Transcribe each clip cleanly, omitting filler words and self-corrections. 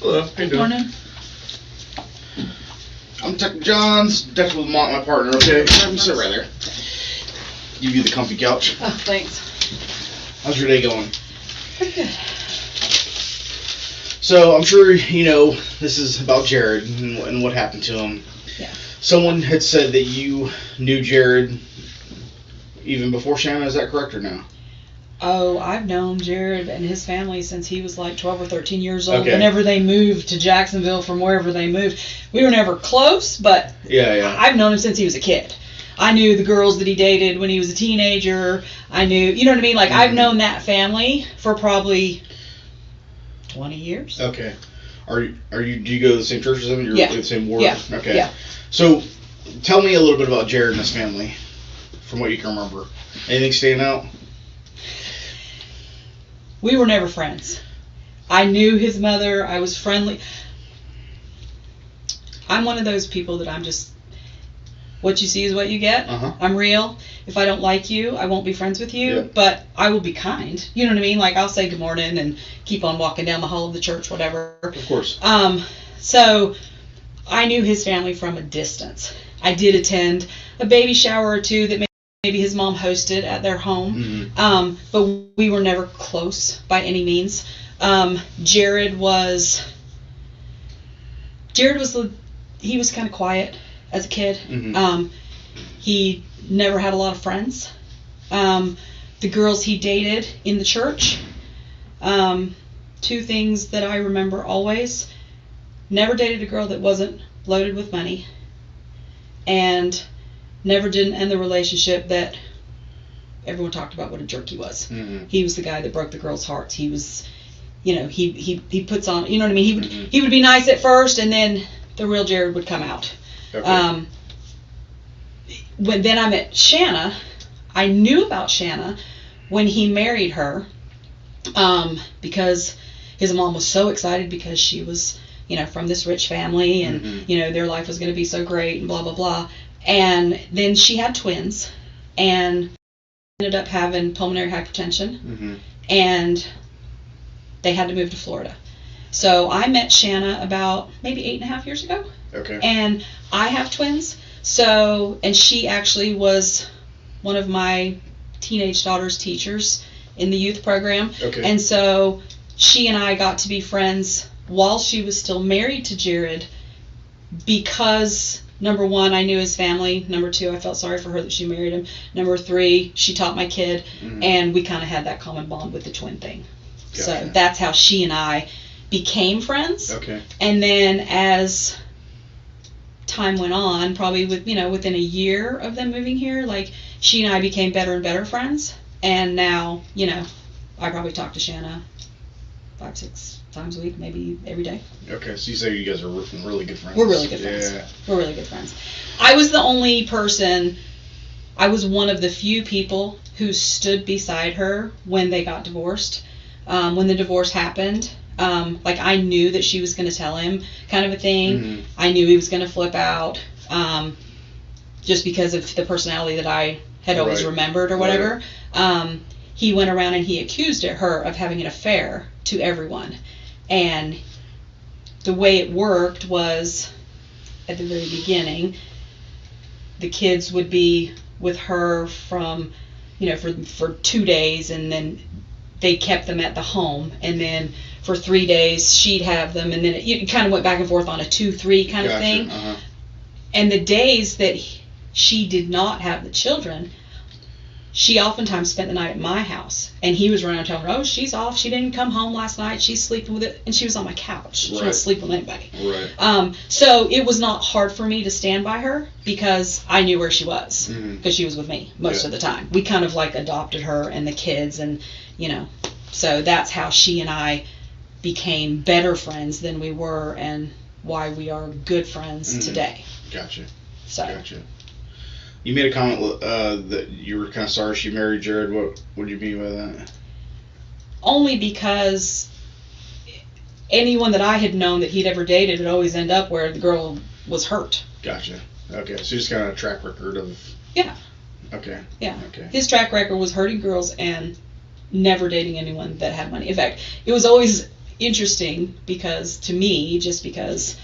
Hello. How you doing? Morning. I'm Detective Johns, Detective Lamont, my partner, okay? Have him sit right there. Give you the comfy couch. Oh, thanks. How's your day going? Pretty good. So, I'm sure you know this is about Jared and what happened to him. Yeah. Someone had said that you knew Jared even before Shanna, is that correct or no? Oh, I've known Jared and his family since he was like 12 or 13 years old. Okay. Whenever they moved to Jacksonville from wherever they moved. We were never close, but Yeah. I've known him since he was a kid. I knew the girls that he dated when he was a teenager. I knew, you know what I mean? Like, I've known that family for probably 20 years. Okay. Do you go to the same church as them? You're Yeah. in the same ward? Yeah. Okay. Yeah. So, tell me a little bit about Jared and his family, from what you can remember. Anything stand out? We were never friends. I knew his mother. I was friendly. I'm one of those people that I'm just, what you see is what you get. Uh-huh. I'm real. If I don't like you, I won't be friends with you, Yeah. but I will be kind. You know what I mean? Like, I'll say good morning and keep on walking down the hall of the church, whatever. Of course. So I knew his family from a distance. I did attend a baby shower or two that maybe his mom hosted at their home. Mm-hmm. But we were never close by any means. Jared was he was kind of quiet as a kid. Mm-hmm. He never had a lot of friends. The girls he dated in the church, two things that I remember always: never dated a girl that wasn't loaded with money, and never didn't end the relationship that everyone talked about what a jerk he was. Mm-hmm. He was the guy that broke the girls' hearts. He was, he puts on, you know what I mean? He would be nice at first, and then the real Jared would come out. Okay. When then I met Shanna, I knew about Shanna when he married her, because his mom was so excited because she was, from this rich family, and their life was going to be so great and blah blah blah. And then she had twins, and ended up having pulmonary hypertension, and they had to move to Florida. So I met Shanna about maybe 8.5 years ago. Okay. And I have twins, and she actually was one of my teenage daughter's teachers in the youth program. Okay. And so she and I got to be friends while she was still married to Jared, because number one, I knew his family. Number two, I felt sorry for her that she married him. Number three, she taught my kid, and we kind of had that common bond with the twin thing. Gotcha. So that's how she and I became friends. Okay. And then as time went on, probably within a year of them moving here, like, she and I became better and better friends. And now, I probably talk to Shanna 5-6 times a week, maybe every day. Okay, so you say you guys are really good friends. We're really good friends. Yeah. We're really good friends. I was one of the few people who stood beside her when they got divorced. When the divorce happened, like, I knew that she was going to tell him, kind of a thing. I knew he was going to flip out, just because of the personality that I had always remembered or whatever. Right. He went around and he accused her of having an affair to everyone. And the way it worked was, at the very beginning, the kids would be with her from, for 2 days, and then they kept them at the home, and then for 3 days she'd have them, and then it kind of went back and forth on a 2-3 kind of thing. Uh-huh. And the days that she did not have the children, she oftentimes spent the night at my house, and he was around telling her, oh, she's off, she didn't come home last night, she's sleeping with it, and she was on my couch. She won't sleep with anybody. Right. So it was not hard for me to stand by her, because I knew where she was, because she was with me most of the time. We kind of like adopted her and the kids, and so that's how she and I became better friends than we were, and why we are good friends today. Gotcha. So. Gotcha. You made a comment that you were kind of sorry she married Jared. What do you mean by that? Only because anyone that I had known that he'd ever dated would always end up where the girl was hurt. Gotcha. Okay, so just kind of a track record of... Yeah. Okay. Yeah. Okay. His track record was hurting girls and never dating anyone that had money. In fact, it was always interesting because to me, just because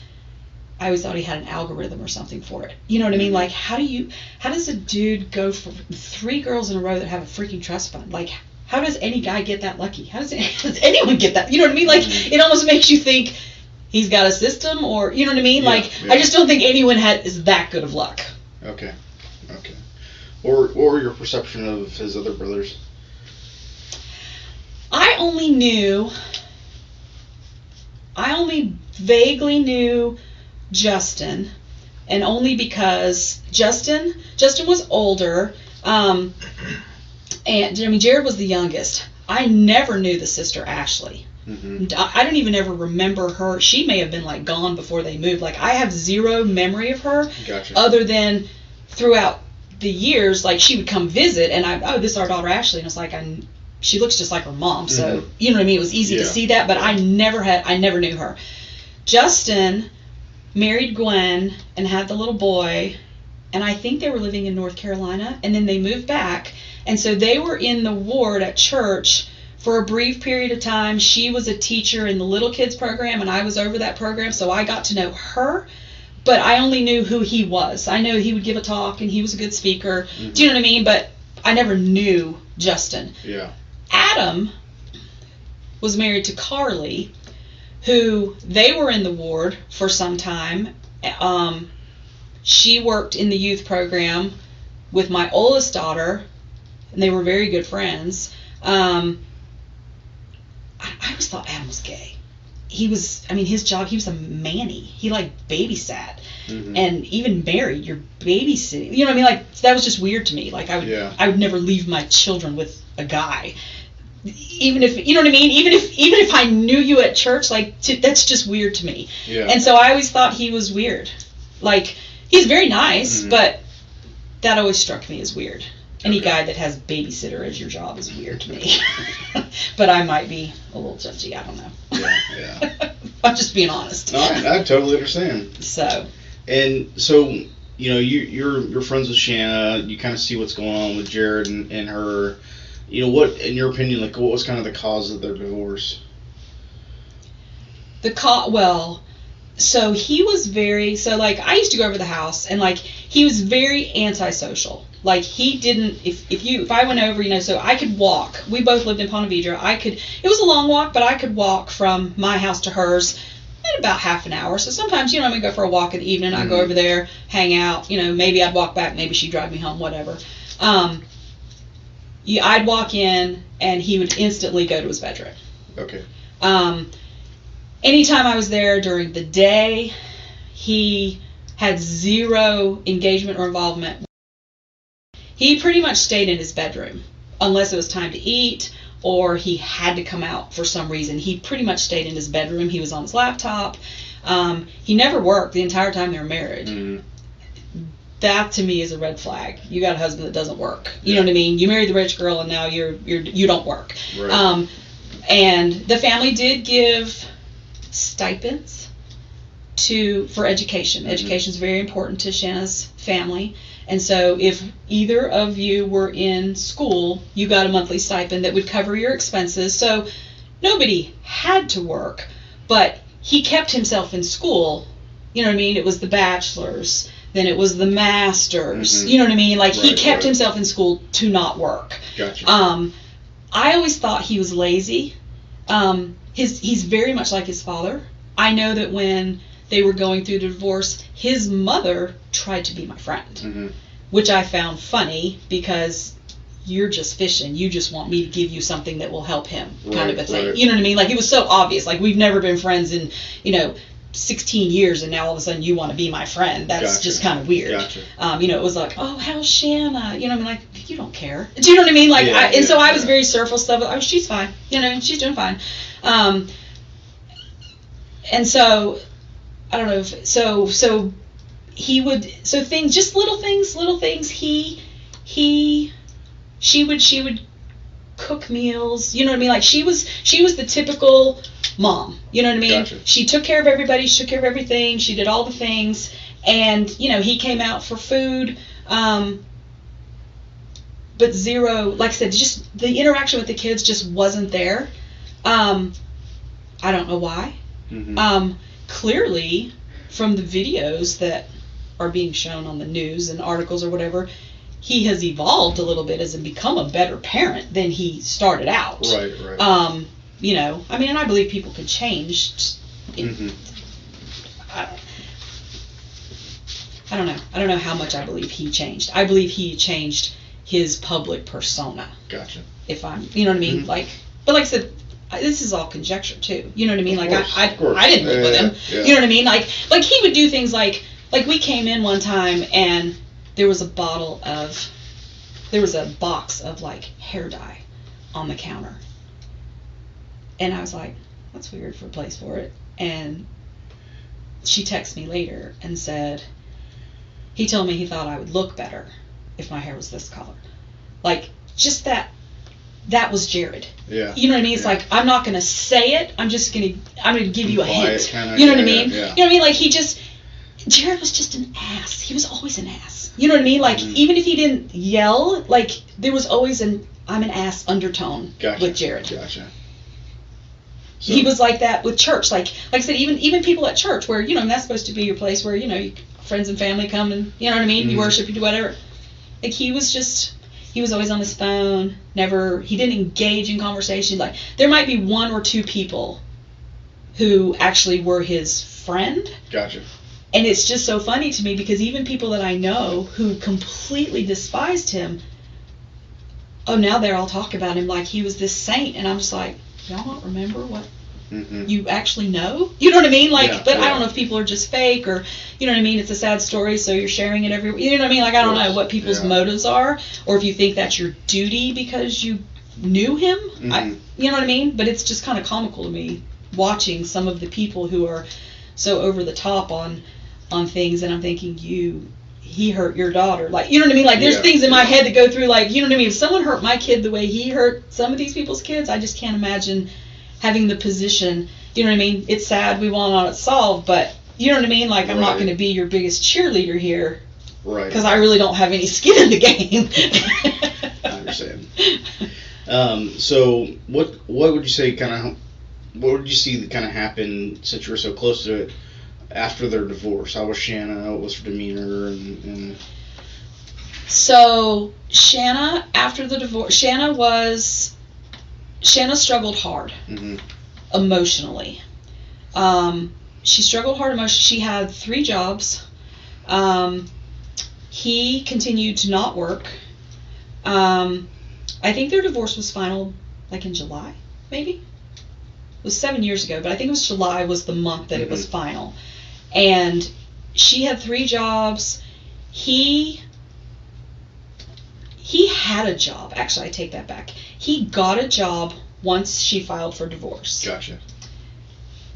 I always thought he had an algorithm or something for it. You know what I mean? Like, how does a dude go for 3 girls in a row that have a freaking trust fund? Like, how does any guy get that lucky? How does anyone get that? You know what I mean? Like, it almost makes you think he's got a system, or, you know what I mean? Like, I just don't think anyone is that good of luck. Okay. Or what were your perception of his other brothers? I only vaguely knew Justin, and only because Justin was older, and I mean, Jared was the youngest. I never knew the sister Ashley. I don't even ever remember her. She may have been like gone before they moved. Like, I have zero memory of her. Gotcha. Other than throughout the years, like, she would come visit, and this is our daughter Ashley, and it's like, she looks just like her mom, so you know what I mean. It was easy to see that, but I never knew her. Justin married Gwen and had the little boy, and I think they were living in North Carolina, and then they moved back, and so they were in the ward at church for a brief period of time. She was a teacher in the little kids program, and I was over that program, so I got to know her, but I only knew who he was. I know he would give a talk, and he was a good speaker. Do you know what I mean? But I never knew Justin. Yeah. Adam was married to Carly, who they were in the ward for some time. She worked in the youth program with my oldest daughter, and they were very good friends. I always thought Adam was gay. He was, I mean, his job, he was a manny. He, like, babysat. And even married, you're babysitting. You know what I mean? Like, that was just weird to me. Like, I would never leave my children with a guy. Even if, you know what I mean? Even if I knew you at church, like, that's just weird to me. Yeah. And so I always thought he was weird. Like, he's very nice, but that always struck me as weird. Any guy that has babysitter as your job is weird to me. But I might be a little judgy. I don't know. Yeah. I'm just being honest. No, I totally understand. So. And so, you know, you're friends with Shanna. You kind of see what's going on with Jared and her. You know, what, in your opinion, like, what was kind of the cause of their divorce? Well, so he was like, I used to go over to the house, and, like, he was very antisocial. Like, he didn't, if I went over, you know, so I could walk. We both lived in Ponte Vedra. It was a long walk, but I could walk from my house to hers in about half an hour. So sometimes, you know, I'm going to go for a walk in the evening. I'd go over there, hang out, you know, maybe I'd walk back, maybe she'd drive me home, whatever. I'd walk in, and he would instantly go to his bedroom. Okay. Anytime I was there during the day, he had zero engagement or involvement. He pretty much stayed in his bedroom, unless it was time to eat, or he had to come out for some reason. He pretty much stayed in his bedroom. He was on his laptop. He never worked the entire time they were married. That to me is a red flag. You got a husband that doesn't work. You know what I mean? You married the rich girl, and now you don't work. Right. And the family did give stipends for education. Education is very important to Shanna's family, and so if either of you were in school, you got a monthly stipend that would cover your expenses. So nobody had to work, but he kept himself in school. You know what I mean? It was the bachelor's. Then it was the master's. You know what I mean? Like, he kept himself in school to not work. Gotcha. I always thought he was lazy. He's very much like his father. I know that when they were going through the divorce, his mother tried to be my friend, which I found funny because you're just fishing. You just want me to give you something that will help him, kind of a thing. You know what I mean? Like, it was so obvious. Like, we've never been friends in, 16 years, and now all of a sudden you want to be my friend. That's just kind of weird. It was like, oh, how's Shanna? You know, I mean, like, you don't care. Do you know what I mean? Like, so I was very surface level. Oh, she's fine. You know, she's doing fine. And so, I don't know. So he would, things, just little things. She would cook meals. You know what I mean? Like, she was the typical mom. You know what I mean? Gotcha. She took care of everybody. She took care of everything. She did all the things. And, he came out for food. But zero, like I said, just the interaction with the kids just wasn't there. I don't know why. Mm-hmm. Clearly, from the videos that are being shown on the news and articles or whatever, he has evolved a little bit as and become a better parent than he started out. Right. You know, I mean, and I believe people can change. Mm-hmm. I don't know. I don't know how much I believe he changed. I believe he changed his public persona. Gotcha. If I'm, you know what I mean? Mm-hmm. Like, but like I said, this is all conjecture too. You know what I mean? Of Like, course. I didn't live with him. Yeah. You know what I mean? Like he would do things like we came in one time and there was a box of like hair dye on the counter. And I was like, that's weird for a place for it. And she texted me later and said, he told me he thought I would look better if my hair was this color. Like, just that was Jared. Yeah. You know what I mean? It's like, I'm not going to say it. I'm going to give you a hint. Kinda, you know what I mean? Yeah. You know what I mean? Like, Jared was just an ass. He was always an ass. You know what I mean? Like, Mm-hmm. even if he didn't yell, like, there was always I'm an ass undertone with Jared. Gotcha. So, He was like that with church. Like I said, even people at church where, you know, that's supposed to be your place where, you know, friends and family come and, you know what I mean? Mm-hmm. You worship, you do whatever. Like, he was always on his phone. He didn't engage in conversation. Like, there might be one or two people who actually were his friend. Gotcha. And it's just so funny to me because even people that I know who completely despised him, now they're all talking about him like he was this saint. And I'm just like, y'all don't remember what Mm-hmm. you actually know? You know what I mean? Like, Yeah, but yeah. I don't know if people are just fake or, you know what I mean? It's a sad story, so you're sharing it everywhere. You know what I mean? Like, I don't know what people's motives are, or if you think that's your duty because you knew him. Mm-hmm. You know what I mean? But it's just kind of comical to me watching some of the people who are so over the top on things, and I'm thinking, he hurt your daughter. Like, you know what I mean? Like, there's things in my head that go through, like, you know what I mean? If someone hurt my kid the way he hurt some of these people's kids, I just can't imagine having the position. You know what I mean? It's sad, we want it solved, but you know what I mean? Like, I'm not going to be your biggest cheerleader here. Right. Because I really don't have any skin in the game. I understand. So what would you say what would you see that kind of happened since you were so close to it after their divorce? How was Shanna? What was her demeanor? And So Shanna, after the divorce, Shanna struggled hard. Mm-hmm. Emotionally. She struggled hard emotionally. She had 3 jobs. He continued to not work. I think their divorce was final like in July, maybe? It was 7 years ago, but I think it was July was the month that it was final. And she had 3 jobs. He had a job. Actually, I take that back. He got a job once she filed for divorce. Gotcha.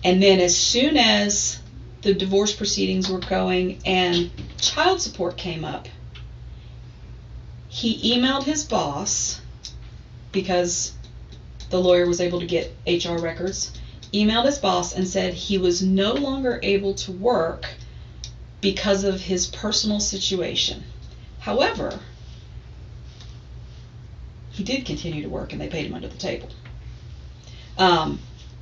And then as soon as the divorce proceedings were going and child support came up, he emailed his boss, because the lawyer was able to get HR records, emailed his boss and said he was no longer able to work because of his personal situation. However, he did continue to work and they paid him under the table.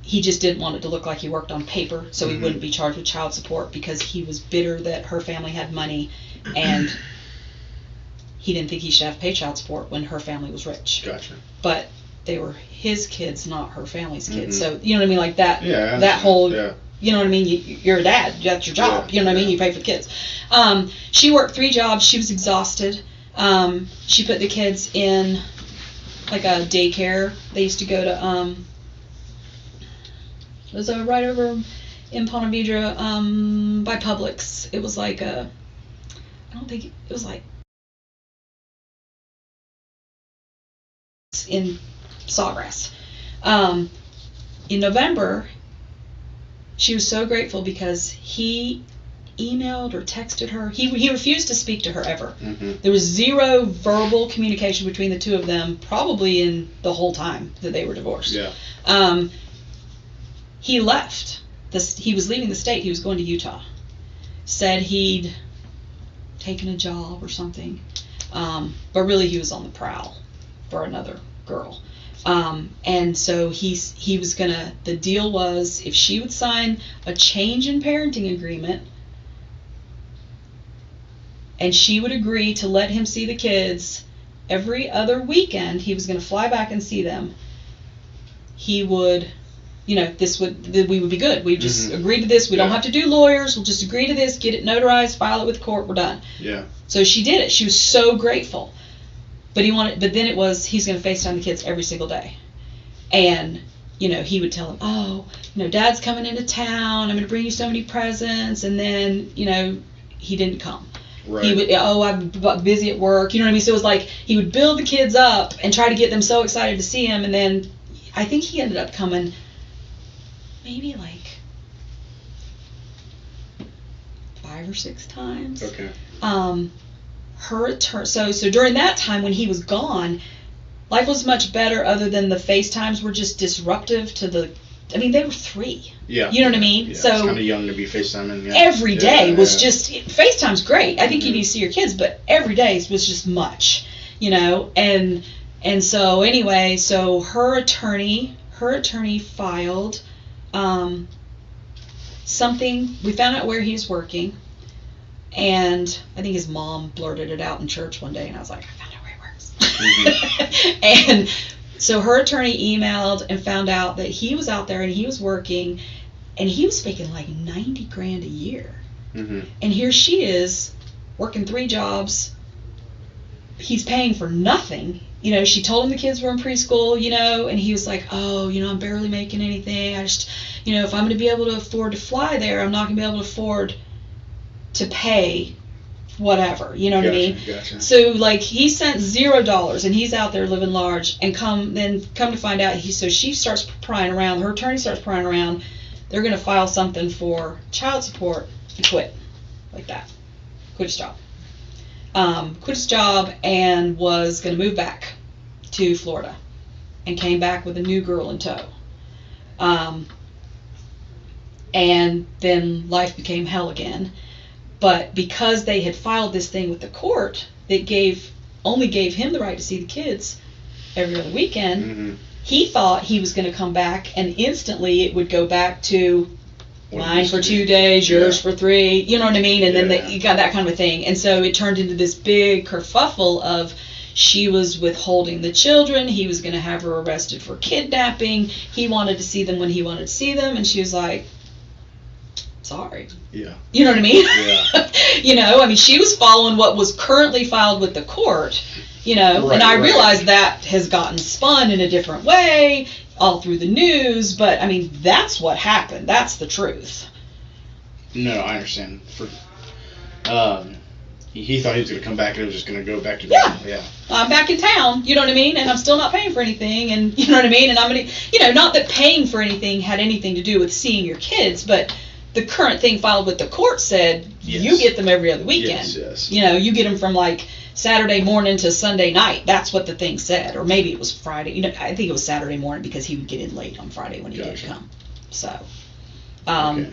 He just didn't want it to look like he worked on paper, so he wouldn't be charged with child support, because he was bitter that her family had money and he didn't think he should have to pay child support when her family was rich. Gotcha. But they were his kids, not her family's kids. So, you know what I mean? Like that, Yeah, that whole, yeah. you know what I mean? You're a dad. That's your job. Yeah, You know what I mean? You pay for the kids. She worked 3 jobs. She was exhausted. She put the kids in like a daycare. They used to go to, it was right over in Ponte Vedra, by Publix. It was like I don't think, it was like in Sawgrass. In November, she was so grateful because he emailed or texted her. He refused to speak to her ever. There was 0 verbal communication between the 2 of them, probably in the whole time that they were divorced. Yeah. He left. He was leaving the state. He was going to Utah. Said he'd taken a job or something. But really he was on the prowl for another girl. And so he was gonna, the deal was if she would sign a change in parenting agreement and she would agree to let him see the kids every other weekend, he was gonna fly back and see them. He would, we would be good. We just agreed to this. We don't have to do lawyers. We'll just agree to this, get it notarized, file it with court. We're done. Yeah. So she did it. She was so grateful. But then it was, he's going to FaceTime the kids every single day. And, he would tell them, Dad's coming into town. I'm going to bring you so many presents. And then, he didn't come. Right. He would, I'm busy at work. You know what I mean? So it was like he would build the kids up and try to get them so excited to see him. And then I think he ended up coming maybe like 5 or 6 times. Okay. So during that time when he was gone, life was much better other than the FaceTimes were just disruptive to they were 3. Yeah. You know what I mean? Yeah, so it's kind of young to be FaceTiming. Yeah. Every day was just, FaceTime's great. I think you need to see your kids, but every day was just much, and so anyway, so her attorney filed something. We found out where he was working, and I think his mom blurted it out in church one day, and I was like, I found out where he works. And so her attorney emailed and found out that he was out there and he was working, and he was making like $90,000 a year. And here she is working 3 jobs. He's paying for nothing. She told him the kids were in preschool, and he was like, I'm barely making anything. I just, if I'm going to be able to afford to fly there, I'm not going to be able to afford to pay whatever. You know what I mean? Gotcha. So, he sent $0, and he's out there living large, and come to find out, so she starts prying around, her attorney starts prying around, they're going to file something for child support and quit. Like that. Quit his job. Quit his job and was going to move back to Florida, and came back with a new girl in tow. And then life became hell again. But because they had filed this thing with the court that only gave him the right to see the kids every other weekend, he thought he was going to come back and instantly it would go back to mine for 2 days, yours for 3, you know what I mean? And then you got that kind of a thing. And so it turned into this big kerfuffle of she was withholding the children, he was going to have her arrested for kidnapping, he wanted to see them when he wanted to see them, and she was like, sorry. Yeah. You know what I mean? Yeah. She was following what was currently filed with the court, and I realize that has gotten spun in a different way all through the news, but that's what happened. That's the truth. No, I understand. He thought he was going to come back and it was just going to go back to yeah. I'm back in town, you know what I mean, and I'm still not paying for anything, and you know what I mean, and I'm going to, not that paying for anything had anything to do with seeing your kids, but the current thing filed with the court said you get them every other weekend. Yes. You get them from Saturday morning to Sunday night. That's what the thing said, or maybe it was Friday. I think it was Saturday morning because he would get in late on Friday when he did come. So, but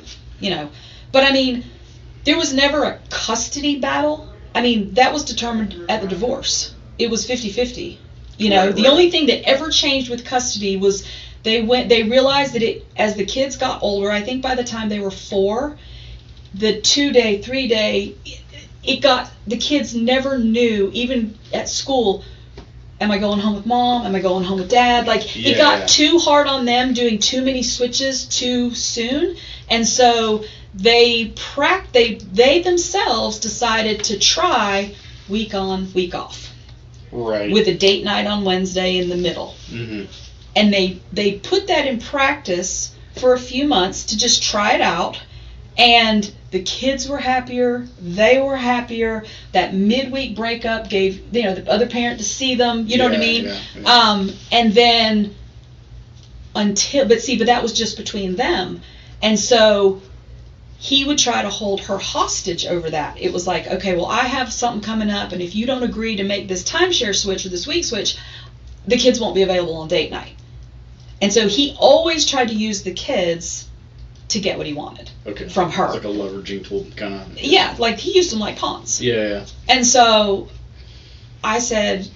there was never a custody battle. That was determined at the divorce. It was 50-50. The only thing that ever changed with custody was they realized that as the kids got older, I think by the time they were 4, the 2-day, 3-day, the kids never knew, even at school, am I going home with mom? Am I going home with dad? It got too hard on them doing too many switches too soon. And so they themselves decided to try week on, week off. Right. With a date night on Wednesday in the middle. And they put that in practice for a few months to just try it out. And the kids were happier, they were happier. That midweek breakup gave the other parent to see them, you know what I mean? Yeah. And then but that was just between them. And so he would try to hold her hostage over that. It was like, okay, well, I have something coming up, and if you don't agree to make this timeshare switch or this week switch, the kids won't be available on date night. And so he always tried to use the kids to get what he wanted from her. It's like a leveraging tool, kind of. Yeah, he used them like pawns. Yeah. And so I said,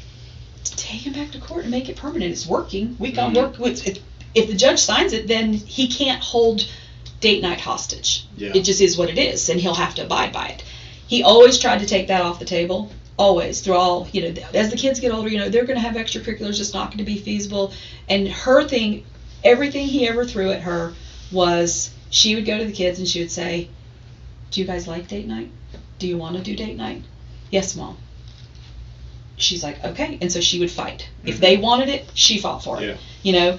take him back to court and make it permanent. It's working. We got work. If the judge signs it, then he can't hold date night hostage. Yeah. It just is what it is, and he'll have to abide by it. He always tried to take that off the table. Always, through all, as the kids get older, they're going to have extracurriculars. It's not going to be feasible. And her thing, everything he ever threw at her was, she would go to the kids and she would say, do you guys like date night? Do you want to do date night? Yes, Mom. She's like, okay. And so she would fight. If they wanted it, she fought for it. Yeah.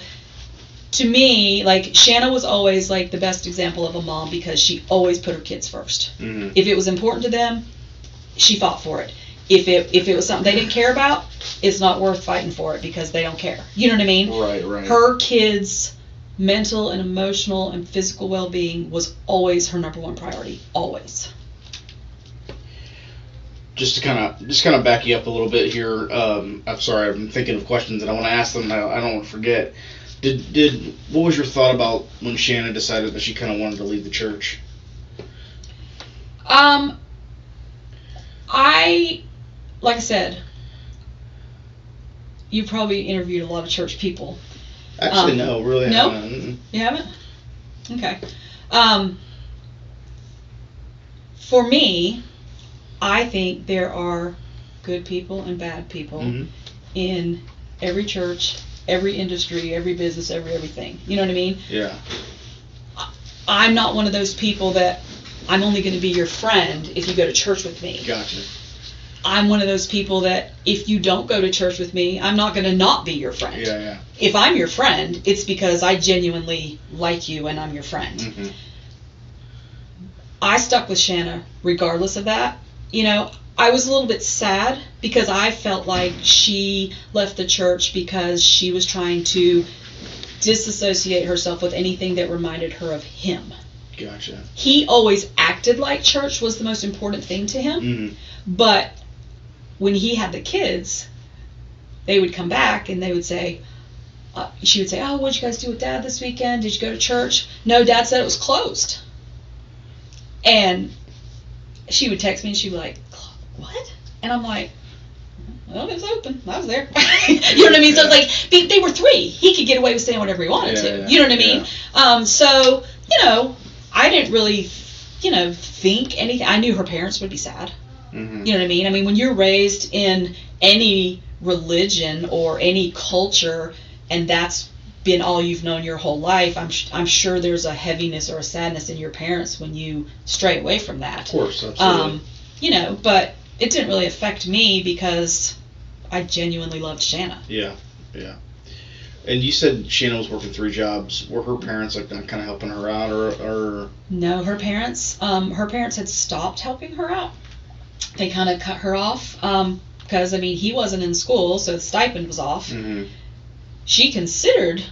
To me, like, Shanna was always like the best example of a mom because she always put her kids first. Mm-hmm. If it was important to them, she fought for it. If it was something they didn't care about, it's not worth fighting for it because they don't care. You know what I mean? Right. Her kids' mental and emotional and physical well-being was always her number one priority. Always. Just to kind of back you up a little bit here. I'm sorry, I'm thinking of questions and I want to ask them. I don't want to forget. What was your thought about when Shanna decided that she kind of wanted to leave the church? Like I said, you probably interviewed a lot of church people. Actually, no, really no? haven't. You haven't? Okay. For me, I think there are good people and bad people in every church, every industry, every business, everything. You know what I mean? Yeah. I'm not one of those people that I'm only going to be your friend if you go to church with me. Gotcha. I'm one of those people that if you don't go to church with me, I'm not going to not be your friend. Yeah. If I'm your friend, it's because I genuinely like you and I'm your friend. Mm-hmm. I stuck with Shanna regardless of that. I was a little bit sad because I felt like she left the church because she was trying to disassociate herself with anything that reminded her of him. Gotcha. He always acted like church was the most important thing to him. Mm-hmm. But when he had the kids, they would come back and they would say, she would say, oh, what'd you guys do with Dad this weekend? Did you go to church? No, Dad said it was closed. And she would text me and she'd be like, what? And I'm like, well, it was open. I was there. You know what I mean? So it's like, they were 3. He could get away with saying whatever he wanted to. Yeah. You know what I mean? So, I didn't really, think anything. I knew her parents would be sad. Mm-hmm. You know what I mean? I mean, when you're raised in any religion or any culture and that's been all you've known your whole life, I'm sure there's a heaviness or a sadness in your parents when you stray away from that. Of course, absolutely. But it didn't really affect me because I genuinely loved Shanna. Yeah. And you said Shanna was working 3 jobs. Were her parents like kind of helping her out, or? No, her parents had stopped helping her out. They kind of cut her off because he wasn't in school, so the stipend was off. Mm-hmm. She considered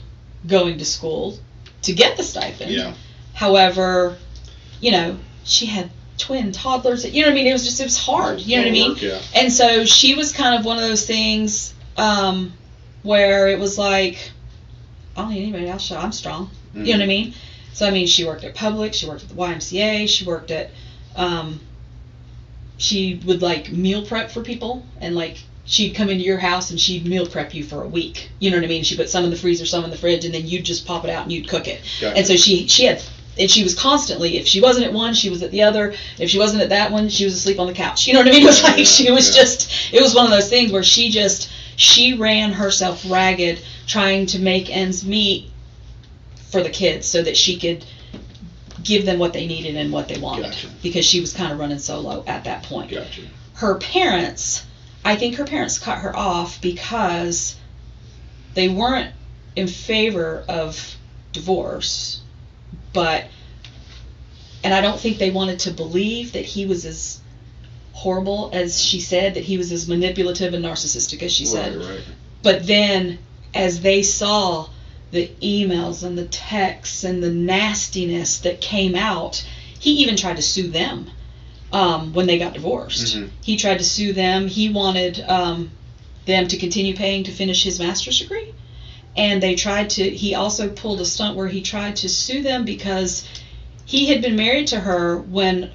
going to school to get the stipend. Yeah. However, she had twin toddlers. You know what I mean? It was hard. You know what I mean? Yeah. And so she was kind of one of those things where it was like, I don't need anybody else. I'm strong. Mm-hmm. You know what I mean? So she worked at Publix. She worked at the YMCA. She worked at. She would meal prep for people, and she'd come into your house and she'd meal prep you for a week. You know what I mean? She'd put some in the freezer, some in the fridge, and then you'd just pop it out and you'd cook it. Gotcha. And so she had, and she was constantly, if she wasn't at one, she was at the other. If she wasn't at that one, she was asleep on the couch. You know what I mean? It was she was just, it was one of those things where she ran herself ragged trying to make ends meet for the kids so that she could give them what they needed and what they wanted. Gotcha. Because she was kind of running solo at that point. Gotcha. I think her parents cut her off because they weren't in favor of divorce, and I don't think they wanted to believe that he was as horrible as she said, that he was as manipulative and narcissistic as she said. Right. But then, as they saw the emails and the texts and the nastiness that came out, he even tried to sue them. When they got divorced. Mm-hmm. He tried to sue them. He wanted them to continue paying to finish his master's degree. And he also pulled a stunt where he tried to sue them because he had been married to her when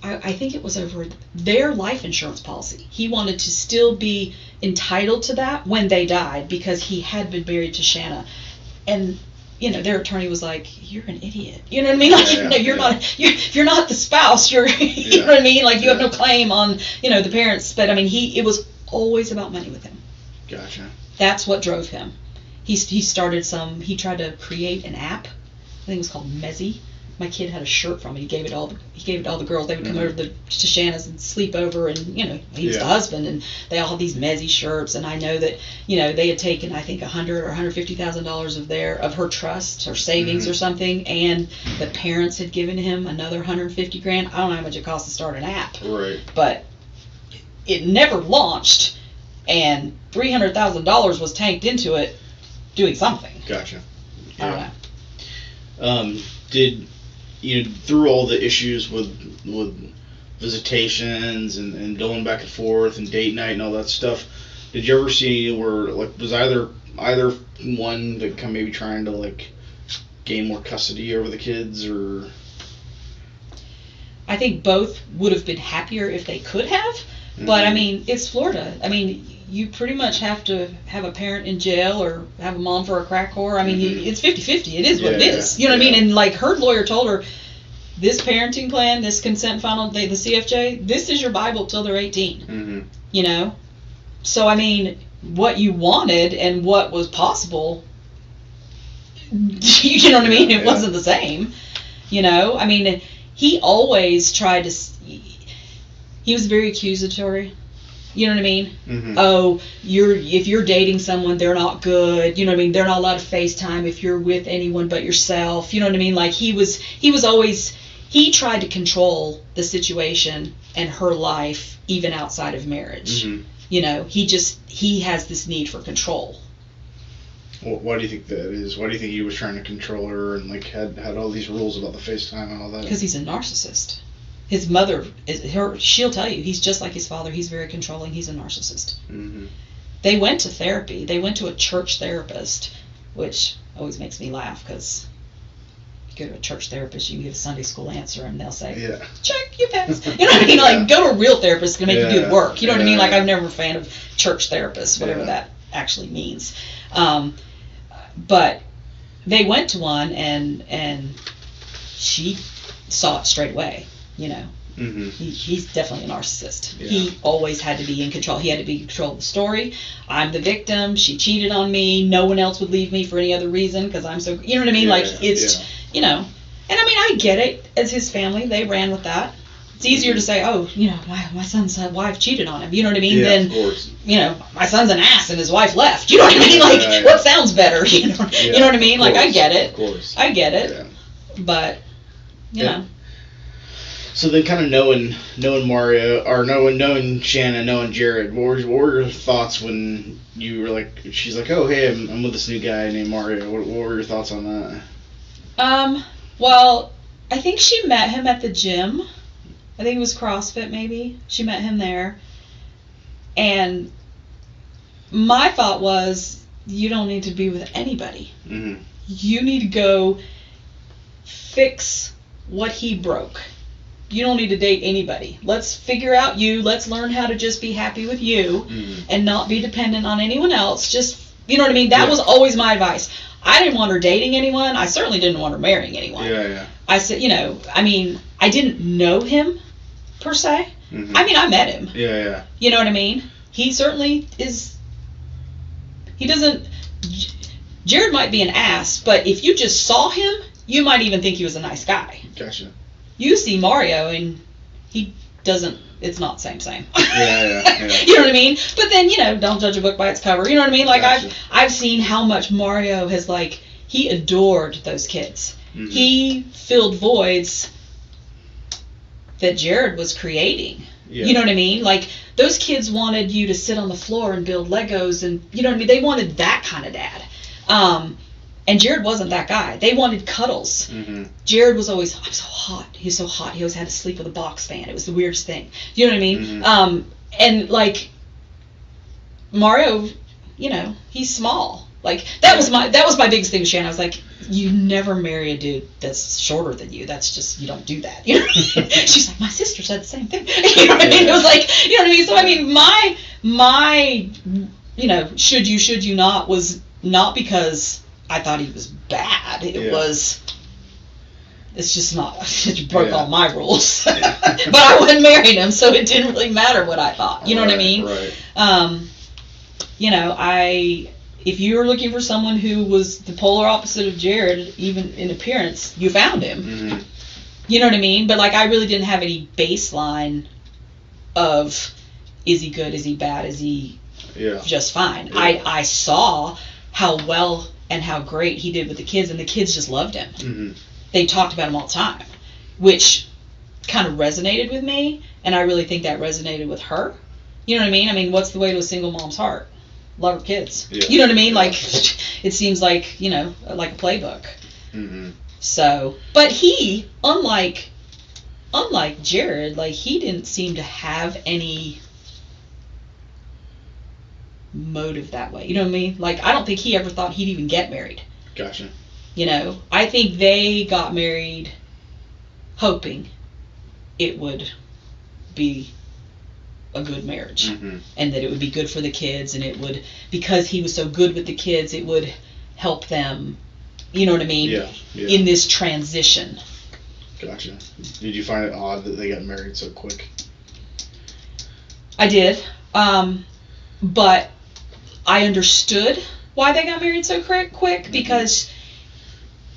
I think it was over their life insurance policy. He wanted to still be entitled to that when they died because he had been married to Shanna. And, their attorney was like, you're an idiot. You know what I mean? Like, you're not, you're not the spouse. You're, you know what I mean? Like, you have no claim on, the parents. But, I mean, it was always about money with him. Gotcha. That's what drove him. He tried to create an app. I think it was called Mezzy. My kid had a shirt from it. He gave it all the girls. They would come over to Shanna's and sleep over, and he was the husband, and they all had these Mezzy shirts. And I know that they had taken, I think, $100,000 or $150,000 of her trust or savings or something, and the parents had given him another $150,000. I don't know how much it costs to start an app, right? But it never launched, and $300,000 was tanked into it doing something. Gotcha. Yeah. I don't know. Did through all the issues with visitations and going back and forth and date night and all that stuff, did you ever see where was either one that kind of maybe trying to gain more custody over the kids, or? I think both would have been happier if they could have, but I mean, it's Florida. I mean, you pretty much have to have a parent in jail or have a mom for a crack whore. I mean, it's 50-50. It is what it is. You know what I mean? And her lawyer told her, this parenting plan, this consent final, the CFJ, this is your Bible till they're 18. So, I mean, what you wanted and what was possible, you know what I mean? It wasn't the same. I mean, he always tried to, he was very accusatory. You know what I mean? Oh, if you're dating someone, they're not good. You know what I mean? They're not allowed to FaceTime if you're with anyone but yourself. You know what I mean? Like he was always, he tried to control the situation and her life even outside of marriage. He has this need for control. Well, why do you think that is? Why do you think he was trying to control her and had all these rules about the FaceTime and all that? Because he's a narcissist. His mother, she'll tell you, he's just like his father. He's very controlling. He's a narcissist. They went to therapy. They went to a church therapist, which always makes me laugh because you go to a church therapist, you can give a Sunday school answer, and they'll say, check, you pass. You know what I mean? Like, go to a real therapist to make you do the work. You know what I mean? Like, I'm never a fan of church therapists, whatever that actually means. But they went to one, and she saw it straight away. He's definitely a narcissist. He always had to be in control. He had to be in control of the story. I'm the victim. She cheated on me. No one else would leave me for any other reason because I'm so, you know what I mean? And I mean, I get it. As his family, they ran with that. It's easier to say, oh, my son's wife cheated on him. You know what I mean? Than, my son's an ass and his wife left. You know what I mean? Like, what sounds better? You know what I mean? Like, I get it. Of course. I get it. But, you know. So then, kind of knowing Mario, or knowing Shanna, knowing Jared, what were your thoughts when you were she's like, oh, hey, I'm with this new guy named Mario. What were your thoughts on that? Well, I think she met him at the gym. I think it was CrossFit, maybe. She met him there. And my thought was, you don't need to be with anybody. You need to go fix what he broke. You don't need to date anybody. Let's figure out you. Let's learn how to just be happy with you and not be dependent on anyone else. Just, you know what I mean? That was always my advice. I didn't want her dating anyone. I certainly didn't want her marrying anyone. I said, I mean, I didn't know him per se. I mean, I met him. You know what I mean? He certainly is. He doesn't. Jared might be an ass, but if you just saw him, you might even think he was a nice guy. Gotcha. You see Mario and he doesn't, it's not same. Yeah. You know what I mean? But then, don't judge a book by its cover. You know what I mean? Like, gotcha. I've seen how much Mario has, he adored those kids. He filled voids that Jared was creating. You know what I mean? Like, those kids wanted you to sit on the floor and build Legos and, you know what I mean? They wanted that kind of dad. And Jared wasn't that guy. They wanted cuddles. Jared was always, I'm so hot. He was so hot. He always had to sleep with a box fan. It was the weirdest thing. You know what I mean? And Mario, he's small. Like, that was my biggest thing with Shanna. I was like, you never marry a dude that's shorter than you. That's just, you don't do that. You know what I mean? She's like, my sister said the same thing. You know what I mean? It was like, you know what I mean? So, I mean, my you know, should you not, was not because I thought he was bad. It was, it's just not, it broke all my rules. But I wasn't marrying him, so it didn't really matter what I thought. You know what I mean? Right. You know, if you were looking for someone who was the polar opposite of Jared, even in appearance, you found him. Mm-hmm. You know what I mean? But, like, I really didn't have any baseline of, is he good, is he bad, is he just fine. Yeah. I saw how well and how great he did with the kids, and the kids just loved him. Mm-hmm. They talked about him all the time, which kind of resonated with me, and I really think that resonated with her. You know what I mean? I mean, what's the way to a single mom's heart? Love her kids. Yeah. You know what I mean? Like, it seems like, you know, like a playbook. Mm-hmm. So, but he, unlike Jared, like, he didn't seem to have any motive that way. You know what I mean? Like, I don't think he ever thought he'd even get married. Gotcha. You know, I think they got married hoping it would be a good marriage, mm-hmm. and that it would be good for the kids, and it would, because he was so good with the kids, it would help them, you know what I mean? Yeah. In this transition. Gotcha. Did you find it odd that they got married so quick? I did. But I understood why they got married so quick, because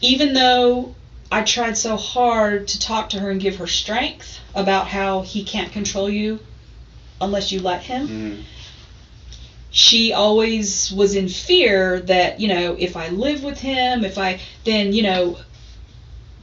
even though I tried so hard to talk to her and give her strength about how he can't control you unless you let him, mm-hmm. she always was in fear that, you know, if I live with him, then, you know,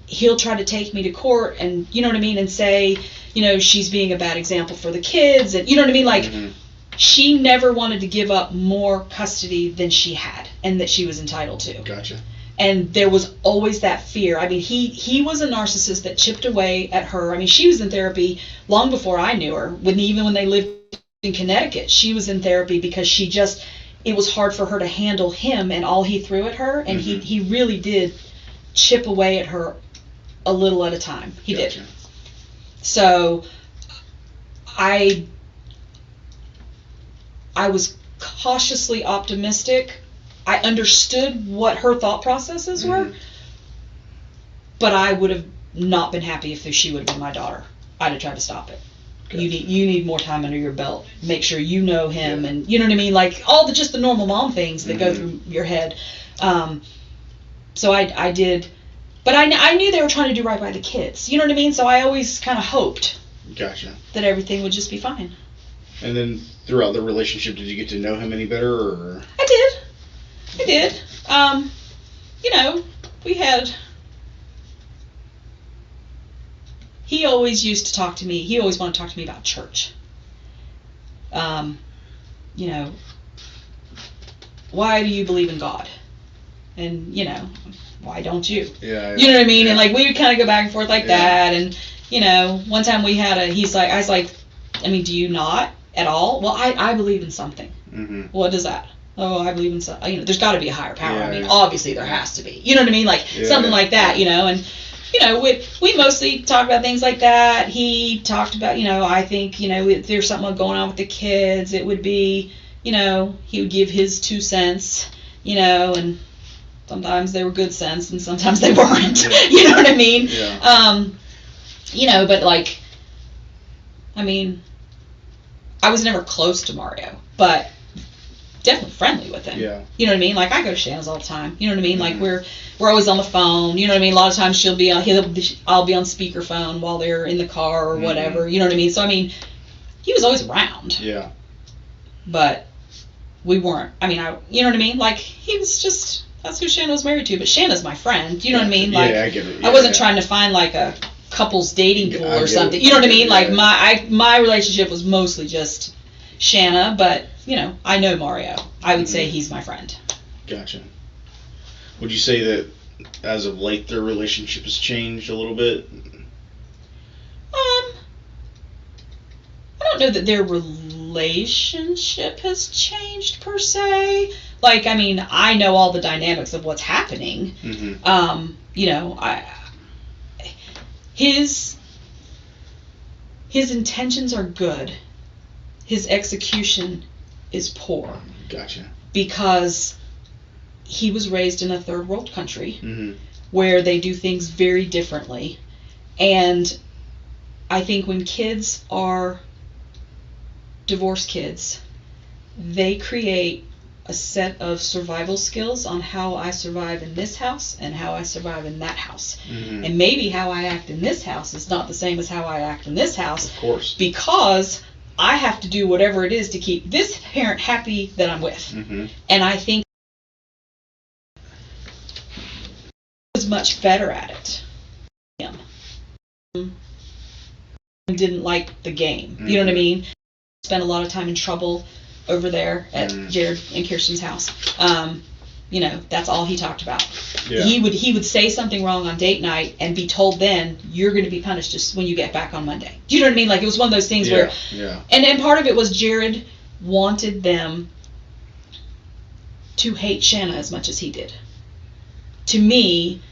he'll try to take me to court, and, you know what I mean, and say, you know, she's being a bad example for the kids, and, you know what I mean, like, mm-hmm. she never wanted to give up more custody than she had and that she was entitled to. Gotcha. And there was always that fear. I mean, he was a narcissist that chipped away at her. I mean, she was in therapy long before I knew her. Even when they lived in Connecticut, she was in therapy because it was hard for her to handle him and all he threw at her. And mm-hmm. he really did chip away at her a little at a time. He did. So I was cautiously optimistic. I understood what her thought processes were, mm-hmm. but I would have not been happy if she would have been my daughter. I'd have tried to stop it. Gotcha. You need more time under your belt. Make sure you know him, and you know what I mean, like all just the normal mom things that mm-hmm. go through your head. So I did, but I knew they were trying to do right by the kids. You know what I mean? So I always kind of hoped Gotcha. That everything would just be fine. And then throughout the relationship, did you get to know him any better? Or? I did. You know, he always used to talk to me. He always wanted to talk to me about church. You know, why do you believe in God? And, you know, why don't you? Yeah. You know what I mean? Yeah. And, like, we would kind of go back and forth like that. And, you know, one time I was like, I mean, do you not at all? Well, I believe in something. Mm-hmm. What is that? Oh, I believe in something. You know, there's got to be a higher power. I mean, obviously there has to be. You know what I mean? Like, something like that, you know. And, you know, we mostly talk about things like that. He talked about, you know, I think, you know, if there's something going on with the kids, it would be, you know, he would give his 2 cents, you know, and sometimes they were good cents and sometimes they weren't. Yeah. You know what I mean? Yeah. You know, but, like, I mean, I was never close to Mario, but definitely friendly with him. Yeah. You know what I mean? Like, I go to Shanna's all the time. You know what I mean? Mm-hmm. Like, we're always on the phone. You know what I mean? A lot of times I'll be on speakerphone while they're in the car or whatever. You know what I mean? So, I mean, he was always around. Yeah. But we weren't. I mean, you know what I mean? Like, he was just, that's who Shanna was married to. But Shanna's my friend. You know what I mean? Like, I get it. Yeah, I wasn't trying to find, like, a couple's dating pool or something. You know what I mean? Like, my relationship was mostly just Shanna, but, you know, I know Mario. I would say he's my friend. Gotcha. Would you say that as of late their relationship has changed a little bit? I don't know that their relationship has changed per se. Like, I mean, I know all the dynamics of what's happening. Mm-hmm. You know, his intentions are good. His execution is poor. Gotcha. Because he was raised in a third world country, mm-hmm. where they do things very differently. And I think when kids are divorced kids, they create a set of survival skills on how I survive in this house and how I survive in that house. Mm-hmm. And maybe how I act in this house is not the same as how I act in this house. Of course. Because I have to do whatever it is to keep this parent happy that I'm with. Mm-hmm. And I think he was much better at it. Didn't like the game. Mm-hmm. You know what I mean? Spent a lot of time in trouble over there at Jared and Kirsten's house. You know, that's all he talked about. Yeah. He would say something wrong on date night and be told then you're going to be punished just when you get back on Monday. Do you know what I mean? Like, it was one of those things where, and part of it was Jared wanted them to hate Shanna as much as he did. To me,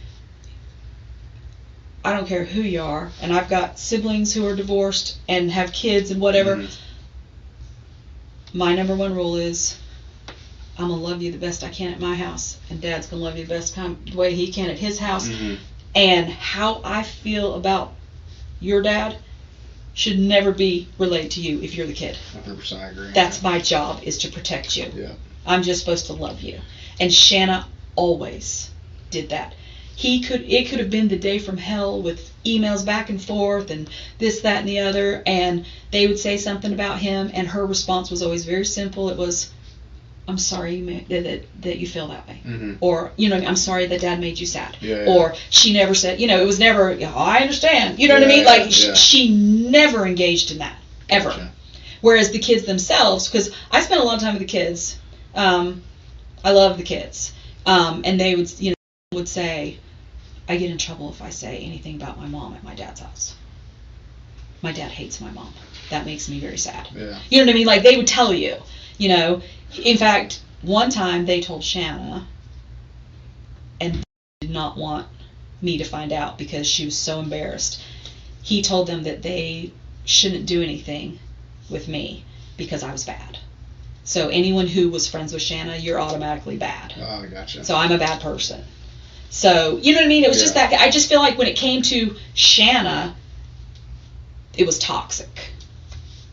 I don't care who you are, and I've got siblings who are divorced and have kids and whatever. Mm-hmm. My number one rule is I'm going to love you the best I can at my house, and Dad's going to love you the best way he can at his house. Mm-hmm. And how I feel about your dad should never be relayed to you if you're the kid. 100% I agree. That's my job, is to protect you. Yeah. I'm just supposed to love you. And Shanna always did that. It could have been the day from hell with emails back and forth and this, that, and the other, and they would say something about him, and her response was always very simple. It was, I'm sorry that you feel that way. Mm-hmm. Or, you know, I'm sorry that Dad made you sad. Yeah. Or she never said, you know, it was never, I understand. You know what I mean? Like, she never engaged in that, ever. Gotcha. Whereas the kids themselves, because I spent a lot of time with the kids, I love the kids, and they would say, I get in trouble if I say anything about my mom at my dad's house. My dad hates my mom. That makes me very sad. Yeah. You know what I mean? Like, they would tell you, you know. In fact, one time they told Shanna, and did not want me to find out because she was so embarrassed. He told them that they shouldn't do anything with me because I was bad. So anyone who was friends with Shanna, you're automatically bad. Oh, gotcha. So I'm a bad person. So, you know what I mean? It was just that. I just feel like when it came to Shanna, it was toxic,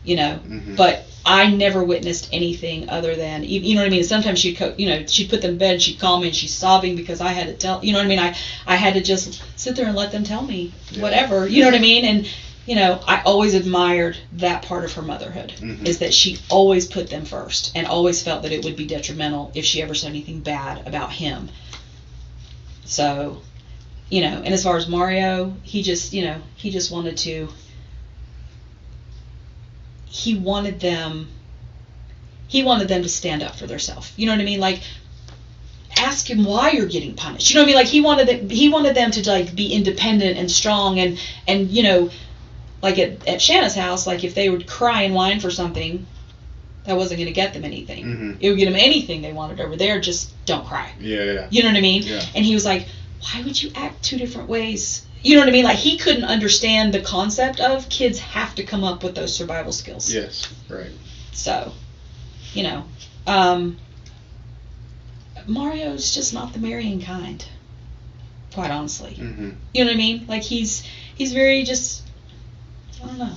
you know. Mm-hmm. But I never witnessed anything other than, you know what I mean? Sometimes she'd put them in bed, and she'd call me, and she's sobbing because I had to tell, you know what I mean? I had to just sit there and let them tell me whatever, you know what I mean? And, you know, I always admired that part of her motherhood, mm-hmm. is that she always put them first and always felt that it would be detrimental if she ever said anything bad about him. So, you know, and as far as Mario, he just wanted to, he wanted them to stand up for themselves. You know what I mean? Like, ask him why you're getting punished. You know what I mean? Like, he wanted them to, like, be independent and strong, and you know, like at Shanna's house, like, if they would cry and whine for something, that wasn't going to get them anything. Mm-hmm. It would get them anything they wanted over there. Just don't cry. Yeah. You know what I mean? Yeah. And he was like, why would you act two different ways? You know what I mean? Like, he couldn't understand the concept of kids have to come up with those survival skills. Yes, right. So, you know, Mario's just not the marrying kind, quite honestly. Mm-hmm. You know what I mean? Like, he's very just, I don't know.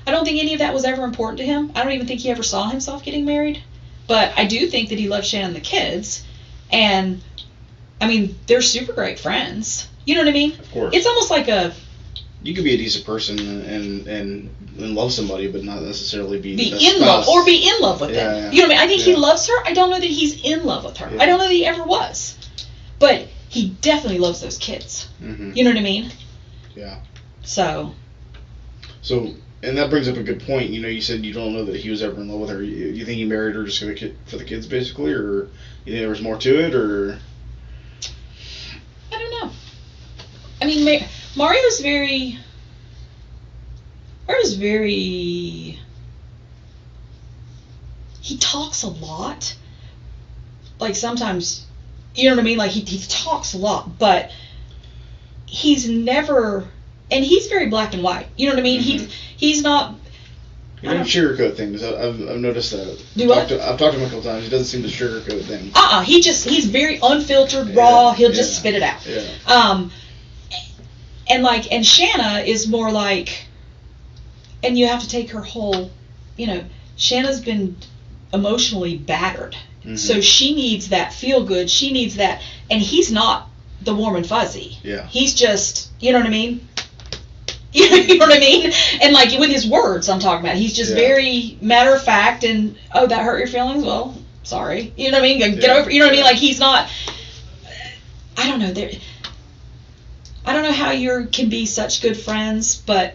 I don't think any of that was ever important to him. I don't even think he ever saw himself getting married. But I do think that he loved Shannon and the kids. And, I mean, they're super great friends. You know what I mean? Of course. It's almost like you could be a decent person and love somebody, but not necessarily be in love with them. Yeah. You know what I mean? I think he loves her. I don't know that he's in love with her. Yeah. I don't know that he ever was. But he definitely loves those kids. Mm-hmm. You know what I mean? Yeah. So, and that brings up a good point. You know, you said you don't know that he was ever in love with her. You think he married her just for the kids, basically, or you think there was more to it, or? I don't know. I mean, Mario's very. He talks a lot, like sometimes, you know what I mean? Like he talks a lot, but he's never, and he's very black and white. You know what I mean? Mm-hmm. He's not. He doesn't sugarcoat things. I've noticed that. I've talked to him a couple times. He doesn't seem to sugarcoat things. He's very unfiltered, raw. He'll just spit it out. Yeah. And Shanna is more like, and you have to take her whole, Shanna's been emotionally battered. Mm-hmm. So she needs that feel good. She needs that, and he's not the warm and fuzzy. Yeah. He's just, you know what I mean? You know what I mean? And like with his words I'm talking about, he's just very matter of fact and, oh, that hurt your feelings? Well, sorry. You know what I mean? Get over, you know what I mean? Like he's not, I don't know, I don't know how you can be such good friends, but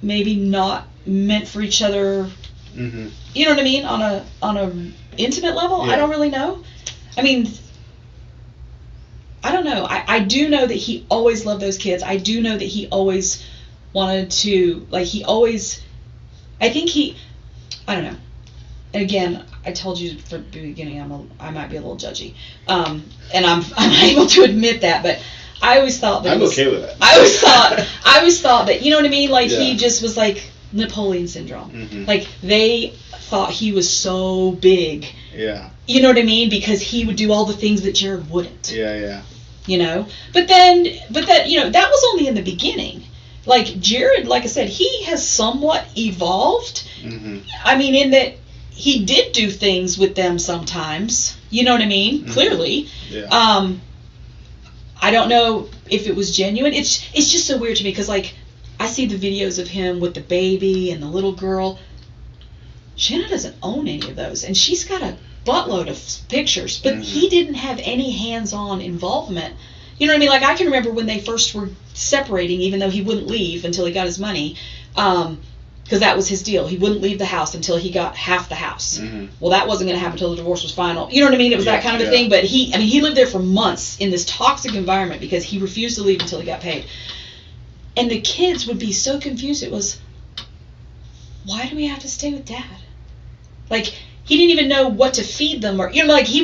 maybe not meant for each other. Mm-hmm. You know what I mean? On a intimate level? Yeah. I don't really know. I mean, I don't know. I do know that he always loved those kids. I do know that he always wanted to, like, I don't know. And again, I told you from the beginning I might be a little judgy. And I'm able to admit that, but I always thought that I'm okay with that. I always thought that, you know what I mean? Like he just was like Napoleon syndrome. Mm-hmm. Like they thought he was so big. Yeah. You know what I mean? Because he would do all the things that Jared wouldn't. Yeah. But that, that was only in the beginning. Like Jared, like I said, he has somewhat evolved. Mm-hmm. I mean, in that he did do things with them sometimes. You know what I mean? Mm-hmm. Clearly. Yeah. I don't know if it was genuine. It's just so weird to me because, like, I see the videos of him with the baby and the little girl. Shanna doesn't own any of those, and she's got a buttload of pictures, but he didn't have any hands-on involvement. You know what I mean? Like, I can remember when they first were separating, even though he wouldn't leave until he got his money, because that was his deal. He wouldn't leave the house until he got half the house. Mm-hmm. Well, that wasn't going to happen until the divorce was final. You know what I mean? It was that kind of a thing. But he lived there for months in this toxic environment because he refused to leave until he got paid. And the kids would be so confused. It was, why do we have to stay with Dad? Like, he didn't even know what to feed them, or like he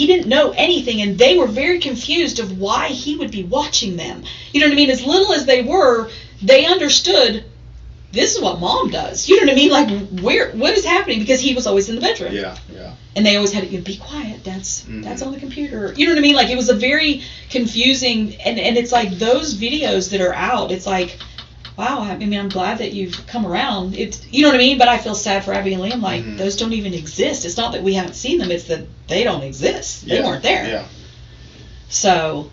didn't know anything, and they were very confused of why he would be watching them. You know what I mean? As little as they were, they understood this is what Mom does. You know what I mean? Like, what is happening? Because he was always in the bedroom. Yeah. And they always had to be quiet. That's on the computer. You know what I mean? Like, it was a very confusing, and it's like those videos that are out. It's like, wow, I mean, I'm glad that you've come around. It's, you know what I mean? But I feel sad for Abby and Liam. Like, those don't even exist. It's not that we haven't seen them. It's that they don't exist. They weren't there. Yeah. So,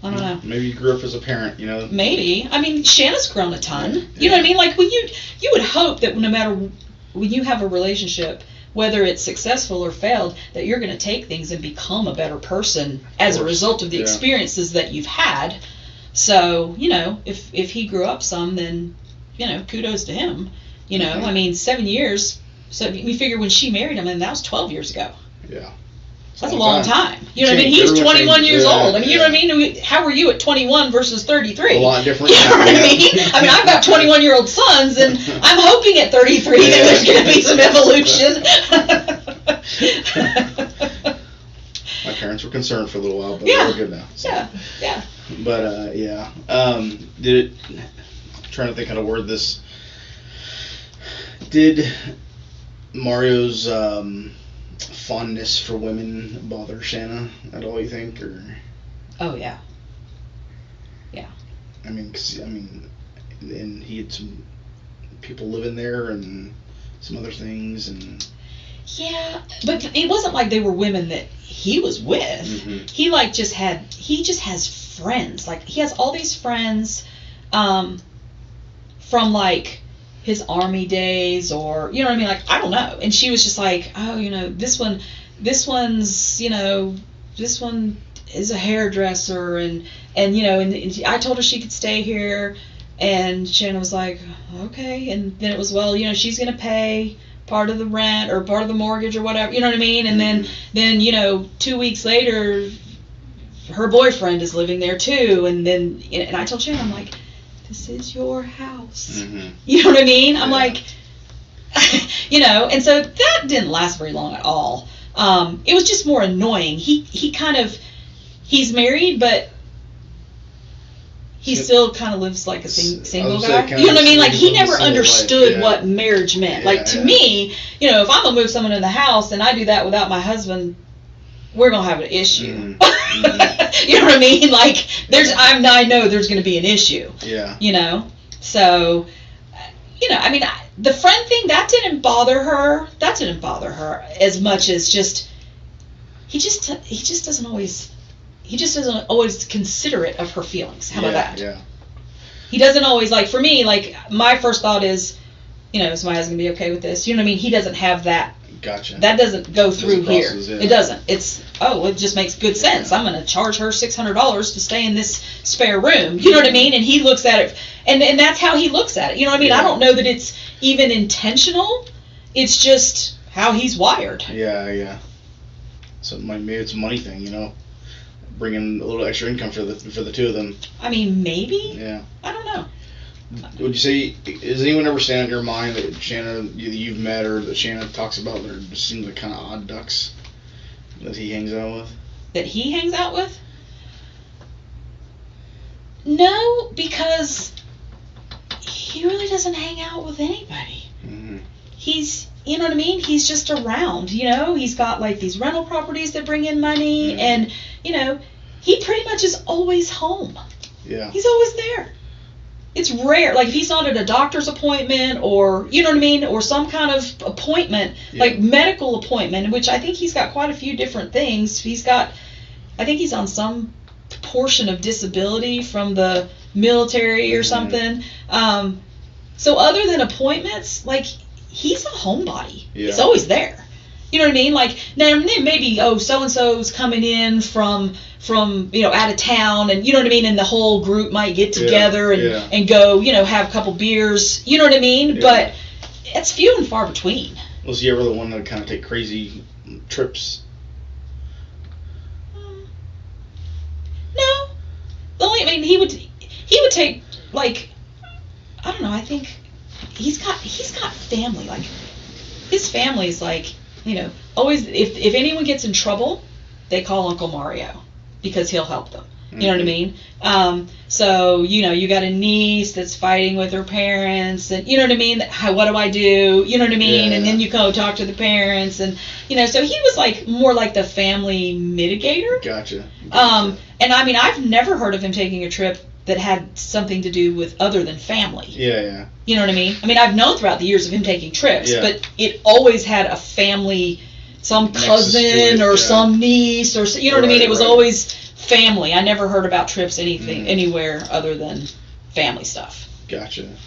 I don't know. Maybe you grew up as a parent, Maybe. I mean, Shanna's grown a ton. Yeah. You know what I mean? Like, when you would hope that no matter when you have a relationship, whether it's successful or failed, that you're going to take things and become a better person as a result of the experiences that you've had. So, if he grew up some, then, kudos to him. I mean, 7 years. So you figure when she married him, and that was 12 years ago. Yeah. That's a long time. You know what I mean? He's 21 years old. I mean, you know what I mean? How were you at 21 versus 33? A lot different. You know what I mean? I mean, I've got 21-year-old sons, and I'm hoping at 33 that there's going to be some evolution. My parents were concerned for a little while, but they're good now. So. Yeah. But, trying to think how to word this. Did Mario's fondness for women bother Shanna at all, you think? Or? Oh, yeah. I mean, and he had some people living there and some other things, and... Yeah, but it wasn't like they were women that he was with. Mm-hmm. He just has friends. Like, he has all these friends from, like, his army days, or, you know what I mean? Like, I don't know. And she was just like, oh, this one is a hairdresser, and I told her she could stay here, and Shanna was like, okay. And then it was, well, she's going to pay part of the rent or part of the mortgage or whatever, you know what I mean? And then 2 weeks later, her boyfriend is living there too, and I told Shanna, I'm like, this is your house. Mm-hmm. You know what I mean? I'm like, and so that didn't last very long at all. It was just more annoying. He's married, but he still kind of lives like a single guy. You know what I mean? Like, he never understood what marriage meant. Like, to me, you know, if I'm going to move someone in the house and I do that without my husband, we're going to have an issue. You know what I mean? Like, I know there's going to be an issue. Yeah. You know? So, you know, I mean, the friend thing, that didn't bother her. That didn't bother her as much as just, he just doesn't always considerate of her feelings. How about that? Yeah. He doesn't always, like, for me, like, my first thought is, you know, is my husband going to be okay with this? You know what I mean? He doesn't have that. Gotcha. That doesn't go through here. It doesn't. It's, it just makes good sense. I'm going to charge her $600 to stay in this spare room. You know what I mean? And he looks at it, and that's how he looks at it. You know what I mean? I don't know that it's even intentional. It's just how he's wired. Yeah. So maybe it's a money thing, you know? Bringing a little extra income for the two of them. I mean, maybe. Yeah. I don't know. Would you say, does anyone ever stand in your mind that Shanna, you've met, or that Shanna talks about, that just seems like kind of odd ducks that he hangs out with? That he hangs out with? No, because he really doesn't hang out with anybody. Mm-hmm. He's, you know what I mean? He's just around, you know? He's got, like, these rental properties that bring in money, and, you know, he pretty much is always home. Yeah. He's always there. It's rare, like, if he's not at a doctor's appointment, or, you know what I mean, or some kind of appointment, like medical appointment, which I think he's got quite a few different things. I think he's on some portion of disability from the military or something. So other than appointments, like, he's a homebody. Yeah. He's always there. You know what I mean? Like, now maybe, so-and-so's coming in from you know, out of town, and you know what I mean, and the whole group might get together and go, you know, have a couple beers, you know what I mean? Yeah. But it's few and far between. Was he ever the one that kind of take crazy trips? No. I mean, he would take, like, I don't know, I think he's got family. Like, his family's like, you know, always, if anyone gets in trouble, they call Uncle Mario, because he'll help them. You know what I mean? So, you know, you got a niece that's fighting with her parents, and you know what I mean? What do I do? You know what I mean? Yeah. And then you go talk to the parents, and, you know, so he was like more like the family mitigator. Gotcha. And I mean, I've never heard of him taking a trip that had something to do with other than family. Yeah. You know what I mean? I mean, I've known throughout the years of him taking trips, but it always had a family, some cousin or some niece, or, you know what I mean? It was always family. I never heard about trips anywhere other than family stuff. Gotcha. And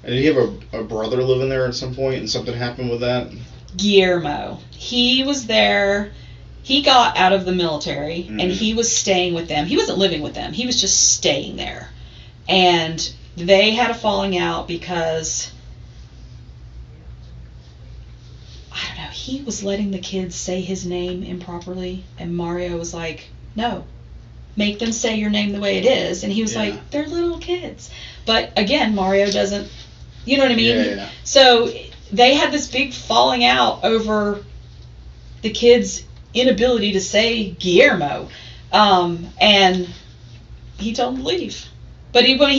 did he have a brother living there at some point, and something happened with that? Guillermo. He was there. He got out of the military, and he was staying with them. He wasn't living with them. He was just staying there. And they had a falling out because, I don't know, he was letting the kids say his name improperly, and Mario was like, no, make them say your name the way it is. And he was like, they're little kids. But again, Mario doesn't, you know what I mean? Yeah. So they had this big falling out over the kids' inability to say Guillermo, and he told him to leave. But he only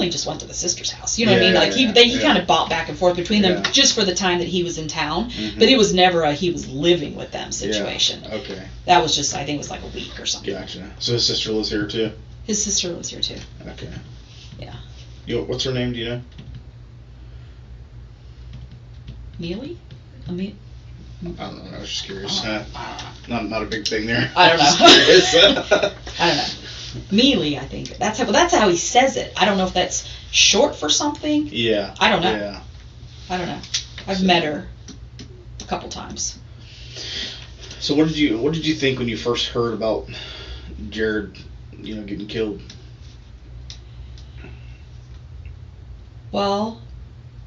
just went to the sister's house. You know what I mean? Like, he kind of bopped back and forth between them just for the time that he was in town. But it was never a he was living with them situation. Yeah. Okay. That was just, I think it was like a week or something. Gotcha. So his sister lives here too? His sister lives here too. Okay. Yeah. What's her name? Do you know? Mealy? I don't know. I was just curious. Not a big thing there. I don't know. I don't know. Mealy, I think. That's how he says it. I don't know if that's short for something. Yeah. I don't know. Yeah. I don't know. I've met her a couple times. So what did you think when you first heard about Jared, you know, getting killed? Well,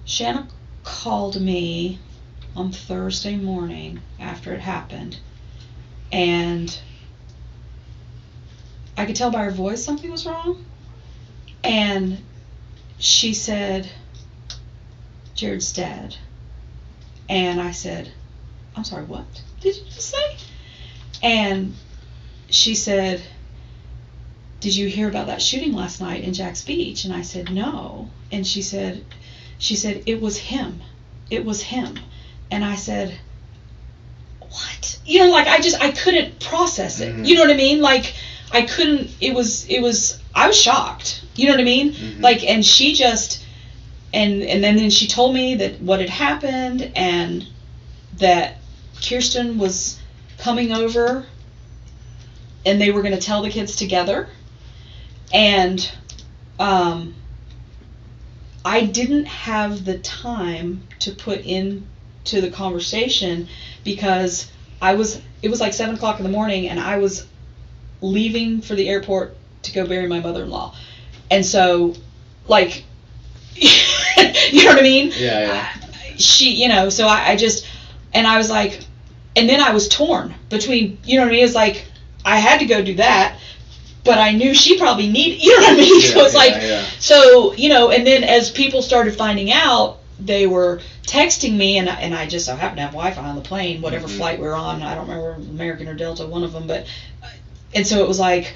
Shanna called me on Thursday morning after it happened, and I could tell by her voice something was wrong, and she said, Jared's dead. And I said, I'm sorry, what did you just say? And she said, did you hear about that shooting last night in Jax Beach? And I said, no. And she said, it was him. It was him. And I said, what? You know, like, I couldn't process it. Mm-hmm. You know what I mean? Like, I couldn't, I was shocked. You know what I mean? Mm-hmm. Like, and she just, and then she told me that what had happened, and that Kirsten was coming over and they were going to tell the kids together. And I didn't have the time to put into the conversation because it was like 7 o'clock in the morning, and I was leaving for the airport to go bury my mother-in-law. And so, like, you know what I mean? Yeah. So I just, and I was like, and then I was torn between, you know what I mean? It's like, I had to go do that, but I knew she probably needed, you know what I mean? So it's like, so, you know, and then as people started finding out, they were texting me, and I just so happened to have Wi-Fi on the plane, whatever flight we were on. I don't remember, American or Delta, one of them, but, and so it was like,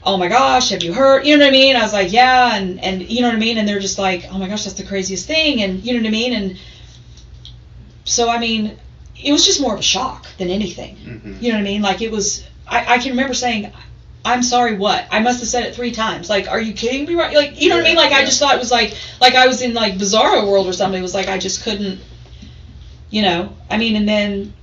oh my gosh, have you heard? You know what I mean? I was like, yeah, and you know what I mean? And they're just like, oh my gosh, that's the craziest thing, and you know what I mean? And so, I mean, it was just more of a shock than anything. Mm-hmm. You know what I mean? Like, it was, I can remember saying, I'm sorry, what? I must have said it 3 times. Like, are you kidding me? Right? Like, you know what I mean? Like, I just thought it was like I was in, like, Bizarro World or something. It was like I just couldn't, you know. I mean, and then,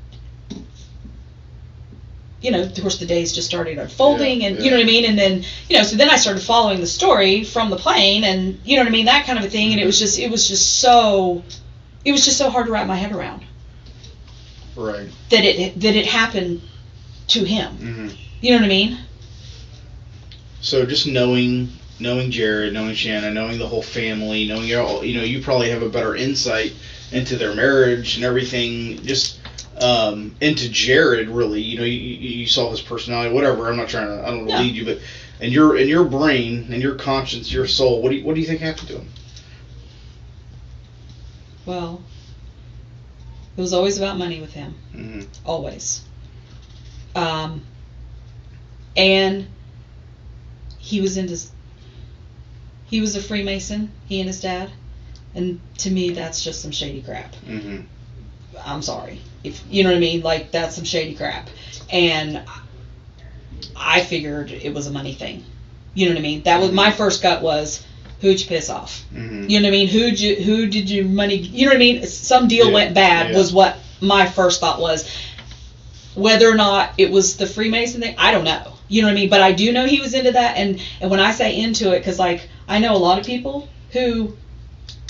you know, of course, the days just started unfolding, and you know what I mean? And then, you know, so then I started following the story from the plane, and, you know what I mean? That kind of a thing. And it was just so hard to wrap my head around. Right. That it happened to him. Mm-hmm. You know what I mean? So just knowing Jared, knowing Shanna, knowing the whole family, knowing you probably have a better insight into their marriage and everything. Just into Jared, really. You know, you saw his personality, whatever. I don't want to lead you, but in your brain, in your conscience, your soul, what do you think happened to him? Well, it was always about money with him. Mm-hmm. Always. And he was a Freemason, he and his dad, and to me that's just some shady crap. Mm-hmm. I'm sorry, if you know what I mean, like, that's some shady crap. And I figured it was a money thing. You know what I mean? That was my first gut was, who'd you piss off? Mm-hmm. You know what I mean? Who did you money? You know what I mean? Some deal went bad was what my first thought was. Whether or not it was the Freemason thing, I don't know. You know what I mean? But I do know he was into that, and when I say into it, because, like, I know a lot of people who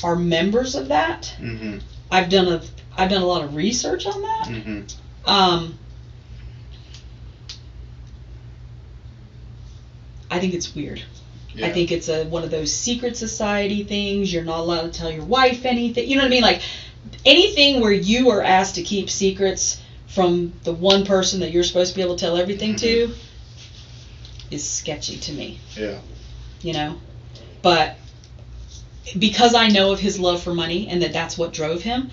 are members of that. Mm-hmm. I've done a lot of research on that. Mm-hmm. I think it's weird. Yeah. I think it's one of those secret society things. You're not allowed to tell your wife anything. You know what I mean? Like, anything where you are asked to keep secrets from the one person that you're supposed to be able to tell everything to is sketchy to me. Yeah. You know? But because I know of his love for money and that's what drove him,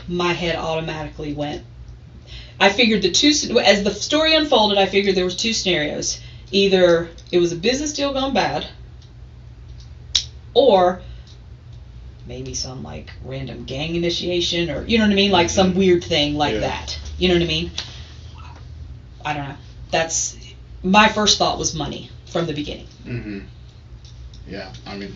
my head automatically went. I figured as the story unfolded, I figured there was 2 scenarios. Either it was a business deal gone bad, or maybe some, like, random gang initiation, or, you know what I mean? Like, some weird thing like that. You know what I mean? I don't know. That's, my first thought was money from the beginning. Mm-hmm. Yeah, I mean,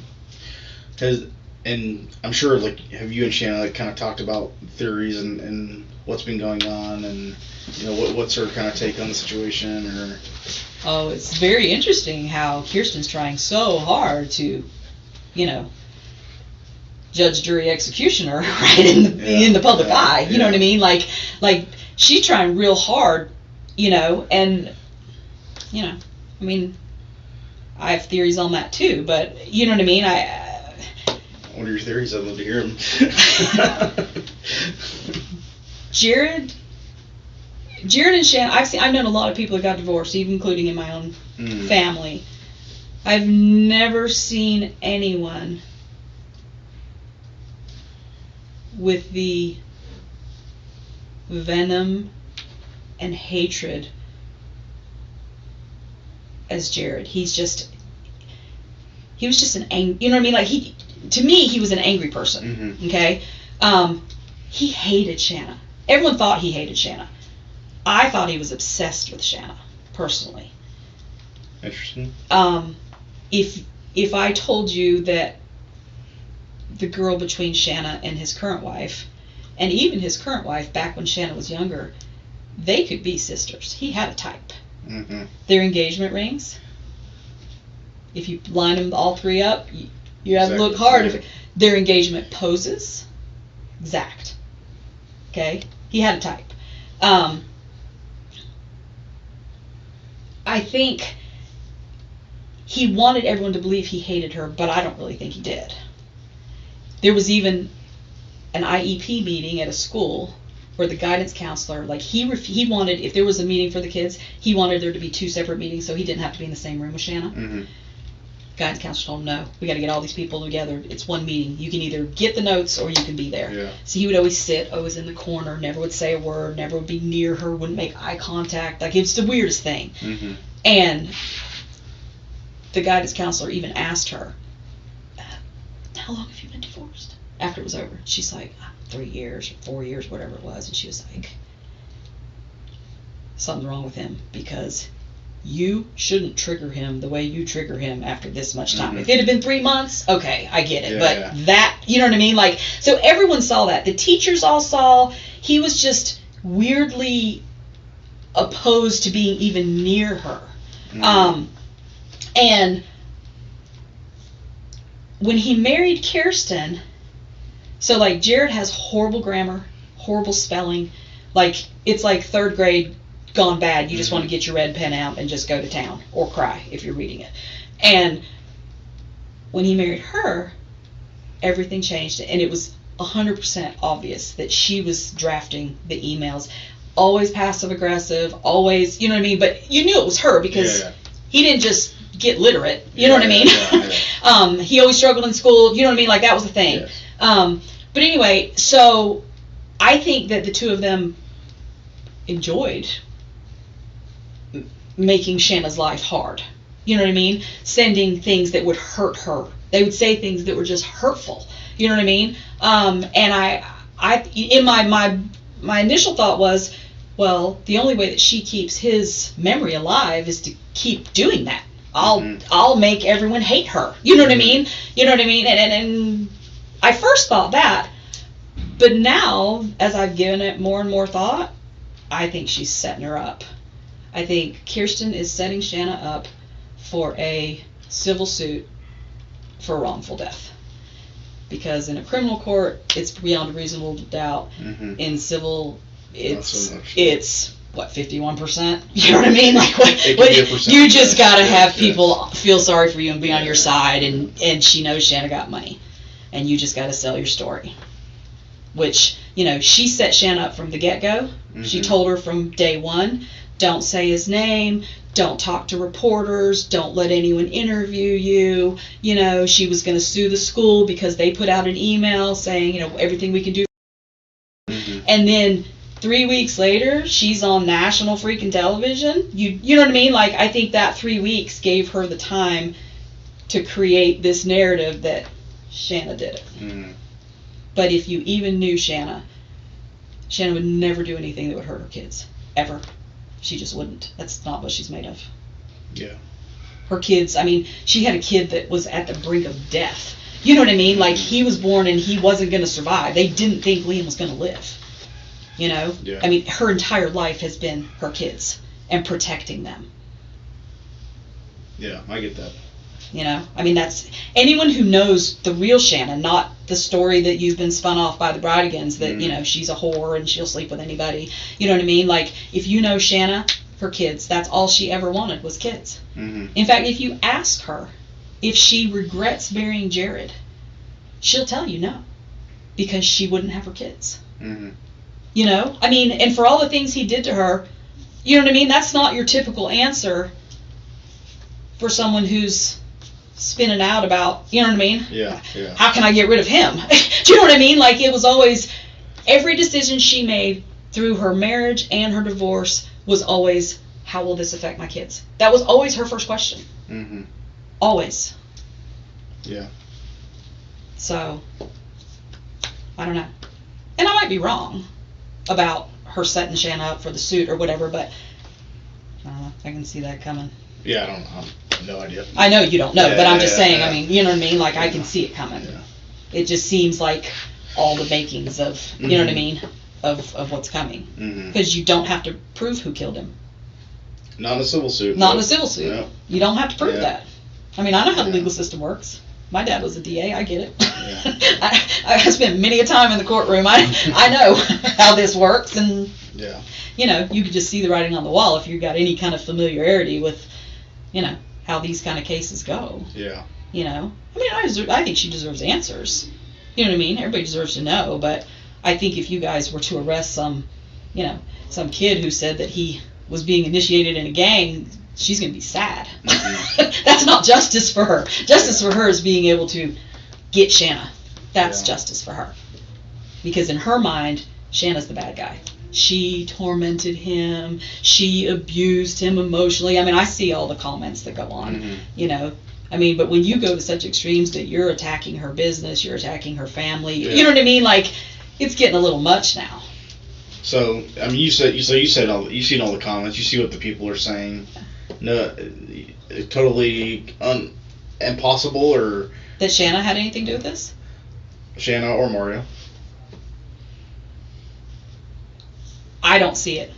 and I'm sure, like, have you and Shanna, like, kind of talked about theories and what's been going on, and, you know, what's her kind of take on the situation, or? Oh, it's very interesting how Kirsten's trying so hard to, you know, judge, jury, executioner, right, in the public eye. You know what I mean? Like she's trying real hard, you know, and, you know, I mean, I have theories on that too, but you know what I mean? What are your theories? I'd love to hear them. Jared and Shanna, I've known a lot of people that got divorced, even including in my own family. I've never seen anyone with the venom and hatred as Jared. He was just an you know what I mean? Like, to me, he was an angry person. Mm-hmm. Okay? He hated Shanna. Everyone thought he hated Shanna. I thought he was obsessed with Shanna, personally. Interesting. If I told you that the girl between Shanna and his current wife, and even his current wife back when Shanna was younger, they could be sisters. He had a type. Mm-hmm. Their engagement rings, if you line them all three up, you have to look hard. Their engagement poses, exact. Okay? He had a type. I think he wanted everyone to believe he hated her, but I don't really think he did. There was even an IEP meeting at a school where the guidance counselor, like, he wanted, if there was a meeting for the kids, he wanted there to be 2 separate meetings so he didn't have to be in the same room with Shanna. Mm-hmm. Guidance counselor told him, no, we got to get all these people together. It's one meeting. You can either get the notes or you can be there. Yeah. So he would always sit, always in the corner, never would say a word, never would be near her, wouldn't make eye contact. Like, it's the weirdest thing. Mm-hmm. And the guidance counselor even asked her, how long have you been divorced? After it was over. She's like, 3 years or 4 years, whatever it was. And she was like, something's wrong with him, because you shouldn't trigger him the way you trigger him after this much time. Mm-hmm. If it had been 3 months, okay, I get it. Yeah, but yeah. that, you know what I mean? Like, so everyone saw that. The teachers all saw. He was just weirdly opposed to being even near her. Mm-hmm. And when he married Kirsten, so, like, Jared has horrible grammar, horrible spelling. Like, it's like 3rd grade gone bad. You just want to get your red pen out and just go to town or cry if you're reading it. And when he married her, everything changed, and it was 100% obvious that she was drafting the emails. Always passive aggressive, always, you know what I mean? But you knew it was her because he didn't just get literate, you know what I mean? He always struggled in school, you know what I mean? Like, that was the thing. Yes. But anyway, so I think that the two of them enjoyed making Shanna's life hard. You know what I mean? Sending things that would hurt her. They would say things that were just hurtful. You know what I mean? And I in my initial thought was, well, the only way that she keeps his memory alive is to keep doing that. I'll make everyone hate her. You know what I mean? You know what I mean? And I first thought that, but now, as I've given it more and more thought, I think she's setting her up. I think Kirsten is setting Shanna up for a civil suit for wrongful death. Because in a criminal court, it's beyond a reasonable doubt. Mm-hmm. In civil, Not so much. it's what, 51%? You know what I mean? Like, what you you just got to have people feel sorry for you and be on your side, and she knows Shanna got money. And you just got to sell your story. Which, you know, she set Shanna up from the get-go. Mm-hmm. She told her from day one, don't say his name, don't talk to reporters, don't let anyone interview you. You know, she was going to sue the school because they put out an email saying, you know, everything we can do. Mm-hmm. And then 3 weeks later, she's on national freaking television. You know what I mean? Like, I think that 3 weeks gave her the time to create this narrative that Shanna did it. Mm-hmm. But if you even knew Shanna would never do anything that would hurt her kids. Ever. She just wouldn't. That's not what she's made of. Yeah. Her kids, I mean, she had a kid that was at the brink of death. You know what I mean? Like, he was born and he wasn't going to survive. They didn't think Liam was going to live. You know? Yeah. I mean, her entire life has been her kids and protecting them. Yeah, I get that. You know? I mean, that's... Anyone who knows the real Shanna, not the story that you've been spun off by the Bridigans, that, you know, she's a whore and she'll sleep with anybody. You know what I mean? Like, if you know Shanna, her kids, that's all she ever wanted was kids. Mm-hmm. In fact, if you ask her if she regrets marrying Jared, she'll tell you no. Because she wouldn't have her kids. Mm-hmm. You know? I mean, and for all the things he did to her, you know what I mean? That's not your typical answer for someone who's spinning out about, you know what I mean? Yeah. How can I get rid of him? Do you know what I mean? Like, it was always, every decision she made through her marriage and her divorce was always, how will this affect my kids? That was always her first question. Mm-hmm. Always. Yeah. So, I don't know. And I might be wrong about her setting Shanna up for the suit or whatever, but I don't know. I can see that coming. Yeah, I don't know. I have no idea. I know you don't know, Yeah, but I'm just saying, yeah. I mean, you know what I mean? Like, I can see it coming. Yeah. It just seems like all the makings of, you know what I mean, of what's coming. Because you don't have to prove who killed him. Not in a civil suit. No. You don't have to prove Yeah. that. I mean, I know how the Yeah. legal system works. My dad was a DA. I get it. Yeah. I spent many a time in the courtroom. I know how this works, and Yeah. you know, you could just see the writing on the wall if you've got any kind of familiarity with, you know, how these kind of cases go. Yeah. You know, I mean, I think she deserves answers. You know what I mean? Everybody deserves to know, but I think if you guys were to arrest some, you know, some kid who said that he was being initiated in a gang, she's going to be sad. That's not justice for her. Justice for her is being able to get Shanna. That's justice for her. Because in her mind, Shanna's the bad guy. She tormented him. She abused him emotionally. I mean, I see all the comments that go on, you know. I mean, but when you go to such extremes that you're attacking her business, you're attacking her family, you know what I mean? Like, it's getting a little much now. So, I mean, you've seen all the comments. You see what the people are saying. No, totally impossible, or that Shanna had anything to do with this? Shanna or Mario. I don't see it.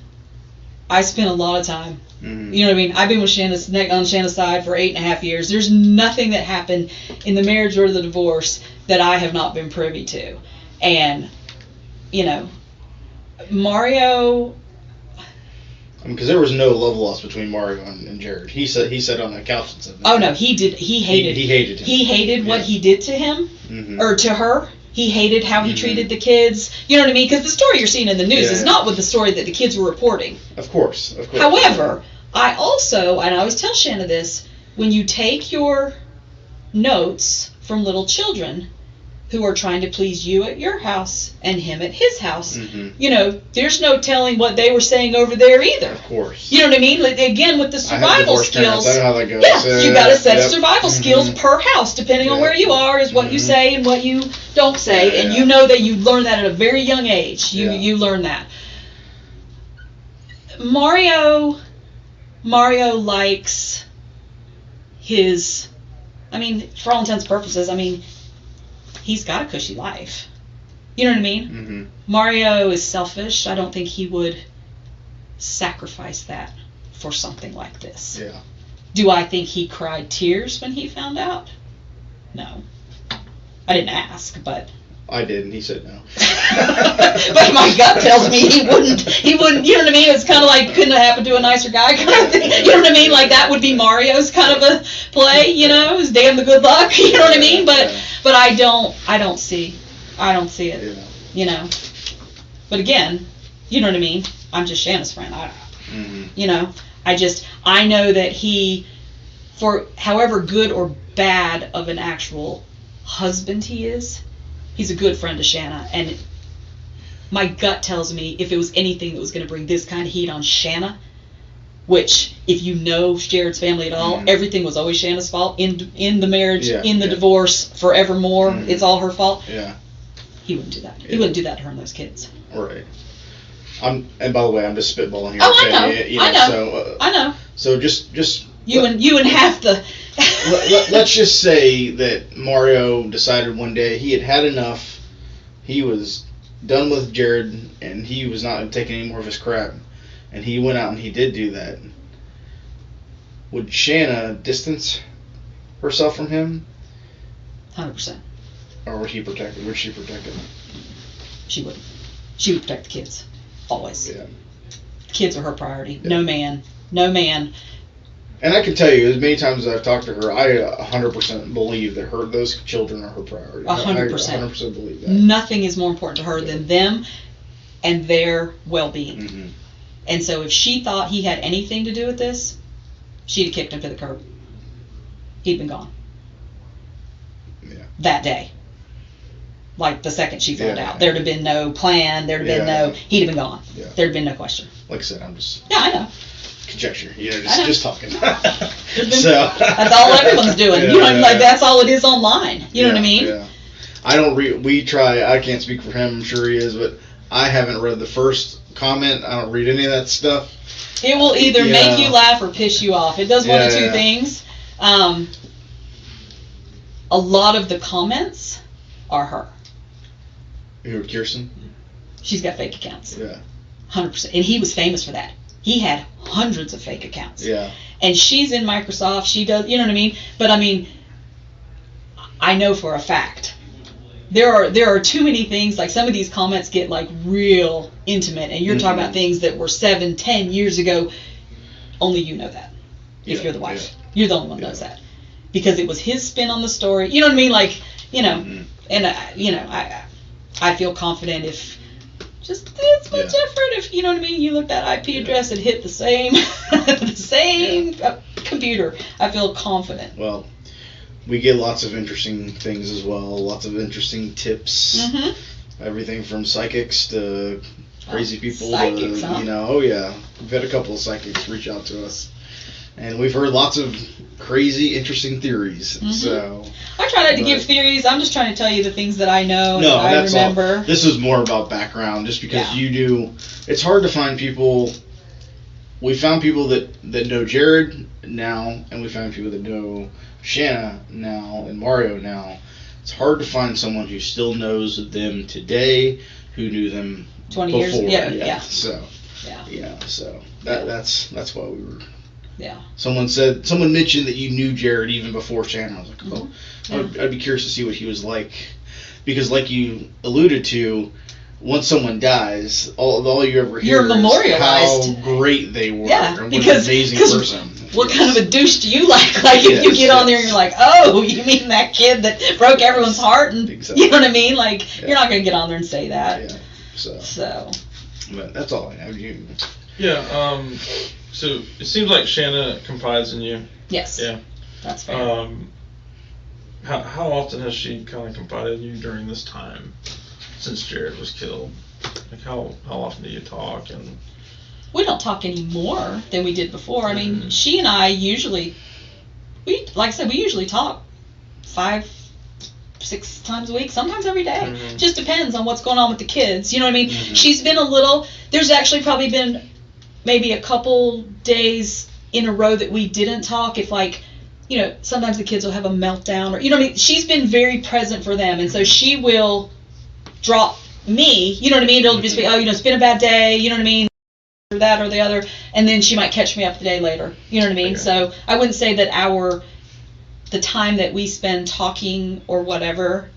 I spent a lot of time. You know what I mean? I've been with on Shanna's side for 8.5 years. There's nothing that happened in the marriage or the divorce that I have not been privy to. And, you know, Mario... Because there was no love lost between Mario and Jared. He said on the couch and said that. Oh, no, he did. He hated him. He hated what he did to him, or to her. He hated how he treated the kids. You know what I mean? Because the story you're seeing in the news is not with the story that the kids were reporting. Of course. However, I always tell Shanna this, when you take your notes from little children who are trying to please you at your house and him at his house, you know, there's no telling what they were saying over there either. Of course. You know what I mean? Like, again, with the survival skills. I know how that goes. Yeah, you got a set of survival skills per house, depending on where you are, is what you say and what you don't say. And you know that you learn that at a very young age. You learn that. Mario likes his, I mean, for all intents and purposes, I mean, he's got a cushy life. You know what I mean? Mario is selfish. I don't think he would sacrifice that for something like this. Yeah. Do I think he cried tears when he found out? No. I didn't ask, but... I did, and he said no. But my gut tells me he wouldn't, you know what I mean? It's kind of like, couldn't have happened to a nicer guy kind of thing. You know what I mean? Like, that would be Mario's kind of a play, you know? It's damn the good luck, you know what I mean? But I don't see it, you know? But again, you know what I mean? I'm just Shanna's friend. You know? I know that he, for however good or bad of an actual husband he is, he's a good friend to Shanna, and my gut tells me if it was anything that was going to bring this kind of heat on Shanna, which, if you know Jared's family at all, everything was always Shanna's fault in the marriage, in the divorce, forevermore. It's all her fault. Yeah. He wouldn't do that. He wouldn't do that to her and those kids. Right. And by the way, I'm just spitballing here. Oh, okay? I know. So, I know. So just you and half the. Let's just say that Mario decided one day he had had enough. He was done with Jared, and he was not taking any more of his crap. And he went out and he did do that. Would Shanna distance herself from him? 100%. Or would he protect him? Would she protect him? She wouldn't. She would protect the kids. Always. Yeah. Kids are her priority. Yeah. No man. And I can tell you, as many times as I've talked to her, I 100% believe that those children are her priority. 100%. I 100% believe that. Nothing is more important to her than them and their well-being. And so if she thought he had anything to do with this, she'd have kicked him to the curb. He'd been gone. Yeah. That day. like the second she found Yeah. out. There'd have been no plan. There'd have been no. He'd have been gone. Yeah. There'd have been no question. Like I said, I'm just. Yeah, I know. Conjecture. You know, I know. just talking. So That's all everyone's doing. Yeah, you know, yeah, like yeah. that's all it is online. You know what I mean? Yeah. I don't read. We try. I can't speak for him. I'm sure he is, but I haven't read the first comment. I don't read any of that stuff. It will either make you laugh or piss you off. It does one of two things. A lot of the comments are her. Who, Kirsten? She's got fake accounts. Yeah. 100%. And he was famous for that. He had hundreds of fake accounts. Yeah. And she's in Microsoft. She does, you know what I mean? But I mean, I know for a fact. There are too many things, like some of these comments get like real intimate, and you're talking about things that were 7-10 years ago. Only you know that. If you're the wife. Yeah. You're the only one who knows that. Because it was his spin on the story. You know what I mean? Like, you know, and I feel confident if just it's much different if, you know what I mean, you look that IP address and hit the same computer. I feel confident. Well, we get lots of interesting things as well, lots of interesting tips. Everything from psychics to crazy people psychics, to, huh? you know, we've had a couple of psychics reach out to us. And we've heard lots of crazy, interesting theories. So I try not to give theories. I'm just trying to tell you the things that I know and I that's remember. all. This is more about background, just because you do. It's hard to find people. We found people that know Jared now, and we found people that know Shanna now and Mario now. It's hard to find someone who still knows them today, who knew them 20 before. years. Yeah. So so that's why we were. Yeah. Someone mentioned that you knew Jared even before Shanna. I was like, I'd be curious to see what he was like, because like you alluded to, once someone dies, all you ever hear is how great they were. Yeah, and because what an amazing person. What kind of a douche do you like? Like if you get on there and you're like, oh, you mean that kid that broke everyone's heart? And you know what I mean? Like you're not gonna get on there and say that. Yeah. So. But that's all I have. You. Yeah. So it seems like Shanna confides in you. Yes. Yeah. That's fair. How often has she kind of confided in you during this time since Jared was killed? Like how often do you talk? And we don't talk any more than we did before. I mean, she and I usually, like I said, we usually talk 5-6 times a week, sometimes every day. Just depends on what's going on with the kids. You know what I mean? She's been there's actually probably been maybe a couple days in a row that we didn't talk. If like, you know, sometimes the kids will have a meltdown or, you know what I mean? She's been very present for them. And so she will drop me, you know what I mean? It'll just be, oh, you know, it's been a bad day, you know what I mean? Or that or the other. And then she might catch me up the day later. You know what I mean? Okay. So I wouldn't say that the time that we spend talking or whatever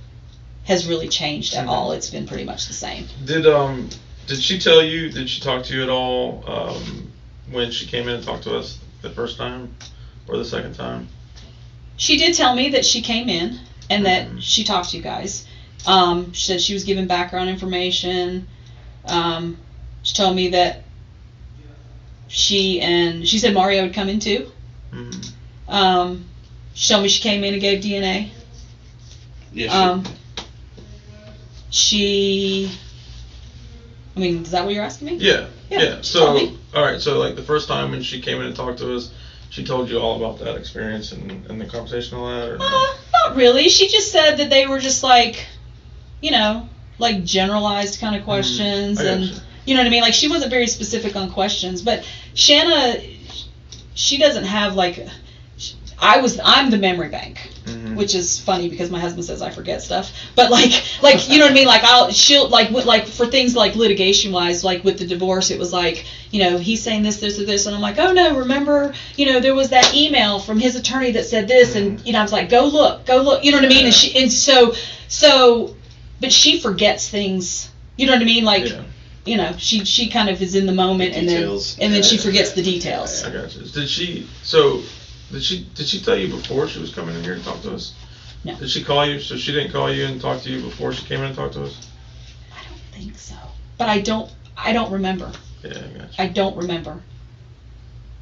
has really changed at all. It's been pretty much the same. Did she tell you, did she talk to you at all when she came in and talked to us the first time or the second time? She did tell me that she came in and that she talked to you guys. She said she was giving background information. She told me that she said Mario would come in too. She told me she came in and gave DNA. Yes. I mean, is that what you're asking me? Yeah. So, all right. So, like the first time when she came in and talked to us, she told you all about that experience and the conversation and all that, or no? Not really. She just said that they were just like, you know, like generalized kind of questions, and you know what I mean. Like she wasn't very specific on questions, but Shanna, she doesn't have like. I'm the memory bank, which is funny because my husband says I forget stuff. But like you know what I mean? Like she'll for things like litigation wise, like with the divorce, it was like, you know, he's saying this, or this, and I'm like, oh no, remember, you know, there was that email from his attorney that said this, and you know, I was like, go look, you know what I mean? And so, but she forgets things, you know what I mean? Like. Yeah. You know, she kind of is in the moment, and then she forgets the details. I got you. Did she tell you before she was coming in here to talk to us? No. Did she call you? So she didn't call you and talk to you before she came in and talked to us? I don't think so. But I don't remember. Yeah, I got you. I don't remember.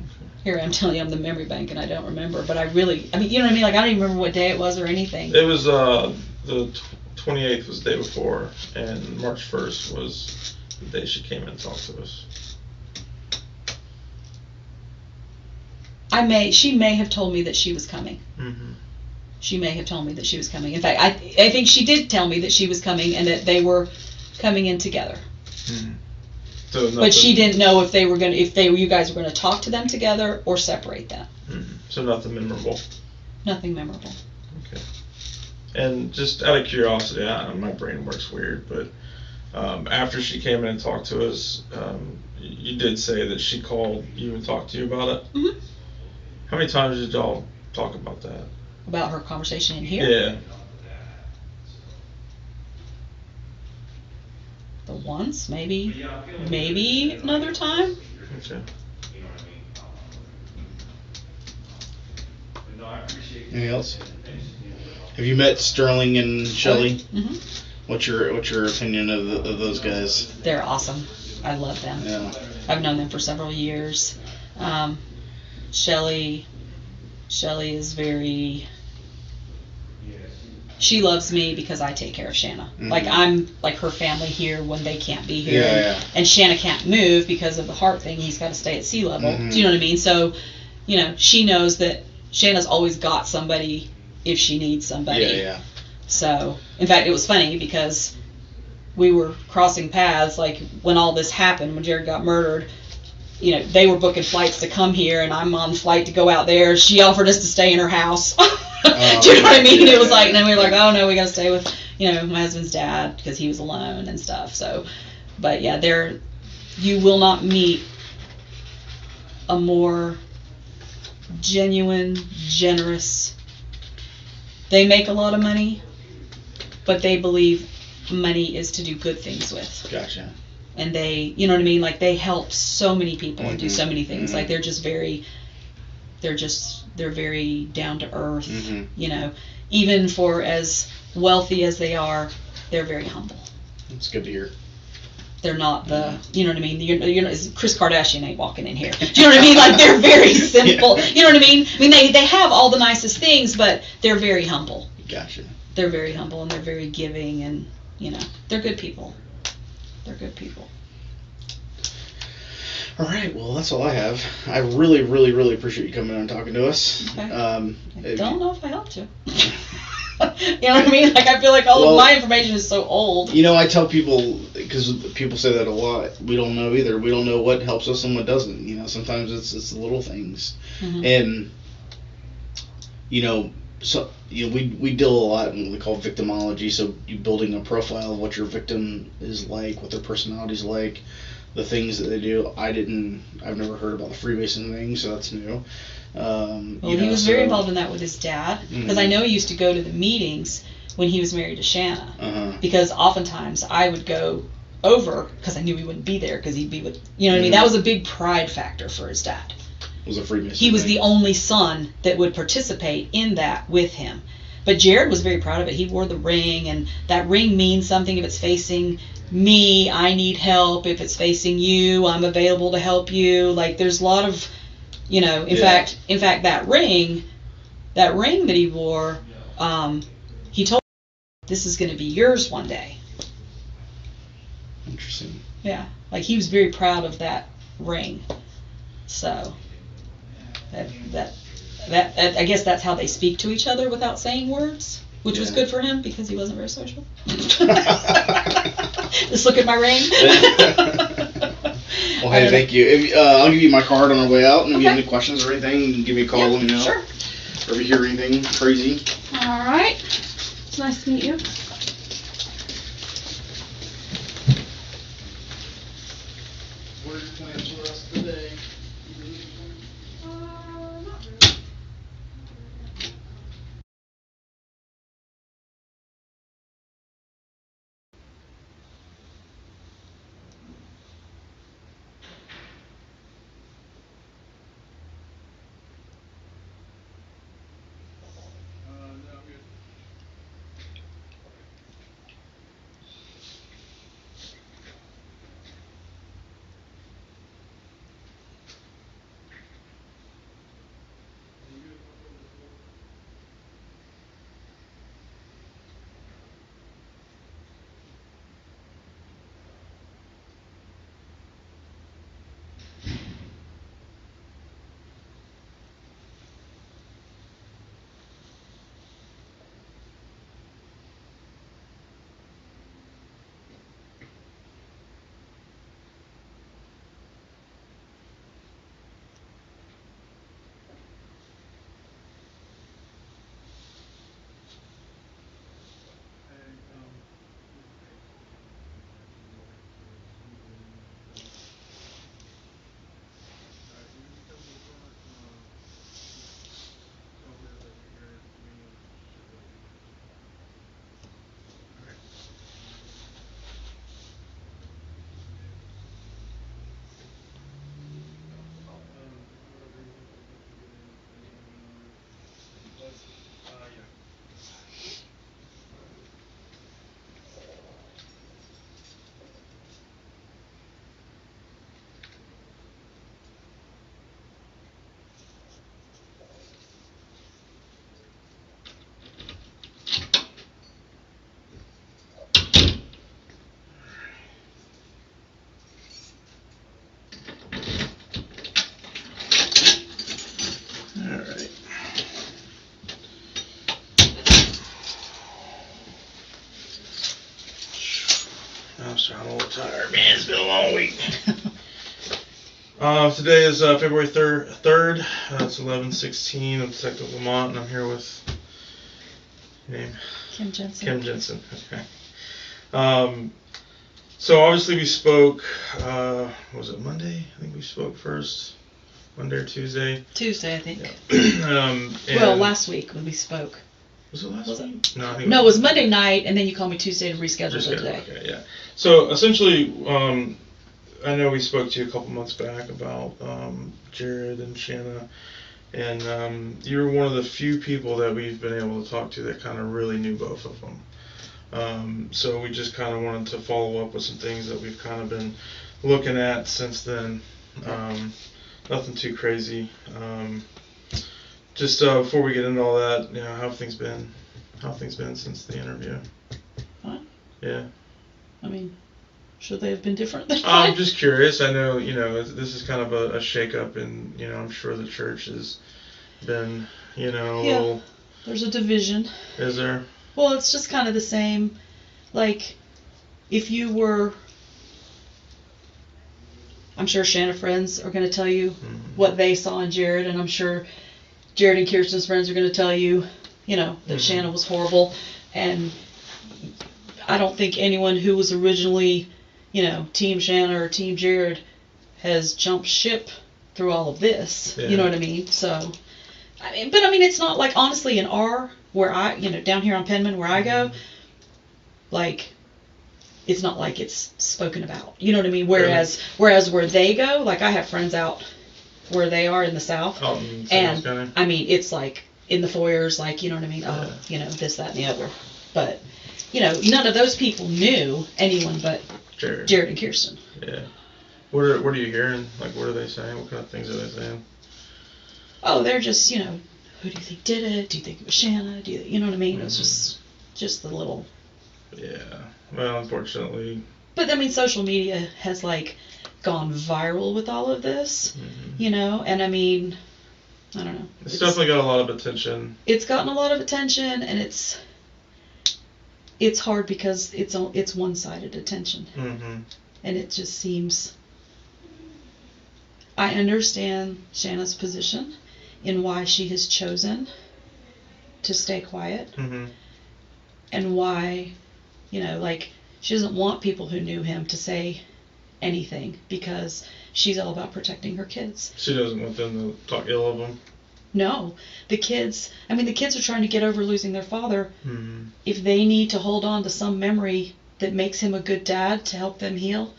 Okay. Here I'm telling you, I'm the memory bank, and I don't remember. But I mean, you know what I mean? Like I don't even remember what day it was or anything. It was the 28th was the day before, and March 1st was the day she came in and talked to us. She may have told me that she was coming. Mm-hmm. She may have told me that she was coming. In fact, I think she did tell me that she was coming and that they were coming in together. Mm-hmm. So but she didn't know if you guys were gonna talk to them together or separate them. Mm-hmm. So nothing memorable. Nothing memorable. Okay. And just out of curiosity, my brain works weird, but after she came in and talked to us, you did say that she called you and talked to you about it. Mm-hmm. How many times did y'all talk about that? About her conversation in here? Yeah. The once, maybe another time. Okay. Anything else? Have you met Sterling and Shelley? Mm-hmm. What's your opinion of those guys? They're awesome. I love them. Yeah. I've known them for several years. Shelley is very. She loves me because I take care of Shanna. Mm-hmm. Like I'm like her family here when they can't be here. Yeah. And Shanna can't move because of the heart thing. He's got to stay at sea level. Mm-hmm. Do you know what I mean? So, she knows that Shanna's always got somebody if she needs somebody. Yeah. So, in fact, it was funny because we were crossing paths, like, when all this happened, when Jared got murdered, they were booking flights to come here, and I'm on the flight to go out there. She offered us to stay in her house. Do you know what I mean? It was like, and then we were like, oh, no, we got to stay with, my husband's dad, because he was alone and stuff. So, but, yeah, you will not meet a more genuine, generous. They make a lot of money, but they believe money is to do good things with. Gotcha. And they, you know what I mean? Like, they help so many people and do so many things. Mm-hmm. Like, they're very down to earth, mm-hmm. Even for as wealthy as they are, they're very humble. That's good to hear. They're not the, you know what I mean? You're not, Kris Kardashian ain't walking in here. Do you know what I mean? Like, they're very simple. You know what I mean? I mean, they have all the nicest things, but they're very humble. Gotcha. They're very humble and they're very giving, and they're good people. They're good people. All right, well, that's all I have. I really, really, really appreciate you coming on and talking to us. Okay. I don't know if I helped you. You know what I mean? Like, I feel like all of my information is so old. I tell people, because people say that a lot, we don't know either. We don't know what helps us and what doesn't. Sometimes it's the little things. Mm-hmm. And, so we deal a lot in what we call victimology. So you building a profile of what your victim is like, what their personality is like, the things that they do. I've never heard about the Freemason thing, so that's new. He was very involved in that with his dad, because I know he used to go to the meetings when he was married to Shanna. Uh-huh. Because oftentimes I would go over because I knew he wouldn't be there because he'd be with, what I mean? That was a big pride factor for his dad. Was a Freemason. He was the only son that would participate in that with him. But Jared was very proud of it. He wore the ring, and that ring means something if it's facing me, I need help. If it's facing you, I'm available to help you. Like, there's a lot of, in fact, that ring that he wore, he told me, this is going to be yours one day. Interesting. Yeah. Like, he was very proud of that ring. So, that I guess that's how they speak to each other without saying words, which was good for him because he wasn't very social. Just look at my ring. Well, hey, thank you. I'll give you my card on our way out, and if you have any questions or anything, you can give me a call. Let me know. Sure. Or if you hear anything crazy. All right. It's nice to meet you. What are your plans for the rest of the day? tired, man. It's been a long week. Today is February 3rd. It's 11:16 of Detective Lamont, and I'm here with your name? Kim Jensen. Kim Jensen. Okay. So obviously we spoke. Was it Monday? I think we spoke first. Monday or Tuesday? Tuesday, I think. Yeah. Well, last week when we spoke. Was it last week? It? No, I think it was Monday night, and then you called me Tuesday to reschedule it today. Okay, yeah. So essentially, I know we spoke to you a couple months back about Jared and Shanna, and you're one of the few people that we've been able to talk to that kind of really knew both of them. So we just kind of wanted to follow up with some things that we've kind of been looking at since then. Nothing too crazy. Just before we get into all that, how have things been? How have things been since the interview? Fine. Yeah. I mean, should they have been different? I'm just curious. I know, this is kind of a shake-up, and, I'm sure the church has been, Yeah, there's a division. Is there? Well, it's just kind of the same. Like, if you were... I'm sure Shanna friends are going to tell you what they saw in Jared, and I'm sure Jared and Kirsten's friends are going to tell you, that Shanna was horrible. And I don't think anyone who was originally, Team Shanna or Team Jared has jumped ship through all of this. Yeah. You know what I mean? So, it's not like, honestly, in where I, down here on Penman where I go, like, it's not like it's spoken about. You know what I mean? Whereas where they go, like, I have friends out where they are in the South. Oh, and, it's like in the foyers, like, you know what I mean? Oh, this, that, and the other. But, none of those people knew anyone but Jared and Kirsten. Yeah. What are you hearing? Like, what are they saying? What kind of things are they saying? Oh, they're just, who do you think did it? Do you think it was Shanna? You know what I mean? It was just the little... Yeah. Well, unfortunately... But, social media has, like, gone viral with all of this, and, I don't know. It's definitely got a lot of attention. It's gotten a lot of attention, and it's hard because it's one-sided attention. Mm-hmm. And it just seems... I understand Shanna's position in why she has chosen to stay quiet, and why, she doesn't want people who knew him to say anything because she's all about protecting her kids. She doesn't want them to talk ill of him? No. The kids are trying to get over losing their father. If they need to hold on to some memory that makes him a good dad to help them heal,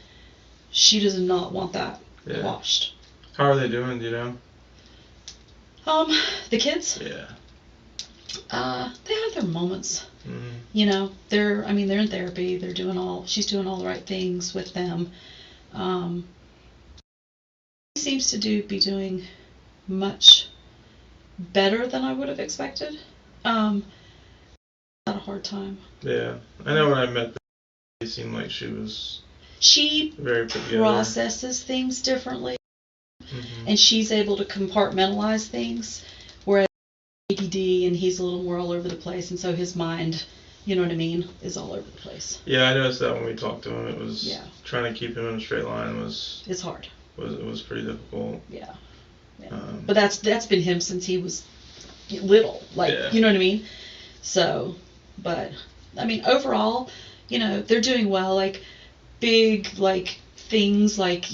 she does not want that washed. How are they doing, do you know? The kids? Yeah. They have their moments. They're in therapy. She's doing all the right things with them. She seems to be doing much better than I would have expected. Had a hard time. Yeah. I know when I met her, it seemed like she was very put together. Processes things differently. And she's able to compartmentalize things, whereas ADD, and he's a little more all over the place, and so his mind, you know what I mean, is all over the place. Yeah, I noticed that when we talked to him. It was trying to keep him in a straight line it's hard. It was pretty difficult. Yeah. But that's been him since he was little, you know what I mean? So, but overall, they're doing well. Like big things like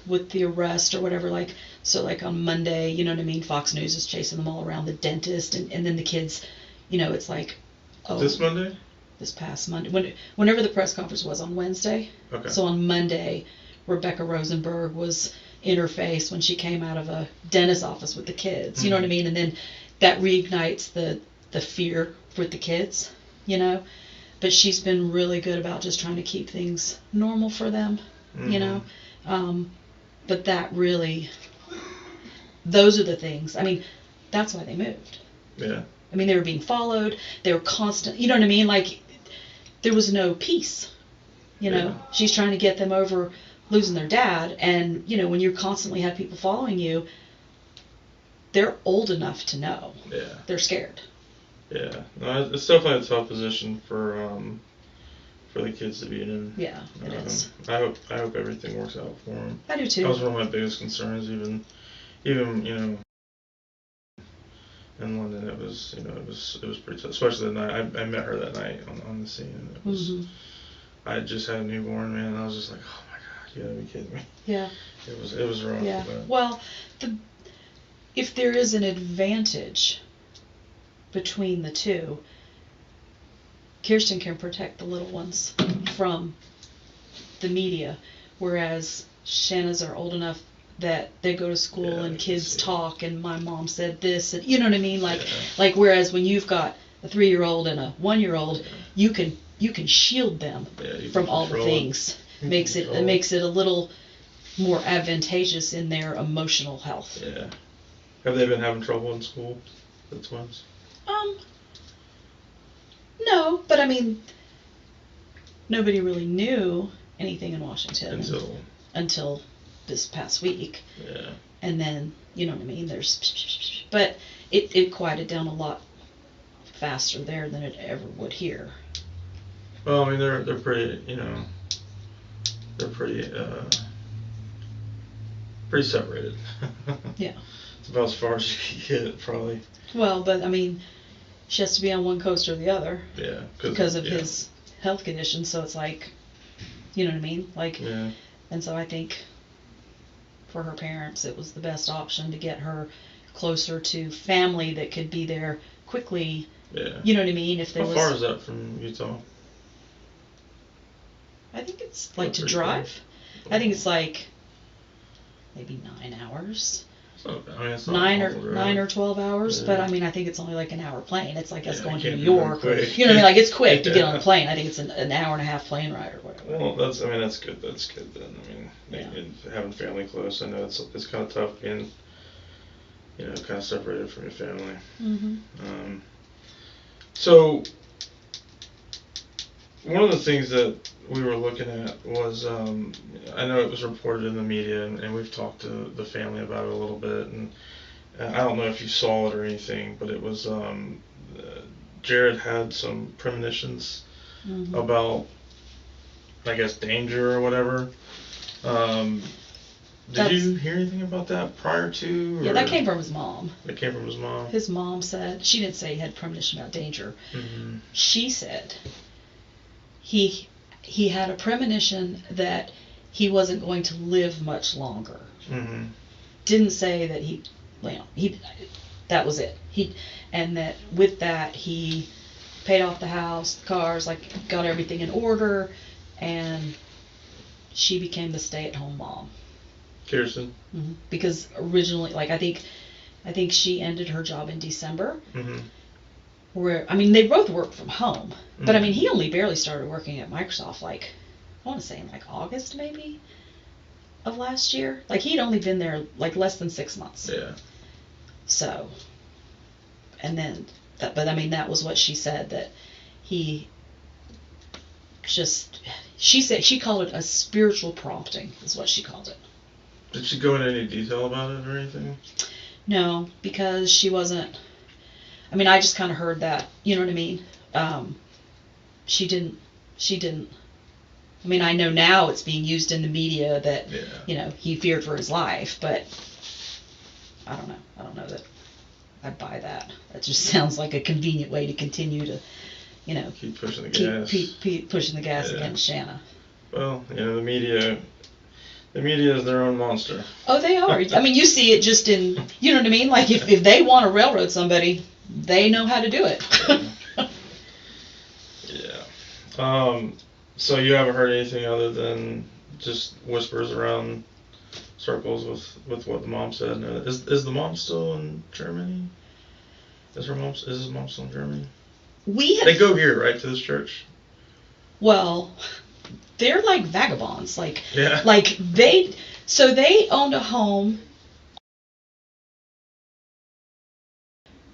with the arrest or whatever, on Monday, you know what I mean, Fox News is chasing them all around the dentist, and then the kids, it's like, oh, this Monday? This past Monday, whenever the press conference was on Wednesday. Okay. So on Monday, Rebecca Rosenberg was in her face when she came out of a dentist's office with the kids, you know what I mean, and then that reignites the fear with the kids, but she's been really good about just trying to keep things normal for them. But that really, those are the things. That's why they moved. Yeah. They were being followed. They were constant. You know what I mean? Like, there was no peace. She's trying to get them over losing their dad, and when you constantly have people following you, they're old enough to know. Yeah. They're scared. Yeah. No, it's definitely a tough position for for the kids to be in. Yeah, it is. I hope everything works out for them. I do too. That was one of my biggest concerns, even in London. It was pretty tough, especially the night I met her that night on the scene. And it was I had just had a newborn, man. And I was just like, oh my god, you gotta be kidding me. Yeah. It was rough. Yeah. But. Well, if there is an advantage between the two, Kirsten can protect the little ones from the media, whereas Shanna's are old enough that they go to school and kids talk and my mom said this and you know what I mean, like whereas when you've got a 3-year-old and a 1-year-old, you can shield them from all the things. Makes it a little more advantageous in their emotional health. Yeah. Have they been having trouble in school, the twins? No, but I mean, nobody really knew anything in Washington until this past week. Yeah. And then, you know what I mean, but it quieted down a lot faster there than it ever would here. Well, I mean, they're pretty, they're pretty separated. Yeah. It's about as far as you can get, probably. Well, but I mean, she has to be on one coast or the other. Yeah. Because of his health condition, so it's like, you know what I mean? Like, and so I think for her parents, it was the best option to get her closer to family that could be there quickly. Yeah. You know what I mean? If there How far is that from Utah? I think it's like to drive. Close. I think it's like maybe 9 hours. So, I mean, it's not 9 or 12 hours, but I mean, I think it's only like an hour plane. It's like us going to New York. Or, you know what I mean? Like it's quick to get on a plane. I think it's an hour and a half plane ride or whatever. Well, that's good. That's good then. I mean, having family close, I know it's kind of tough being, kind of separated from your family. Mm-hmm. So, one of the things that we were looking at was, I know it was reported in the media, and we've talked to the family about it a little bit, and I don't know if you saw it or anything, but it was, Jared had some premonitions about, I guess, danger or whatever. Did you hear anything about that prior to? Yeah, that came from his mom. It came from his mom? His mom said, she didn't say he had premonition about danger. Mm-hmm. She said he had a premonition that he wasn't going to live much longer. Mm-hmm. Didn't say that that was it. And that with that he paid off the house, the cars, like got everything in order, and she became the stay-at-home mom. Kirsten. Mm-hmm. Because originally, like I think she ended her job in December. Mm-hmm. Where I mean, they both work from home, but I mean, he only barely started working at Microsoft, like I want to say in like August maybe of last year. Like he'd only been there like less than 6 months. Yeah. So, and then but I mean, that was what she said, that he just, she said she called it a spiritual prompting, is what she called it. Did she go into any detail about it or anything? No, because she wasn't. I mean, I just kind of heard that, you know what I mean? She didn't. I mean, I know now it's being used in the media that, he feared for his life, but I don't know. I don't know that I buy that. That just sounds like a convenient way to continue to, keep pushing the gas. Keep pushing the gas against Shanna. Well, the media is their own monster. Oh, they are. I mean, you see it just in, you know what I mean? Like if they want to railroad somebody, they know how to do it. Yeah. So you haven't heard anything other than just whispers around circles with what the mom said? Is the mom still in Germany? Is his mom still in Germany? They go here, right, to this church? Well, they're like vagabonds. Like they owned a home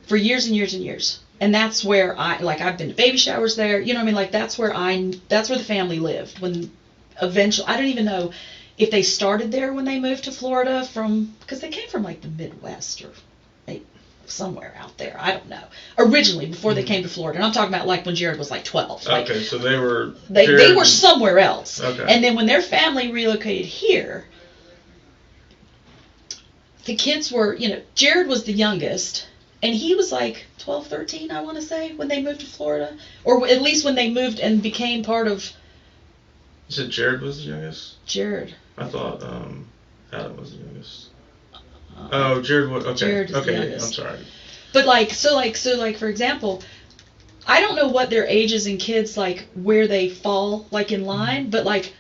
for years and years and years. And that's where I've been to baby showers there. You know what I mean? Like that's where the family lived when eventually, I don't even know if they started there when they moved to Florida because they came from like the Midwest or somewhere out there. I don't know. Originally, before they came to Florida, and I'm talking about like when Jared was like 12. Like, Okay, so they were. They were somewhere else. Okay. And then when their family relocated here, the kids were, Jared was the youngest, and he was like 12, 13, I want to say, when they moved to Florida, or at least when they moved and became part of. You said Jared was the youngest? Jared. I thought Adam was the youngest. Oh, Jared was, okay. Jared is the okay, youngest. I'm sorry. But so for example, I don't know what their ages and kids, like, where they fall, like, in line, but, like,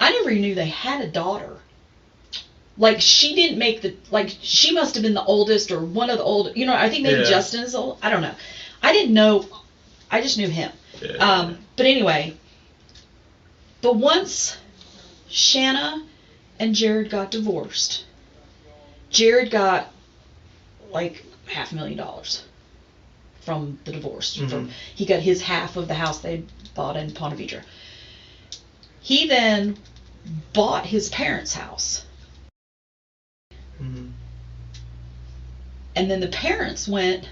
I never knew they had a daughter. Like, she didn't make she must have been the oldest or one of the old, I think maybe Justin is old. I don't know. I didn't know. I just knew him. Yeah. But anyway, but once Shanna and Jared got divorced, Jared got, like, $500,000 from the divorce. Mm-hmm. He got his half of the house they bought in Ponte Vedra. He then bought his parents' house. Mm-hmm. And then the parents went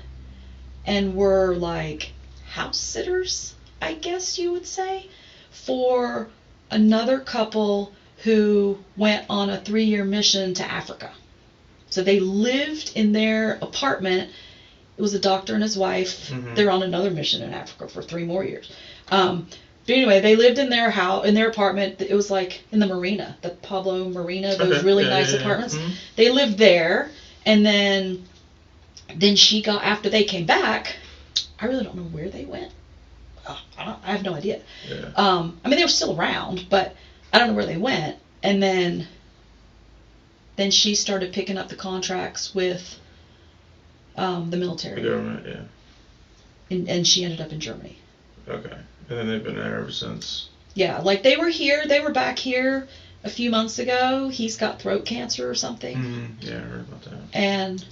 and were like house sitters, I guess you would say, for another couple who went on a 3-year mission to Africa. So they lived in their apartment. It was a doctor and his wife. Mm-hmm. They're on another mission in Africa for 3 more years. But anyway, they lived in their house, in their apartment. It was like in the marina, the Pablo Marina, those really nice apartments. Mm-hmm. They lived there, and then she got, after they came back, I really don't know where they went. I have no idea. Yeah. I mean, they were still around, but I don't know where they went. And then she started picking up the contracts with the military. The government, yeah. And she ended up in Germany. Okay. And then they've been there ever since. Yeah, like they were back here a few months ago. He's got throat cancer or something. Mm-hmm. Yeah, I heard about that. And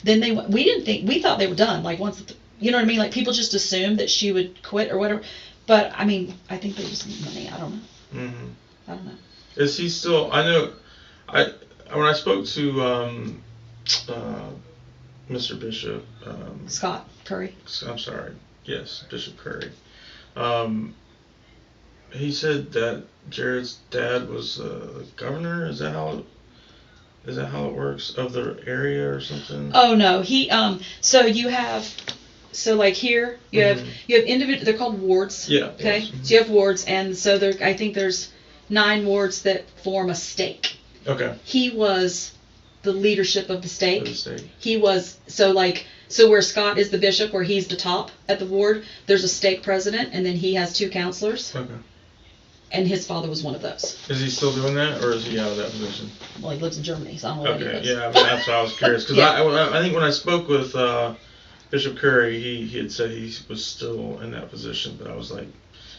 then we thought they were done. Like once, you know what I mean? Like people just assumed that she would quit or whatever. But I mean, I think they just need money. I don't know. Mm-hmm. I don't know. Is he still? I know. When I spoke to Mr. Bishop. Scott Curry. I'm sorry. Yes, Bishop Curry. He said that Jared's dad was the governor. Is that how it works, of the area or something? Oh no, he so like here you have individual. They're called wards. Yeah. Okay. Wards. Mm-hmm. So you have wards, and so I think there's 9 wards that form a stake. Okay. He was the leadership of the stake. He was so where Scott is the bishop, where he's the top at the ward. There's a stake president, and then he has 2 counselors. Okay. And his father was one of those. Is he still doing that, or is he out of that position? Well, he lives in Germany, so I don't know what he does. Yeah, I mean, that's why I was curious, because I think when I spoke with Bishop Curry, he had said he was still in that position, but I was like,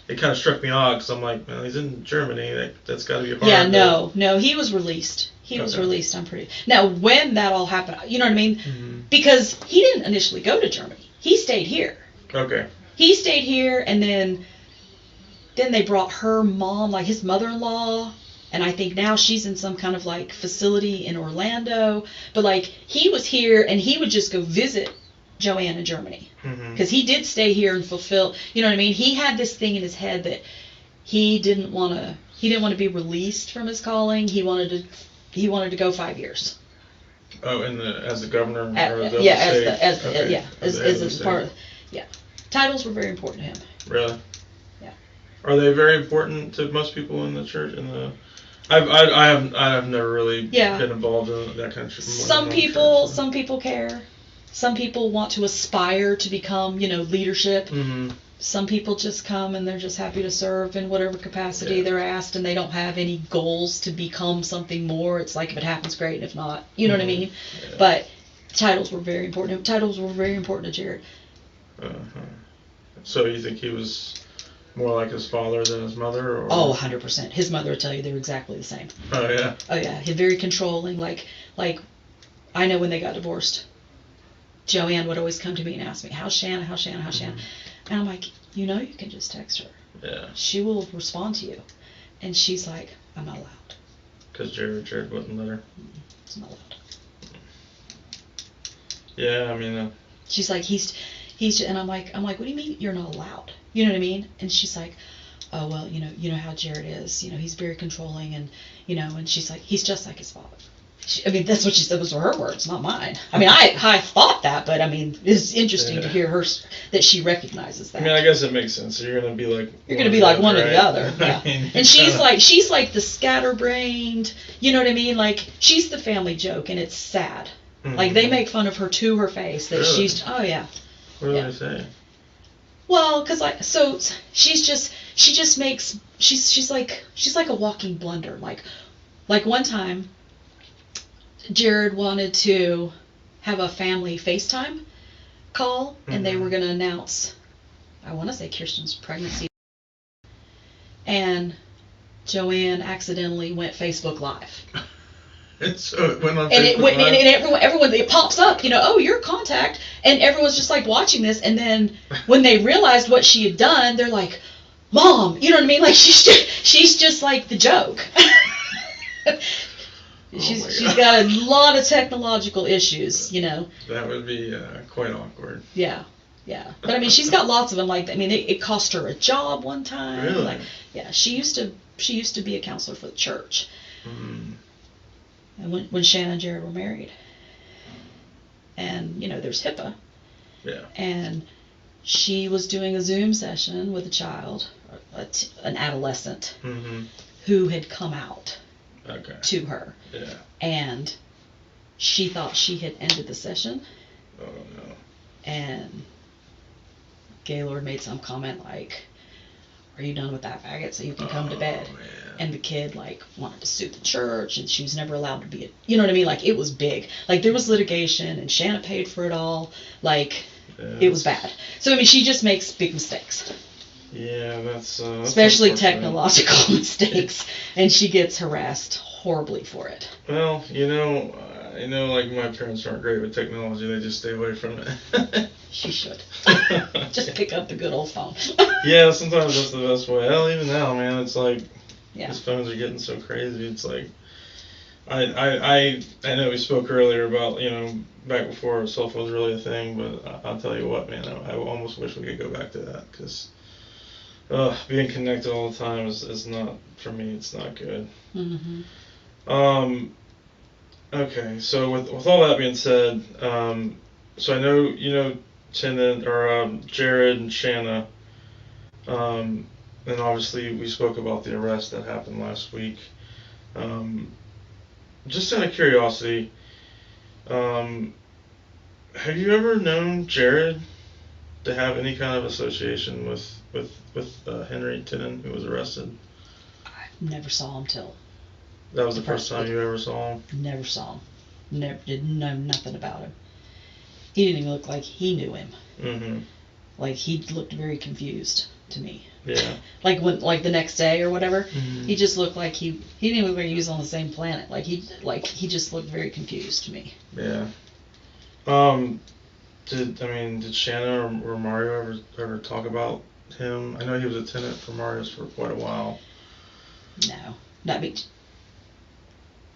it kind of struck me odd, because I'm like, man, he's in Germany, that's got to be a hard. Yeah, no, he was released. He was released, I'm pretty. Now, when that all happened, you know what I mean? Mm-hmm. Because he didn't initially go to Germany. He stayed here. Okay. He stayed here, and then they brought her mom, like his mother-in-law, and I think now she's in some kind of like facility in Orlando. But like he was here, and he would just go visit Joanne in Germany, because he did stay here and fulfill. You know what I mean? He had this thing in his head that he didn't want to be released from his calling. He wanted to go 5 years. Oh, as the governor, as part of, titles were very important to him. Really? Yeah. Are they very important to most people in the church? I have never really been involved in that kind of church. Some people care. Some people want to aspire to become, leadership. Mm-hmm. Some people just come and they're just happy to serve in whatever capacity they're asked, and they don't have any goals to become something more. It's like if it happens, great, and if not, you know what I mean? Yeah. But titles were very important. Titles were very important to Jared. Uh-huh. So you think he was more like his father than his mother? Or? Oh, 100%. His mother would tell you they were exactly the same. Oh, yeah? Oh, yeah. He's very controlling. Like I know when they got divorced, Joanne would always come to me and ask me, how's Shanna? Mm-hmm. And I'm like, you can just text her. Yeah. She will respond to you. And she's like, I'm not allowed. Because Jared wouldn't let her? It's not allowed. Yeah, I mean. She's like, he's, and I'm like, what do you mean you're not allowed? You know what I mean? And she's like, oh, well, you know how Jared is. You know, he's very controlling, and, you know, and she's like, he's just like his father. I mean, that's what she said. Those were her words, not mine. I mean, I thought that, but I mean, it's interesting to hear her, that she recognizes that. I mean, I guess it makes sense. So you're gonna be like. You're gonna be like one or the other. Yeah. I mean, and she's like the scatterbrained. You know what I mean? Like, she's the family joke, and it's sad. Mm-hmm. Like, they make fun of her to her face that really? she's. Oh yeah. What do they say? Well, because she's like a walking blunder. Like one time, Jared wanted to have a family FaceTime call, and they were going to announce, I want to say, Kirsten's pregnancy. And Joanne accidentally went Facebook Live. And so it went on and Facebook Live. And everyone, it pops up, you know, oh, your contact. And everyone's just like watching this. And then when they realized what she had done, they're like, Mom, you know what I mean? Like, she's just like the joke. She's got a lot of technological issues, you know. That would be quite awkward. Yeah. But I mean, she's got lots of them. Like, I mean, it cost her a job one time. Really? Like, yeah, she used to be a counselor for the church. Mm-hmm. And when Shanna and Jared were married, and you know, there's HIPAA. Yeah. And she was doing a Zoom session with a child, an adolescent, who had come out. Okay. To her. Yeah. And she thought she had ended the session. Oh no. And Gaylord made some comment like, are you done with that faggot so you can come to bed? Man. And the kid like wanted to sue the church, and she was never allowed to be you know what I mean? Like, it was big. Like, there was litigation, and Shanna paid for it all. Like, it was bad. So I mean, she just makes big mistakes. Yeah, that's especially technological mistakes, and she gets harassed horribly for it. Well, you know, I know, like, my parents aren't great with technology; they just stay away from it. She should just pick up the good old phone. Yeah, sometimes that's the best way. Hell, even now, man, it's like these phones are getting so crazy. It's like I know we spoke earlier about, you know, back before cell phones were really a thing, but I'll tell you what, man, I almost wish we could go back to that, because. Being connected all the time is not, for me, it's not good. Mm-hmm. Okay, so with all that being said, so I know, you know, Jared and Shanna, and obviously we spoke about the arrest that happened last week. Just out of curiosity, have you ever known Jared to have any kind of association with Henry Tinnen, who was arrested? I never saw him till. That was the first time you ever saw him? Never saw him. Never did know nothing about him. He didn't even look like he knew him. Mm-hmm. Like, he looked very confused to me. Yeah. like the next day or whatever, he just looked like he didn't even look like he was on the same planet. Like he just looked very confused to me. Yeah. Did Shanna or Mario ever talk about him? I know he was a tenant for Mario's for quite a while. No, not me.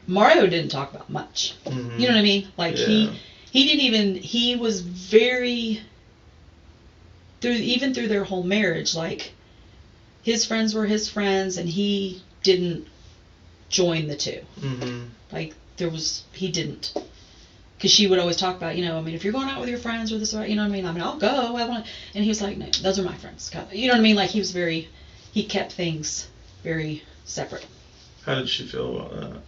Mario didn't talk about much. Mm-hmm. You know what I mean? Like, he didn't even. He was very through their whole marriage. Like, his friends were his friends, and he didn't join the two. Mm-hmm. Like, he didn't. Because she would always talk about, you know, I mean, if you're going out with your friends or this, or, you know what I mean? I'll go. And he was like, no, those are my friends. You know what I mean? Like, he kept things very separate. How did she feel about that?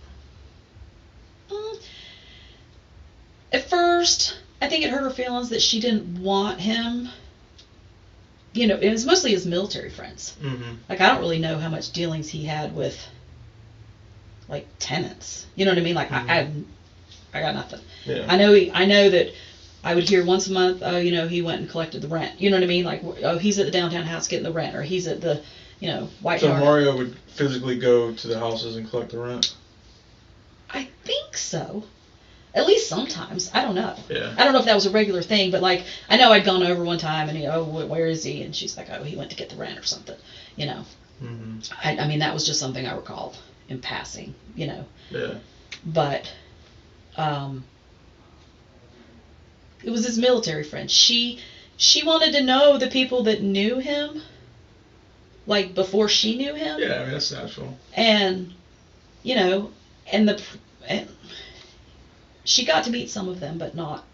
At first, I think it hurt her feelings that she didn't want him. You know, it was mostly his military friends. Mm-hmm. Like, I don't really know how much dealings he had with, like, tenants. You know what I mean? Like, mm-hmm. I got nothing. Yeah. I know that I would hear once a month, oh, you know, he went and collected the rent. You know what I mean? Like, oh, he's at the downtown house getting the rent, or he's at the, you know, White Hart. So Mario would physically go to the houses and collect the rent? I think so. At least sometimes. I don't know. Yeah. I don't know if that was a regular thing, but, like, I know I'd gone over one time, and where is he? And she's like, oh, he went to get the rent or something, you know. Mm-hmm. I mean, that was just something I recall in passing, you know. Yeah. But, it was his military friend. She wanted to know the people that knew him, like before she knew him. Yeah, I mean, that's natural. And, you know, and she got to meet some of them, but not.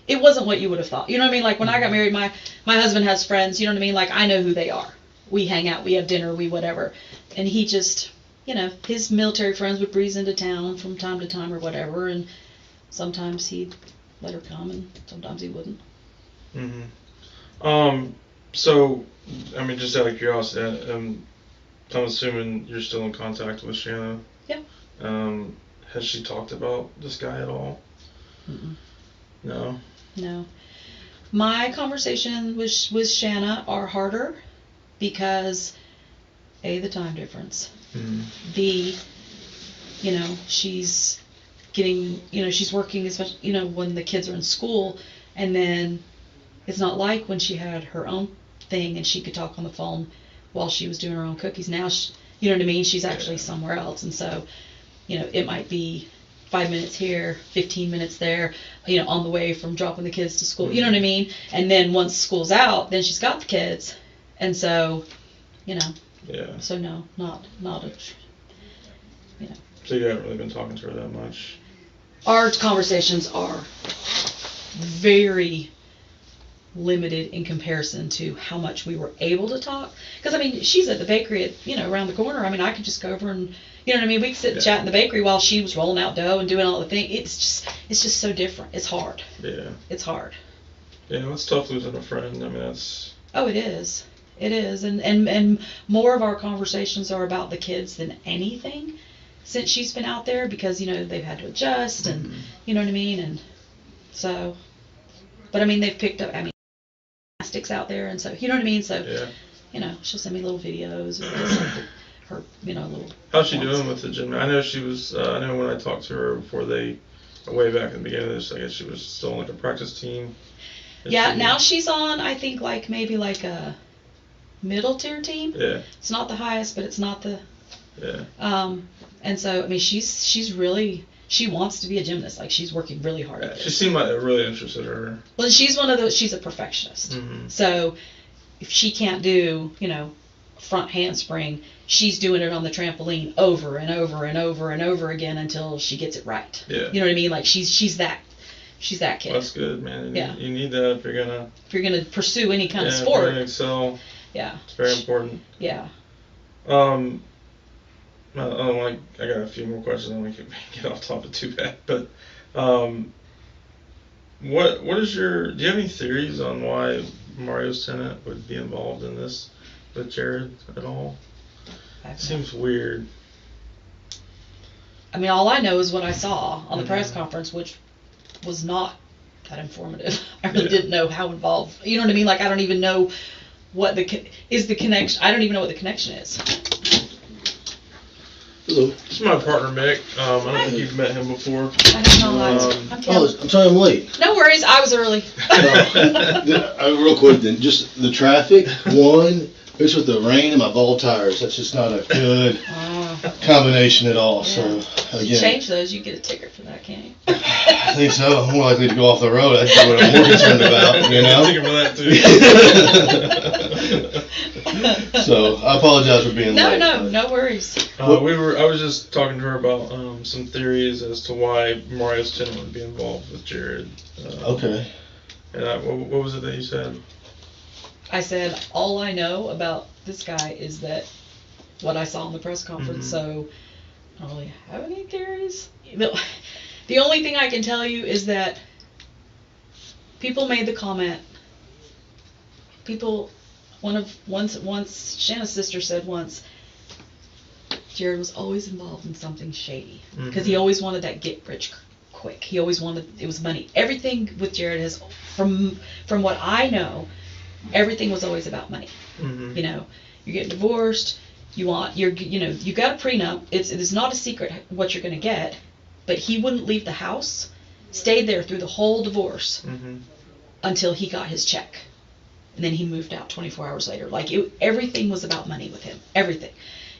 It wasn't what you would have thought. You know what I mean? Like when I got married, my husband has friends. You know what I mean? Like I know who they are. We hang out. We have dinner. We whatever. And he just, you know, his military friends would breeze into town from time to time or whatever. And sometimes he'd let her come, and sometimes he wouldn't. So, I mean, just out of curiosity, I'm assuming you're still in contact with Shanna. Yeah. Has she talked about this guy at all? Mm-mm. No. No. My conversation with Shanna are harder because A, the time difference. B, you know, she's getting, you know, she's working, especially, you know, when the kids are in school, and then it's not like when she had her own thing and she could talk on the phone while she was doing her own cookies. Now, you know what I mean? She's actually somewhere else, and so, you know, it might be 5 minutes here, 15 minutes there, you know, on the way from dropping the kids to school. You know what I mean? And then once school's out, then she's got the kids, and so, you know. Yeah. So no, not a, you know. So you haven't really been talking to her that much? Our conversations are very limited in comparison to how much we were able to talk. Because, I mean, she's at the bakery at, you know, around the corner. I mean, I could just go over and, you know what I mean? We could sit and chat in the bakery while she was rolling out dough and doing all the things. It's just so different. It's hard. Yeah. It's hard. Yeah, it's tough losing a friend. I mean, that's... Oh, it is. It is. And more of our conversations are about the kids than anything since she's been out there, because, you know, they've had to adjust and, you know what I mean? And so, but I mean, they've picked up, I mean, gymnastics out there, and so, you know what I mean? So, you know, she'll send me little videos of her, you know, little. How's she doing with the gym? I know she was, I know when I talked to her before way back in the beginning of this, I guess she was still on like a practice team. Yeah, now she's on, I think, like maybe like a middle tier team. Yeah. It's not the highest, but it's not the. Yeah. And so, I mean, she's really, she wants to be a gymnast. Like, she's working really hard at it. She seemed like it really interested her. Well, she's one of those, she's a perfectionist. So, if she can't do, you know, front handspring, she's doing it on the trampoline over and over and over and over again until she gets it right. Yeah. You know what I mean? Like, she's that kid. That's good, man. Yeah. You need that if you're gonna pursue any kind of if sport. you're gonna excel. Yeah. It's very important. Yeah. I got a few more questions. I don't want to get off topic too bad, but what is do you have any theories on why Mario's tenant would be involved in this with Jared at all? Seems weird. I mean, all I know is what I saw on the press conference, which was not that informative. I really didn't know how involved. You know what I mean? Like, I don't even know what the connection. I don't even know what the connection is. Hello. This is my partner, Mick. I don't think you've met him before. I don't know. I'm Kim. I'm sorry I'm late. No worries. I was early. Real quick then, just the traffic, mixed with the rain and my bald tires. That's just not a good combination at all. Yeah. So, again. Change those, you get a ticket for that, can't you? I think so. I'm more likely to go off the road. That's what I'm more concerned about, you know? Ticket for that, too. So, I apologize for being late. No worries. I was just talking to her about some theories as to why Mario's tenant would be involved with Jared. Okay. And what was it that you said? I said, all I know about this guy is that what I saw in the press conference, so I don't really have any theories. The only thing I can tell you is that people made the comment, once Shanna's sister said once, Jared was always involved in something shady, because he always wanted that get rich quick. He always wanted, it was money. Everything with Jared has, from what I know, everything was always about money. You know, you're getting divorced, you got a prenup. It's not a secret what you're going to get, but he wouldn't leave the house, stayed there through the whole divorce until he got his check. And then he moved out 24 hours later. Like, everything was about money with him. Everything.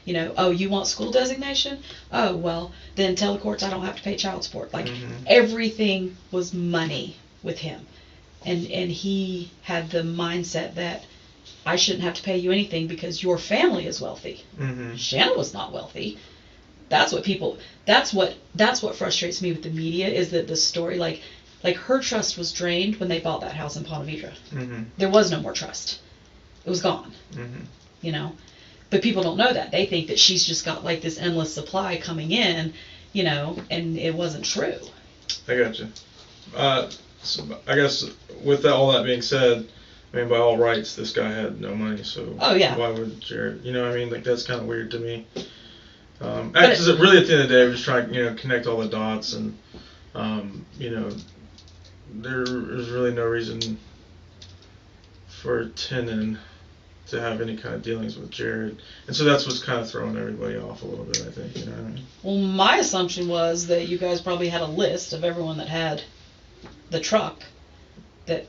You know, oh, you want school designation? Oh, well, then tell the courts I don't have to pay child support. Like, everything was money with him. And he had the mindset that I shouldn't have to pay you anything because your family is wealthy. Mm-hmm. Shanna was not wealthy. That's what frustrates me with the media, is that the story, like her trust was drained when they bought that house in Ponte Vedra. Mm-hmm. There was no more trust. It was gone. Mm-hmm. You know, but people don't know that. They think that she's just got like this endless supply coming in, you know, and it wasn't true. I got you. So I guess with all that being said, I mean, by all rights, this guy had no money, so oh, yeah. Why would Jared? You know what I mean? Like, that's kind of weird to me. Because really, at the end of the day, we're just trying to, you know, connect all the dots, and you know, there is really no reason for Tenon to have any kind of dealings with Jared, and so that's what's kind of throwing everybody off a little bit, I think. You know what I mean? Well, my assumption was that you guys probably had a list of everyone that had the truck that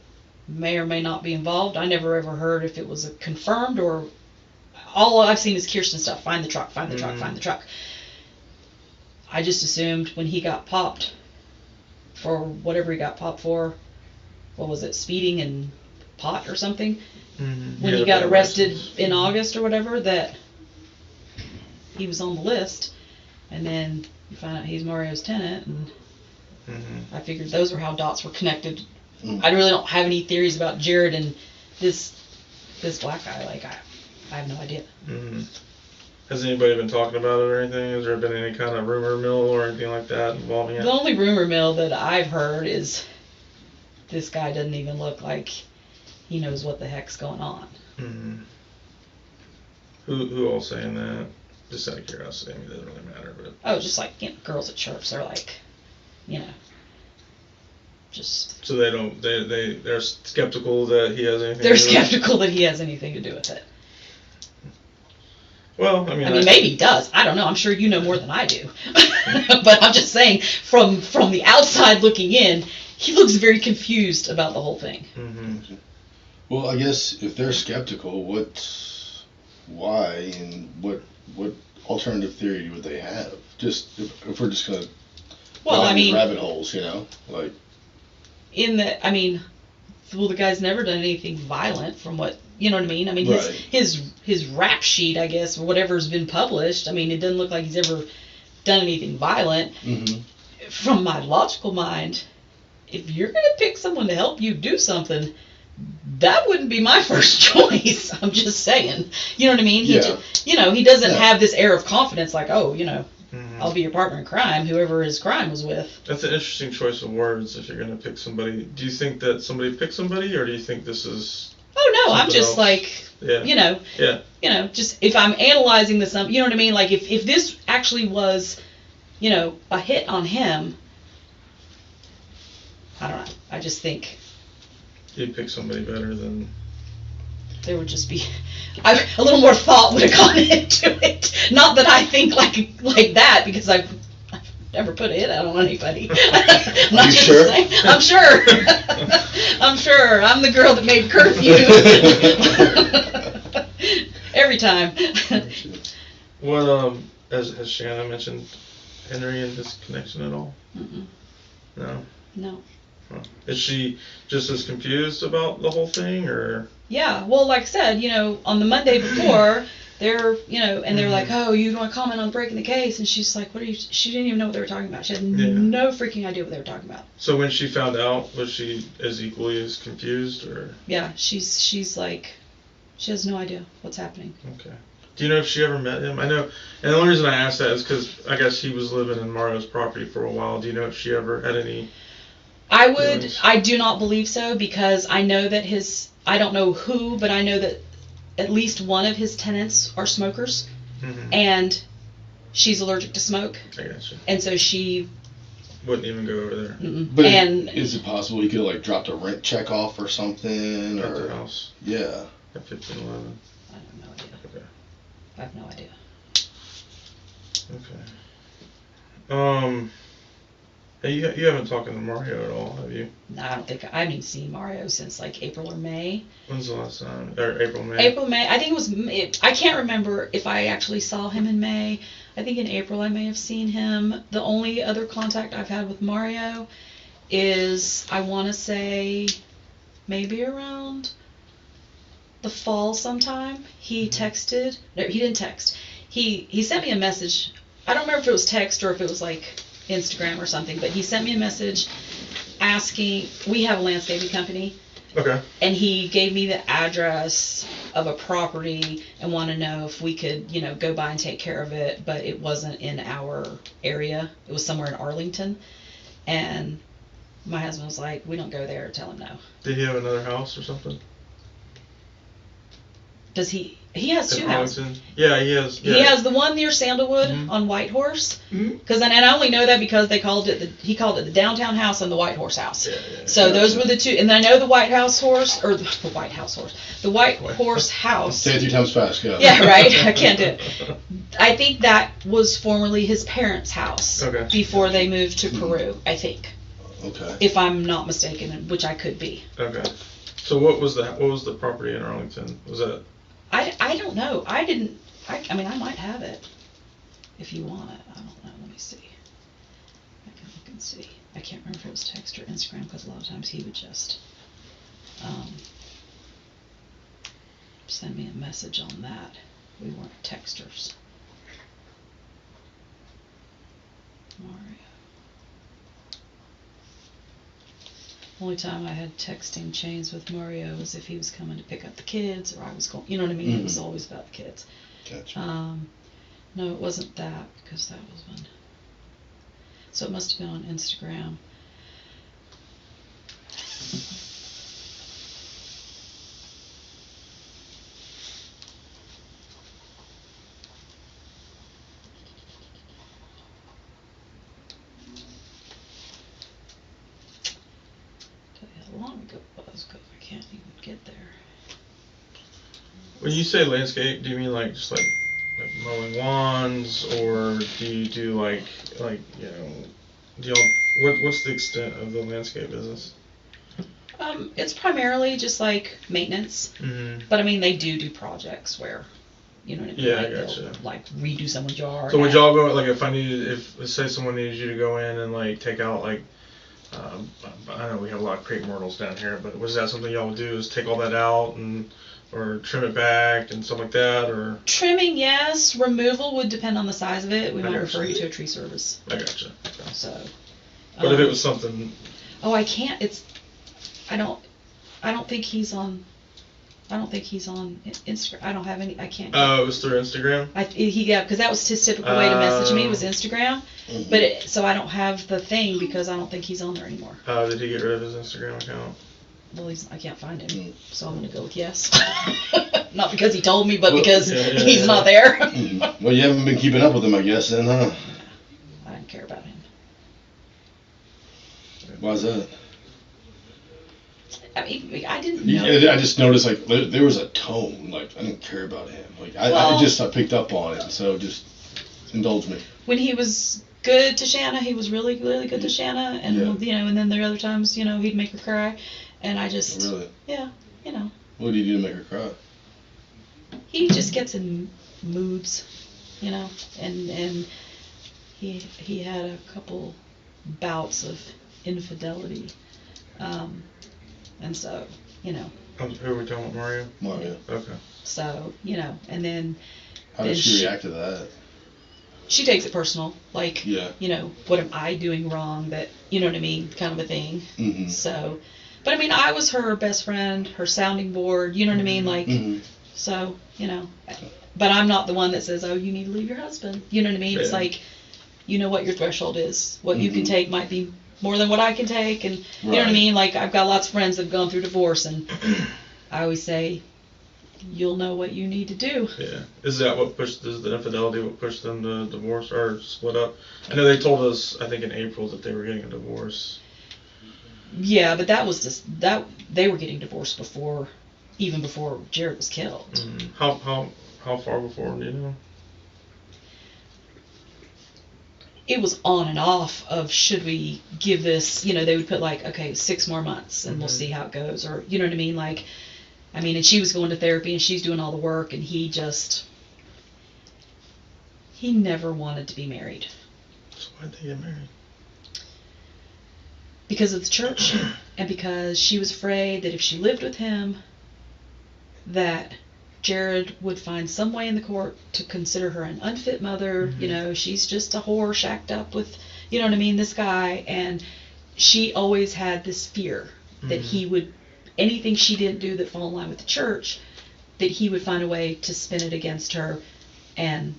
may or may not be involved. I never ever heard if it was a confirmed, or all I've seen is Kirsten stuff. Find the truck, find the truck, find the truck. I just assumed when he got popped for whatever he got popped for, what was it, speeding and pot or something, when he got arrested in August or whatever, that he was on the list, and then you find out he's Mario's tenant, and I figured those were how dots were connected. I really don't have any theories about Jared and this black guy. Like, I have no idea. Has anybody been talking about it or anything? Has there been any kind of rumor mill or anything like that involving it? The only rumor mill that I've heard is this guy doesn't even look like he knows what the heck's going on. Who all saying that? Just out of curiosity. I mean, it doesn't really matter, but Oh, just like, you know, girls at church. They're like, you know, just. So they're skeptical that he has anything. They're skeptical that he has anything to do with it. Well, I mean, maybe he does. I don't know. I'm sure you know more than I do. But I'm just saying, from the outside looking in, he looks very confused about the whole thing. Well, I guess if they're skeptical, why, and what alternative theory would they have? Just if we're just gonna well, I mean, rabbit holes, you know, like the guy's never done anything violent, from what you know what I mean. I mean, right. his rap sheet, I guess, or whatever's been published. I mean, it doesn't look like he's ever done anything violent. From my logical mind, if you're gonna pick someone to help you do something, that wouldn't be my first choice. I'm just saying. You know what I mean? He doesn't have this air of confidence like, oh, you know, I'll be your partner in crime, whoever his crime was with. That's an interesting choice of words if you're going to pick somebody. Do you think that somebody picked somebody, or do you think this is... Oh, no, I'm just else? Like, yeah. You know, just if I'm analyzing this, you know what I mean? Like, if this actually was, you know, a hit on him, I don't know. I just think... You'd pick somebody better than... There would just be a little more thought would have gone into it. Not that I think like that, because I've never put a hit out on anybody. Are you sure? I'm sure. I'm sure. I'm the girl that made curfew. Every time. What has Shanna mentioned Henry and his connection at all? No. No. Is she just as confused about the whole thing, or? Yeah, well, like I said, you know, on the Monday before, they're like, oh, you want to comment on breaking the case? And she's like, what are you? She didn't even know what they were talking about. She had no freaking idea what they were talking about. So when she found out, was she as equally as confused, or? Yeah, she's like, she has no idea what's happening. Okay. Do you know if she ever met him? I know, and the only reason I asked that is because I guess he was living in Mario's property for a while. Do you know if she ever had any? I do not believe so, because I know that I don't know who, but I know that at least one of his tenants are smokers, and she's allergic to smoke. I gotcha. And so she wouldn't even go over there. But is it possible he could like dropped a rent check off or something? At their house? Yeah. At 1511? I have no idea. Okay. I have no idea. Okay. Hey, you haven't talked to Mario at all, have you? No, I don't think I haven't even seen Mario since like April or May. When's the last time? Or April, May? April, May. I think it was. I can't remember if I actually saw him in May. I think in April I may have seen him. The only other contact I've had with Mario is, I want to say, maybe around the fall sometime. He texted. No, he didn't text. He sent me a message. I don't remember if it was text or if it was like Instagram or something, but he sent me a message asking. We have a landscaping company. Okay. And he gave me the address of a property and wanted to know if we could, go by and take care of it, but it wasn't in our area. It was somewhere in Arlington. And my husband was like, we don't go there, tell him no. Did he have another house or something? Does he? He has two houses. Yeah, he has. Yeah. He has the one near Sandalwood on White Horse. Because and I only know that because he called it the downtown house and the White Horse house. Yeah. So those were the two, and I know the White Horse house. Say it 3 times fast, go. Yeah, right. I can't do it. I think that was formerly his parents' house. Okay. Before they moved to Peru, I think. Okay. If I'm not mistaken, which I could be. Okay. So what was the property in Arlington? Was that? I don't know. I mean, I might have it if you want it. I don't know. Let me see. I can look and see. I can't remember if it was text or Instagram because a lot of times he would just send me a message on that. We weren't texters. Mario. Only time I had texting chains with Mario was if he was coming to pick up the kids or I was going, you know what I mean? It was always about the kids. Gotcha. No, it wasn't that because that was when. So it must have been on Instagram. Long ago it was because I can't even get there. When you say landscape, do you mean like just like mowing lawns, or do you do like do y'all what's the extent of the landscape business? It's primarily just like maintenance, but I mean they do projects where, you know what I mean? Yeah, like I gotcha. They'll, like redo someone's yard. So would y'all go like if let's say someone needed you to go in and like take out like. I know we have a lot of crepe myrtles down here, but was that something y'all would do? Is take all that out or trim it back and stuff like that, or trimming? Yes. Removal would depend on the size of it. We might refer you to a tree service. I gotcha. Okay. So. But if it was something. Oh, I can't. I don't think he's on. I don't think he's on Instagram. I don't have any. I can't. Oh, it was through Instagram. Because that was his typical way to message me was Instagram. But so I don't have the thing because I don't think he's on there anymore. Did he get rid of his Instagram account? Well, I can't find him, so I'm gonna go with yes. Not because he told me, but because he's not there. Well, you haven't been keeping up with him, I guess, then, huh? I don't care about him. Why's that? I mean, I didn't know. I just noticed, like, there was a tone. Like, I didn't care about him. Like, I picked up on it, so just indulge me. When he was good to Shanna, he was really, really good to Shanna. And, and then there are other times, he'd make her cry. And I just... Really? Yeah, What do you do to make her cry? He just gets in moods, and he had a couple bouts of infidelity. And so, Who are we talking about, Mario? Mario. Okay. So, and then... How does she react to that? She takes it personal. Like, yeah. What am I doing wrong that, you know what I mean, kind of a thing. Mm-hmm. So, but I mean, I was her best friend, her sounding board, you know what I mean? Like, so, but I'm not the one that says, oh, you need to leave your husband. You know what I mean? Yeah. It's like, you know what your threshold is. What you can take might be more than what I can take, and you know what I mean? Like, I've got lots of friends that have gone through divorce, and I always say, you'll know what you need to do. Yeah. Is the infidelity what pushed them to divorce or split up? I know they told us, I think in April, that they were getting a divorce. Yeah, but that was just, they were getting divorced even before Jared was killed. Mm-hmm. How far before, do you know? It was on and off of, should we give this, they would put like, okay, 6 more months and we'll see how it goes, or, you know what I mean? Like, and she was going to therapy and she's doing all the work, and he never wanted to be married. So why'd they get married? because of the church, and because she was afraid that if she lived with him, that Jared would find some way in the court to consider her an unfit mother. Mm-hmm. You know, she's just a whore shacked up with, you know what I mean, this guy. And she always had this fear that he would, anything she didn't do that fell in line with the church, that he would find a way to spin it against her. And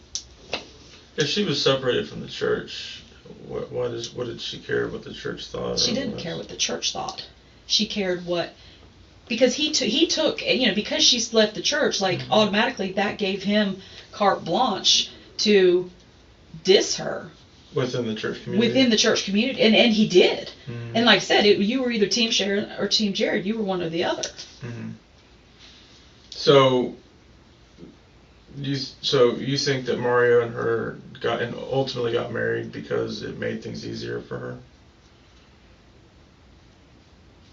if she was separated from the church, what did she care what the church thought? She didn't care what the church thought. She cared what, because he took, you know, because she's left the church, like automatically that gave him carte blanche to diss her. Within the church community. Within the church community, and he did. Mm-hmm. And like I said, you were either Team Sharon or Team Jared. You were one or the other. Mm-hmm. So you think that Mario and her ultimately got married because it made things easier for her?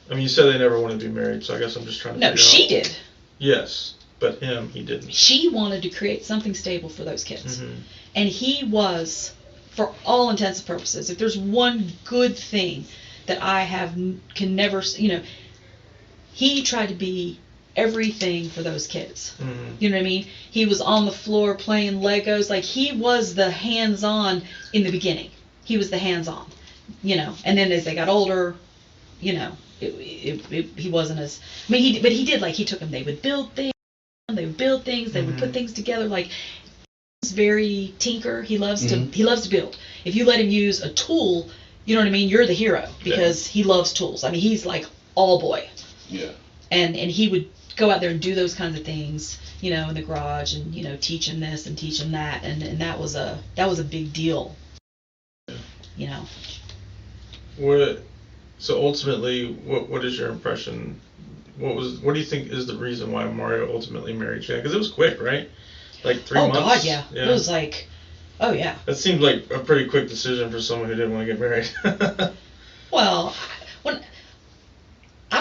I mean, you said they never wanted to be married, so I guess I'm just trying to figure out. No, she did. Yes, but he didn't. She wanted to create something stable for those kids. Mm-hmm. And he was, for all intents and purposes, if there's one good thing that can never, you know, he tried to be everything for those kids. Mm-hmm. You know what I mean? He was on the floor playing Legos. Like, he was the hands-on in the beginning. He was the hands-on, you know. And then as they got older, you know, he wasn't as, I mean, he did, like, he took them, they would build things, they would put things together. Like, he's very tinker. He loves to build. If you let him use a tool, you know what I mean, you're the hero, because he loves tools. I mean, he's like all boy. Yeah. And he would go out there and do those kinds of things, you know, in the garage, and, you know, teach him this and teach him that, and that was a big deal. You know. So ultimately, what is your impression? What do you think is the reason why Mario ultimately married Shanna? Because it was quick, right? Like 3 months. Oh God, yeah. It was like, oh yeah. That seemed like a pretty quick decision for someone who didn't want to get married. Well, I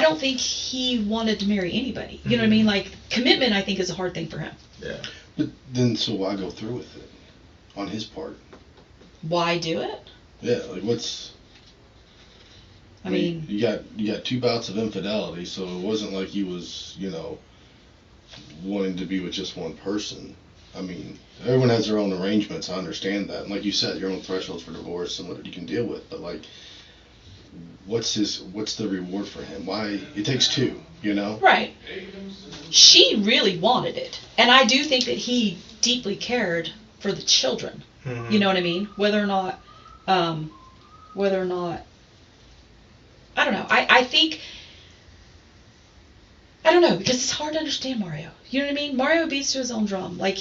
don't think he wanted to marry anybody. You know what I mean? Like, commitment, I think, is a hard thing for him. Yeah. But then, so why go through with it on his part? Why do it? Yeah, like what's? I mean, you got 2 bouts of infidelity, so it wasn't like he was, you know, wanting to be with just one person. I mean, everyone has their own arrangements. I understand that, and like you said, your own thresholds for divorce and what you can deal with. But like, what's the reward for him? Why it takes 2, you know? Right. She really wanted it, and I do think that he deeply cared for the children. You know what I mean? Whether or not, I don't know. I think, I don't know, because it's hard to understand Mario. You know what I mean? Mario beats to his own drum. Like,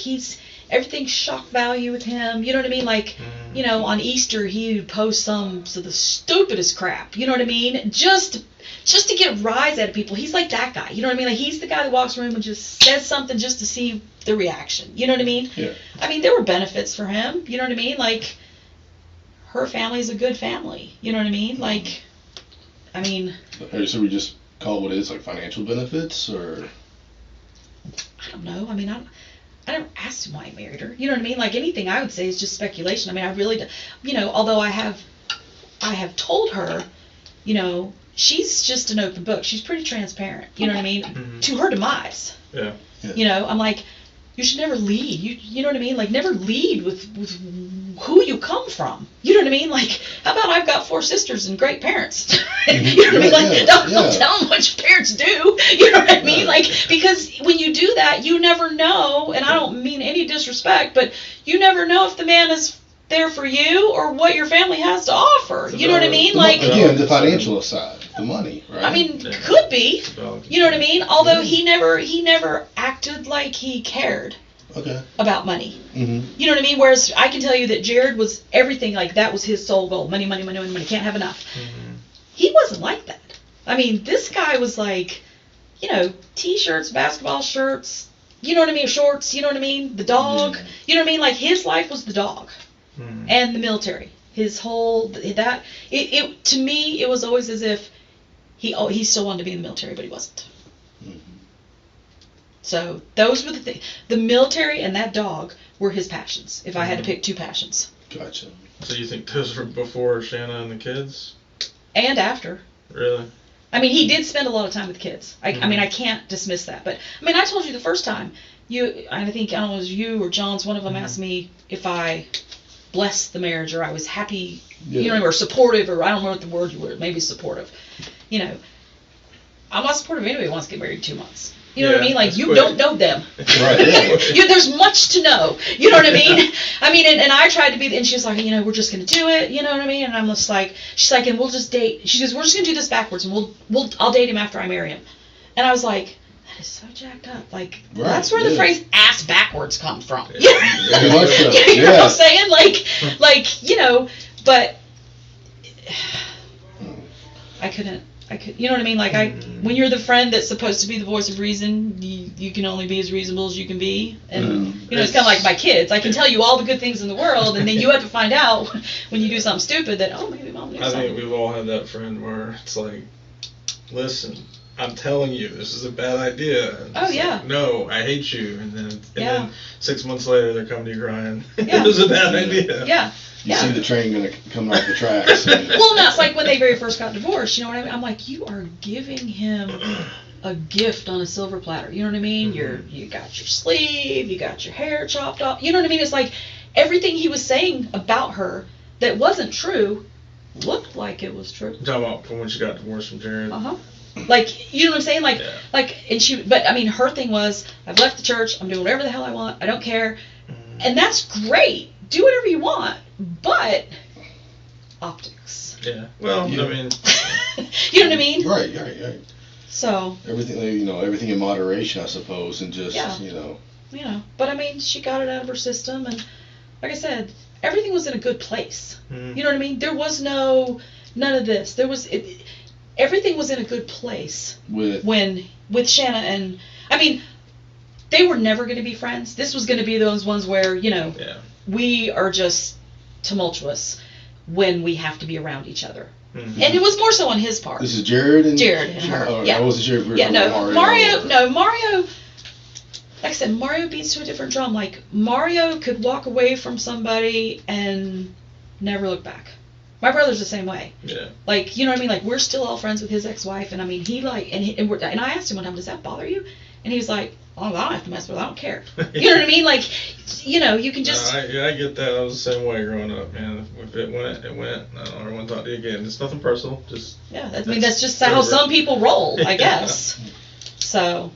everything's shock value with him. You know what I mean? Like, you know, on Easter he would post the stupidest crap. You know what I mean? Just to get a rise out of people. He's like that guy. You know what I mean? Like, he's the guy that walks around and just says something just to see the reaction. You know what I mean? Yeah. I mean, there were benefits for him. You know what I mean? Like, her family's a good family. You know what I mean? Like, I mean. So we just call it what it is, like financial benefits, or? I don't know. I mean, I never asked him why he married her. You know what I mean? Like, anything I would say is just speculation. I mean, I really, you know, although I have told her, you know, she's just an open book. She's pretty transparent. You know what I mean? To her demise. Yeah. You know, I'm like, you should never lead. You know what I mean? Like, never lead with who you come from. You know what I mean? Like, how about I've got 4 sisters and great parents? You know what I mean? Like, don't tell them what your parents do. You know what I mean? Like, because when you do that, you never know, and I don't mean any disrespect, but you never know if the man is there for you or what your family has to offer. You know what I mean? Like, again, the financial side, the money, right? I mean, could be. You know what I mean? Although he never acted like he cared about money. You know what I mean? Whereas I can tell you that Jared was everything, like, that was his sole goal. Money, money, money, money, money. Can't have enough. He wasn't like that. I mean, this guy was like, you know, T-shirts, basketball shirts, you know what I mean? Shorts, you know what I mean? The dog, you know what I mean? Like, his life was the dog and the military. His whole, to me, it was always as if he still wanted to be in the military, but he wasn't. So those were the things. The military and that dog were his passions, if I had to pick 2 passions. Gotcha. So you think those were before Shanna and the kids? And after. Really? I mean, he did spend a lot of time with kids. I mean, I can't dismiss that. But, I mean, I told you the first time, I think, I don't know, it was you or John's, one of them asked me if I blessed the marriage or I was happy, or supportive, or I don't know what the word you were, maybe supportive. I'm not supportive of anybody who wants to get married in 2 months. You know what I mean? Like, you don't know them. Right, yeah. There's much to know. You know what I mean? I mean, and I tried to be, and she was like, we're just going to do it. You know what I mean? And I'm just like, she's like, and we'll just date. She goes, we're just going to do this backwards, and I'll date him after I marry him. And I was like, that is so jacked up. Like, that's where the phrase ass backwards comes from. Very much so. You know what I'm saying? Like, but I couldn't. You know what I mean? Like, when you're the friend that's supposed to be the voice of reason, you can only be as reasonable as you can be. And, it's kind of like my kids. I can tell you all the good things in the world, and then you have to find out when you do something stupid that, maybe mom knew something. I think we've all had that friend where it's like, listen, I'm telling you, this is a bad idea. And like, no, I hate you. And then 6 months later, they're coming to you crying. It was a bad idea. Yeah. You see the train coming off the tracks. Well, no, it's like when they very first got divorced, you know what I mean? I'm like, you are giving him a gift on a silver platter. You know what I mean? You got your sleeve, you got your hair chopped off. You know what I mean? It's like everything he was saying about her that wasn't true looked like it was true. You're talking about from when she got divorced from Jared? Uh-huh. Like, you know what I'm saying? But I mean, her thing was, I've left the church, I'm doing whatever the hell I want, I don't care. And that's great. Do whatever you want. But optics. Yeah. Well, I mean. You know what I mean? Right. So. Everything in moderation, I suppose, and just, But I mean, she got it out of her system, and like I said, everything was in a good place. You know what I mean? There was none of this. Everything was in a good place with Shanna, and I mean, they were never going to be friends. This was going to be those ones where, we are just tumultuous when we have to be around each other. And it was more so on his part. This is Jared and her. I wasn't sure if we were Mario, like I said, Mario beats to a different drum. Like, Mario could walk away from somebody and never look back. My brother's the same way. Yeah. Like, you know what I mean? Like, we're still all friends with his ex-wife, and I mean, and I asked him one time, does that bother you? And he was like, I don't have to mess with it. I don't care. You know what I mean? Like, you can just. I get that. I was the same way growing up, man. If it went, it went. I don't ever want to talk to you again. It's nothing personal. Just. Yeah, that's just how some people roll, I guess. So.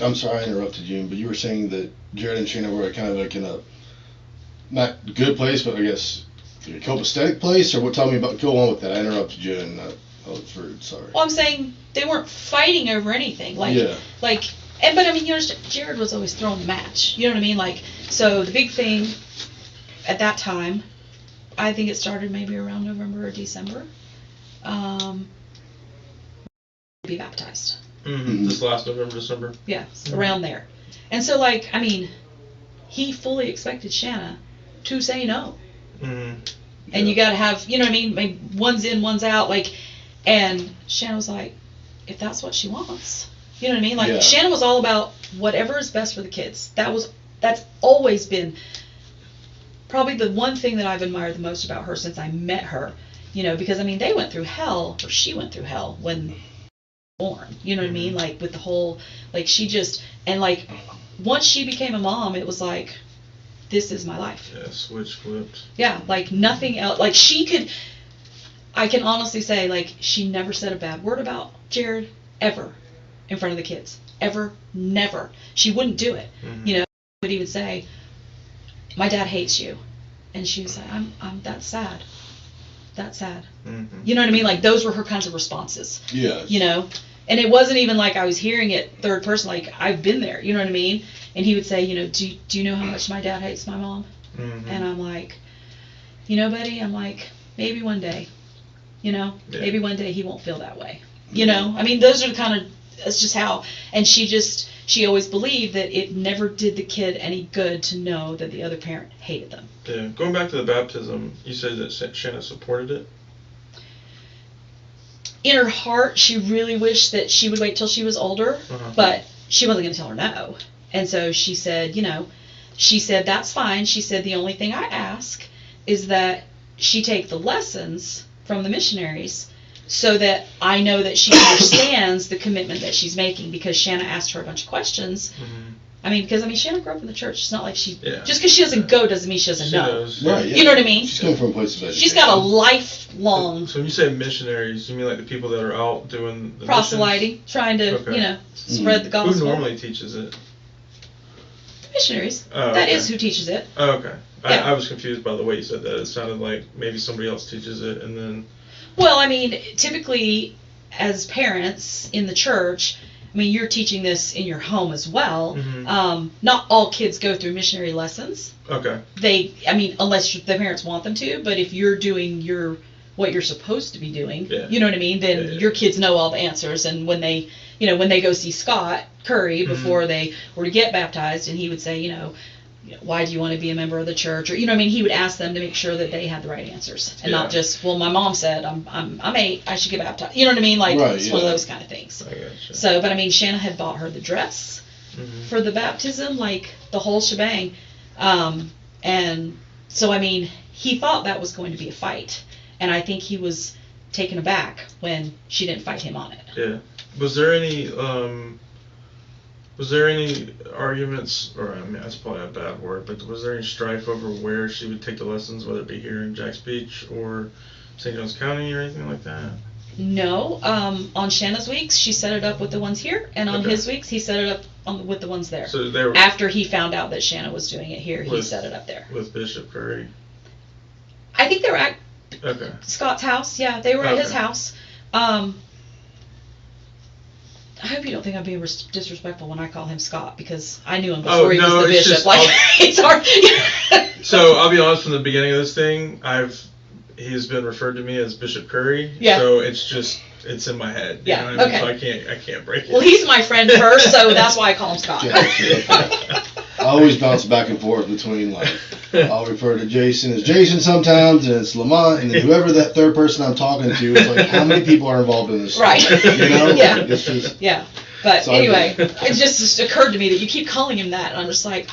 I'm sorry I interrupted you, but you were saying that Jared and Shanna were kind of like in a not good place, but I guess a copacetic place, or what? Tell me about. Go on with that. I interrupted you, and I was rude. Sorry. Well, I'm saying they weren't fighting over anything. But I mean, Jared was always throwing the match. You know what I mean? Like, so the big thing at that time, I think it started maybe around November or December. Be baptized. This last November, December. Yeah, around there. And so, like, I mean, he fully expected Shanna to say no. And you got to have, you know what I mean? Maybe one's in, one's out. Like, and Shanna was like, if that's what she wants. You know what I mean? Like, Shanna was all about whatever is best for the kids. That's always been probably the one thing that I've admired the most about her since I met her. Because, I mean, they went through hell, or she went through hell when they were born. You know what I mean? Like, with the whole, like, she just, and, like, once she became a mom, it was like, this is my life. Yeah, switch flipped. Yeah, like, nothing else. Like, I can honestly say, like, she never said a bad word about Jared, ever. In front of the kids. Ever. Never. She wouldn't do it. Would even say, my dad hates you. And she was like, I'm that's sad. That's sad. You know what I mean? Like, those were her kinds of responses. Yeah. And it wasn't even like I was hearing it third person, like, I've been there. You know what I mean? And he would say, do you know how much my dad hates my mom? And I'm like, buddy, I'm like, maybe one day. Maybe one day he won't feel that way. I mean, those are the kind of, that's just how, and she always believed that it never did the kid any good to know that the other parent hated them. Yeah, going back to the baptism, you said that Shanna supported it? In her heart, she really wished that she would wait till she was older, but she wasn't going to tell her no. And so she said, that's fine. She said, the only thing I ask is that she take the lessons from the missionaries so that I know that she understands the commitment that she's making, because Shanna asked her a bunch of questions. Mm-hmm. I mean, because Shanna grew up in the church. It's not like she just because she doesn't Yeah. go doesn't mean she doesn't She know. knows. Right. Yeah. You know what I mean? She's coming from a place of education. She's got a lifelong So when you say missionaries, you mean like the people that are out doing the proselyting, trying to Okay. spread the gospel. Who normally teaches it? Missionaries. Oh, That okay. is who teaches it. Oh, okay. Yeah. I was confused by the way you said that. It sounded like maybe somebody else teaches it, and then. Well, I mean, typically as parents in the church, I mean, you're teaching this in your home as well. Mhm. Not all kids go through missionary lessons. Okay. Unless the parents want them to, but if you're doing what you're supposed to be doing, Yeah. you know what I mean, then Yeah. your kids know all the answers. And when they go see Scott Curry before they were to get baptized, and he would say, why do you want to be a member of the church? Or, he would ask them to make sure that they had the right answers, and not just, well, my mom said I'm 8, I should get baptized. You know what I mean? Like, right, it's one of those kind of things. I gotcha. So, but I mean, Shanna had bought her the dress for the baptism, like the whole shebang. And so, I mean, he thought that was going to be a fight, and I think he was taken aback when she didn't fight him on it. Yeah. Was there any arguments, or I mean, that's probably a bad word, but was there any strife over where she would take the lessons, whether it be here in Jax Beach or St. John's County or anything like that? No, on Shanna's weeks, she set it up with the ones here, and on Okay. his weeks, he set it up with the ones there. So they were After he found out that Shanna was doing it here, he With- set it up there. with Bishop Curry. I think they were at Okay. Scott's house. Yeah, they were at his Okay. house. I hope you don't think I'm being disrespectful when I call him Scott, because I knew him before he was the it's bishop. just- Like, it's hard. So I'll be honest, from the beginning of this thing, he's been referred to me as Bishop Curry. Yeah. So it's in my head. You Yeah, know what I mean? okay. So I can't break it. Well, he's my friend first, so that's why I call him Scott. I always bounce back and forth between, like, I'll refer to Jason as Jason sometimes, and it's Lamont, and then whoever that third person I'm talking to, it's like, how many people are involved in this? Right. You know? Yeah. Like, it's just, Yeah. But Sorry. anyway, it just occurred to me that you keep calling him that, and I'm just like,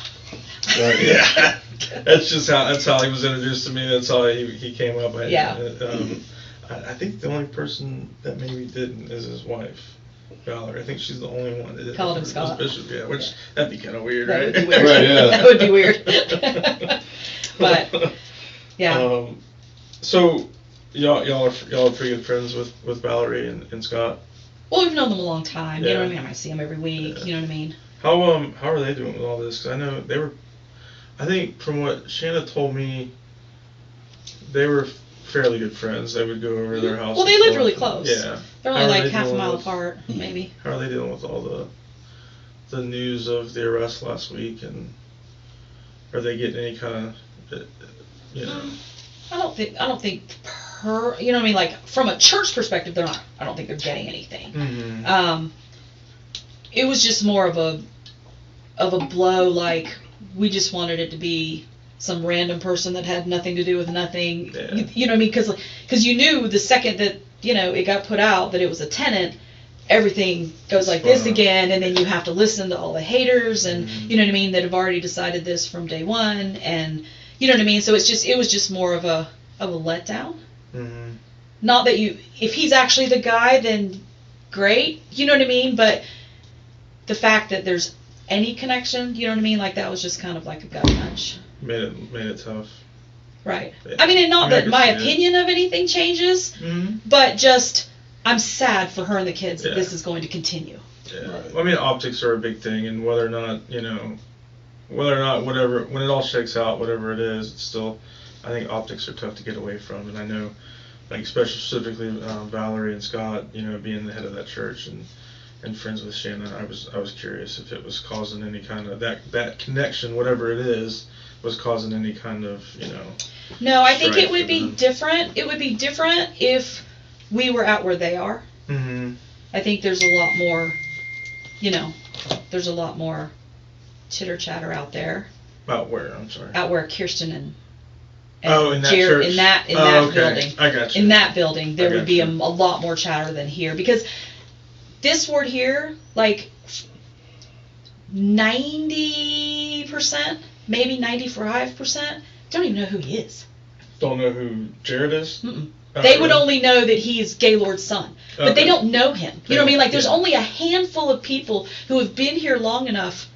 right, Yeah. That's how he was introduced to me. That's how he came up. I think the only person that maybe didn't is his wife, Valerie. I think she's the only one that didn't Called him refer to Scott. Bishop. Yeah, which that'd be kind of weird, that right? would be weird. Right, yeah. That would be weird. But, yeah. So y'all are pretty good friends with Valerie and Scott. Well, we've known them a long time. You know Yeah. what I mean? I might see them every week. Yeah. You know what I mean? How are they doing with all this? 'Cause I know they were. I think from what Shanna told me, they were fairly good friends. They would go over to their house. Well, they and live stuff. really close. Yeah. They're How only are like they half a dealing mile with- apart, maybe. How are they dealing with all the news of the arrest last week, and are they getting any kind of, I don't think you know what I mean, like from a church perspective, they're not. I don't think they're getting anything. Mm-hmm. It was just more of a blow. Like, we just wanted it to be some random person that had nothing to do with nothing. Yeah. You know what I mean? Because you knew the second that it got put out that it was a tenant, everything goes like this again, and then you have to listen to all the haters and you know what I mean, that have already decided this from day one, and you know what I mean. So it was just more of a letdown. Mm-hmm. Not that if he's actually the guy, then great, you know what I mean. But the fact that there's any connection, you know what I mean, like that was just kind of like a gut punch. Made it tough. Right. Yeah. I mean, and not I that can my see it. opinion of anything changes, Mm-hmm. but just I'm sad for her and the kids that Yeah. this is going to continue. Yeah. Right. I mean, optics are a big thing, and whether or not whatever, when it all shakes out, whatever it is, it's still, I think optics are tough to get away from, and I know, like specifically Valerie and Scott, being the head of that church and friends with Shanna, I was curious if it was causing any kind of that connection, whatever it is, was causing any kind of No, I think it strife would be within- different. It would be different if we were out where they are. Mm-hmm. I think there's a lot more, there's a lot more chitter chatter out there. About where? I'm sorry. Out where Kirsten and in that Jared, church. in that okay. building. I got you. In that building, there I would be a gotcha. lot more chatter than here, because this ward here, like 90%, maybe 95%, don't even know who he is. Don't know who Jared is? Mm-mm. They would only know that he's Gaylord's son. But they don't know him. You know what I mean? Like, there's only a handful of people who have been here long enough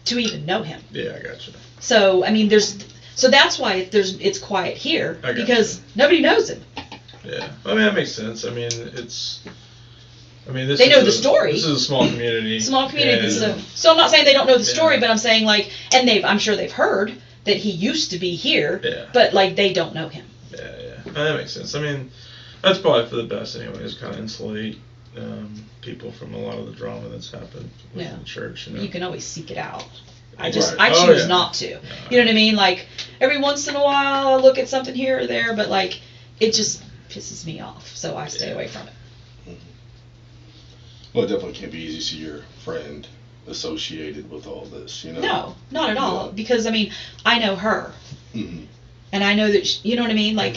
to even know him. Yeah, I gotcha. So, I mean, so that's why it's quiet here, because nobody knows him. Yeah. I mean, that makes sense. I mean, they know the story. This is a small community. Small community. So I'm not saying they don't know the story, but I'm saying, like, and I'm sure they've heard that he used to be here, but, like, they don't know him. Yeah. That makes sense. I mean, that's probably for the best anyway, is kind of insulate people from a lot of the drama that's happened within the church. You can always seek it out. I Right. choose not to. You know what I mean? Like, every once in a while I'll look at something here or there, but, like, it just pisses me off, so I stay away from it. Well, it definitely can't be easy to see your friend associated with all this, you know? No, not at all. Because, I mean, I know her. Mm-hmm. And I know that, you know what I mean? Like,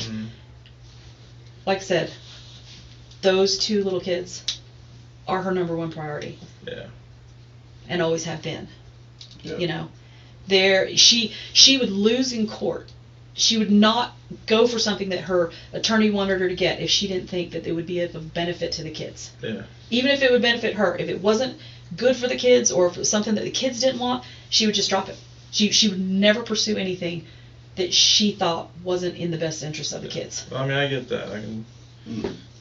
like I said, those two little kids are her number one priority. Yeah. And always have been. Yeah. You know? She would lose in court. She would not go for something that her attorney wanted her to get if she didn't think that it would be of a benefit to the kids. Yeah. Even if it would benefit her. If it wasn't good for the kids, or if it was something that the kids didn't want, she would just drop it. She would never pursue anything that she thought wasn't in the best interest of the kids. I mean, I get that. I can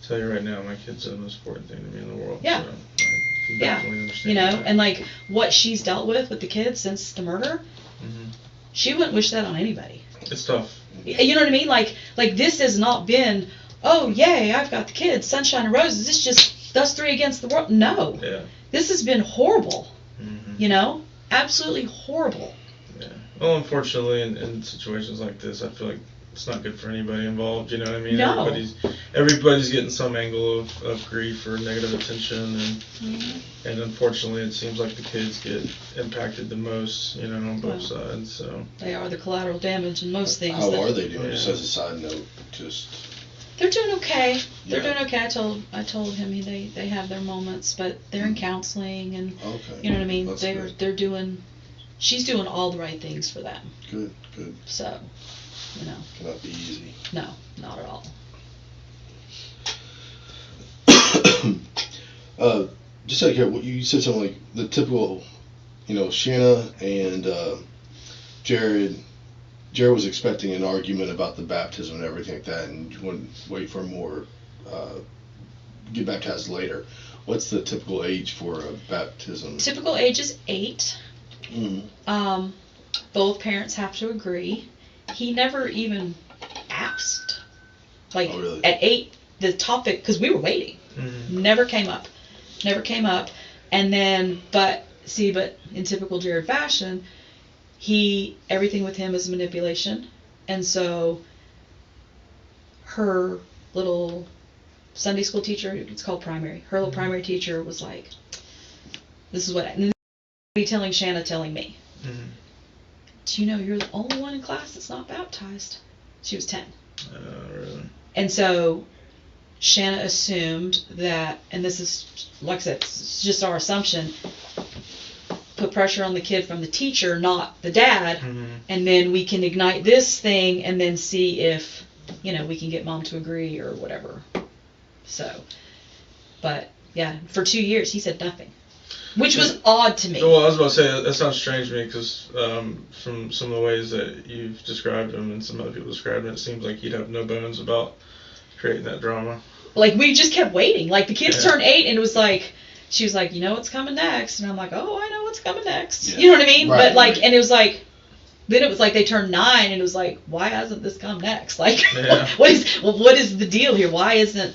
tell you right now, my kids are the most important thing to me in the world. Yeah. So I can definitely understand. You know, that. and, like, what she's dealt with the kids since the murder, she wouldn't wish that on anybody. It's tough. You know what I mean? Like this has not been, oh, yay, I've got the kids, sunshine and roses. It's just us three against the world. No. Yeah. This has been horrible. You know? Absolutely horrible. Yeah. Well, unfortunately, in situations like this, I feel like it's not good for anybody involved. You know what I mean? No. Everybody's getting some angle of grief or negative attention, and unfortunately, it seems like the kids get impacted the most. You know, on both sides. So they are the collateral damage in most things. How are they doing? Just as a side note, they're doing okay. They're doing okay. I told him they have their moments, but they're in counseling, and you know what I mean. They're doing. She's doing all the right things for them. Good. So, you know. Cannot be easy. No, not at all. Just like here, you said something like the typical, you know, Shanna and Jared was expecting an argument about the baptism and everything like that, and you wouldn't wait for more, get baptized later. What's the typical age for a baptism? Typical age is 8. Both parents have to agree. He never even asked. Like, really? At 8, the topic, because we were waiting, never came up. And then, but in typical Jared fashion, everything with him is manipulation. And so her little Sunday school teacher, it's called primary, her little primary teacher was like, this is what telling Shanna, telling me. Do you know you're the only one in class that's not baptized? She was 10. Really? And so Shanna assumed that, and this is, like I said, it's just our assumption, put pressure on the kid from the teacher, not the dad, and then we can ignite this thing and then see if, you know, we can get mom to agree or whatever. So, but yeah, for 2 years he said nothing. Which was odd to me. Well, I was about to say, that sounds strange to me, because from some of the ways that you've described him and some other people described him, it seems like he'd have no bones about creating that drama. Like, we just kept waiting. Like, the kids turned 8, and it was like, she was like, you know what's coming next? And I'm like, oh, I know what's coming next. Yeah. You know what I mean? Right, but, like, and it was like, then it was like they turned 9, and it was like, why hasn't this come next? Like, what is the deal here? Why isn't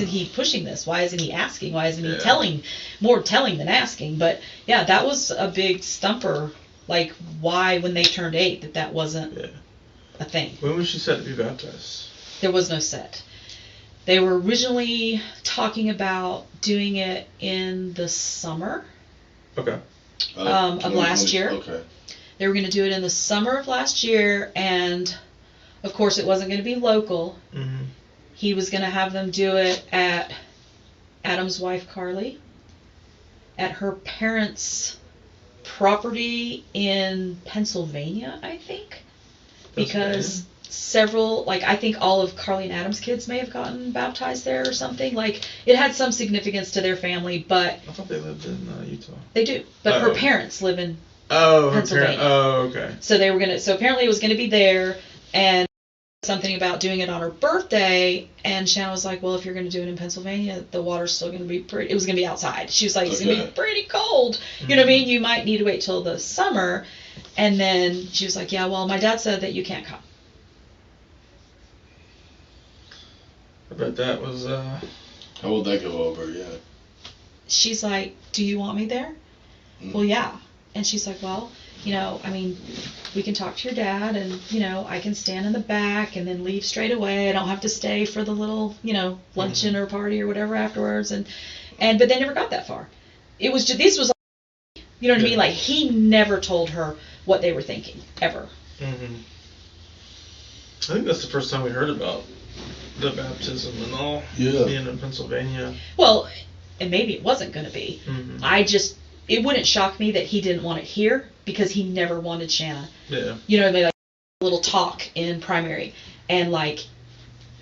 he pushing this? Why isn't he asking? Why isn't he telling than asking? But yeah, that was a big stumper. Like, why, when they turned 8, that wasn't a thing. When was she set to be baptized? There was no set. They were originally talking about doing it in the summer. Okay. Of last year. Okay. They were going to do it in the summer of last year, and of course it wasn't going to be local. He was going to have them do it at Adam's wife, Carly, at her parents' property in Pennsylvania, I think. Because several, like, I think all of Carly and Adam's kids may have gotten baptized there or something. Like, it had some significance to their family, but... I thought they lived in Utah. They do. But her parents live in Pennsylvania. Okay. So they were so apparently it was going to be there, and something about doing it on her birthday, and Shanna was like, well, if you're going to do it in Pennsylvania, the water's still going to be pretty... It was going to be outside. She was like, it's going to be pretty cold. You know what I mean? You might need to wait till the summer. And then she was like, yeah, well, my dad said that you can't come. I bet that was, How would that go over, yeah? She's like, do you want me there? Well, yeah. And she's like, well, you know, I mean, we can talk to your dad, and, you know, I can stand in the back and then leave straight away. I don't have to stay for the little, you know, luncheon or party or whatever afterwards. But they never got that far. It was just, this was, you know what I mean? Like, he never told her what they were thinking, ever. Mm-hmm. I think that's the first time we heard about the baptism and all being in Pennsylvania. Well, and maybe it wasn't going to be. Mm-hmm. It wouldn't shock me that he didn't want it here, because he never wanted Shanna. Yeah. You know, they like a little talk in primary, and like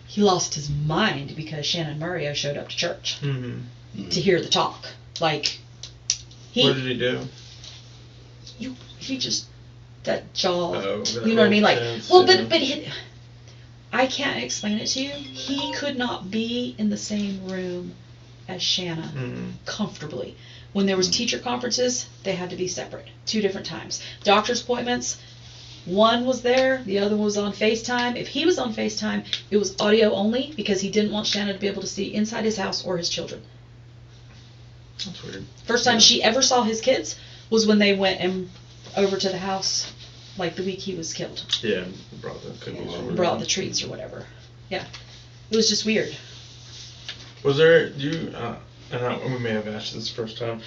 he lost his mind because Shanna and Mario showed up to church to hear the talk. Like, what did he do? He just, that jaw. Oh, you know what I mean? Like, tense, well, but I can't explain it to you. He could not be in the same room as Shanna comfortably. When there was teacher conferences, they had to be separate, 2 different times. Doctor's appointments, one was there, the other was on FaceTime. If he was on FaceTime, it was audio only, because he didn't want Shanna to be able to see inside his house or his children. That's weird. First time she ever saw his kids was when they went over to the house, like the week he was killed. Yeah, brought the cookies. Brought the treats or whatever. Yeah, it was just weird. Was there, and we may have asked this first time,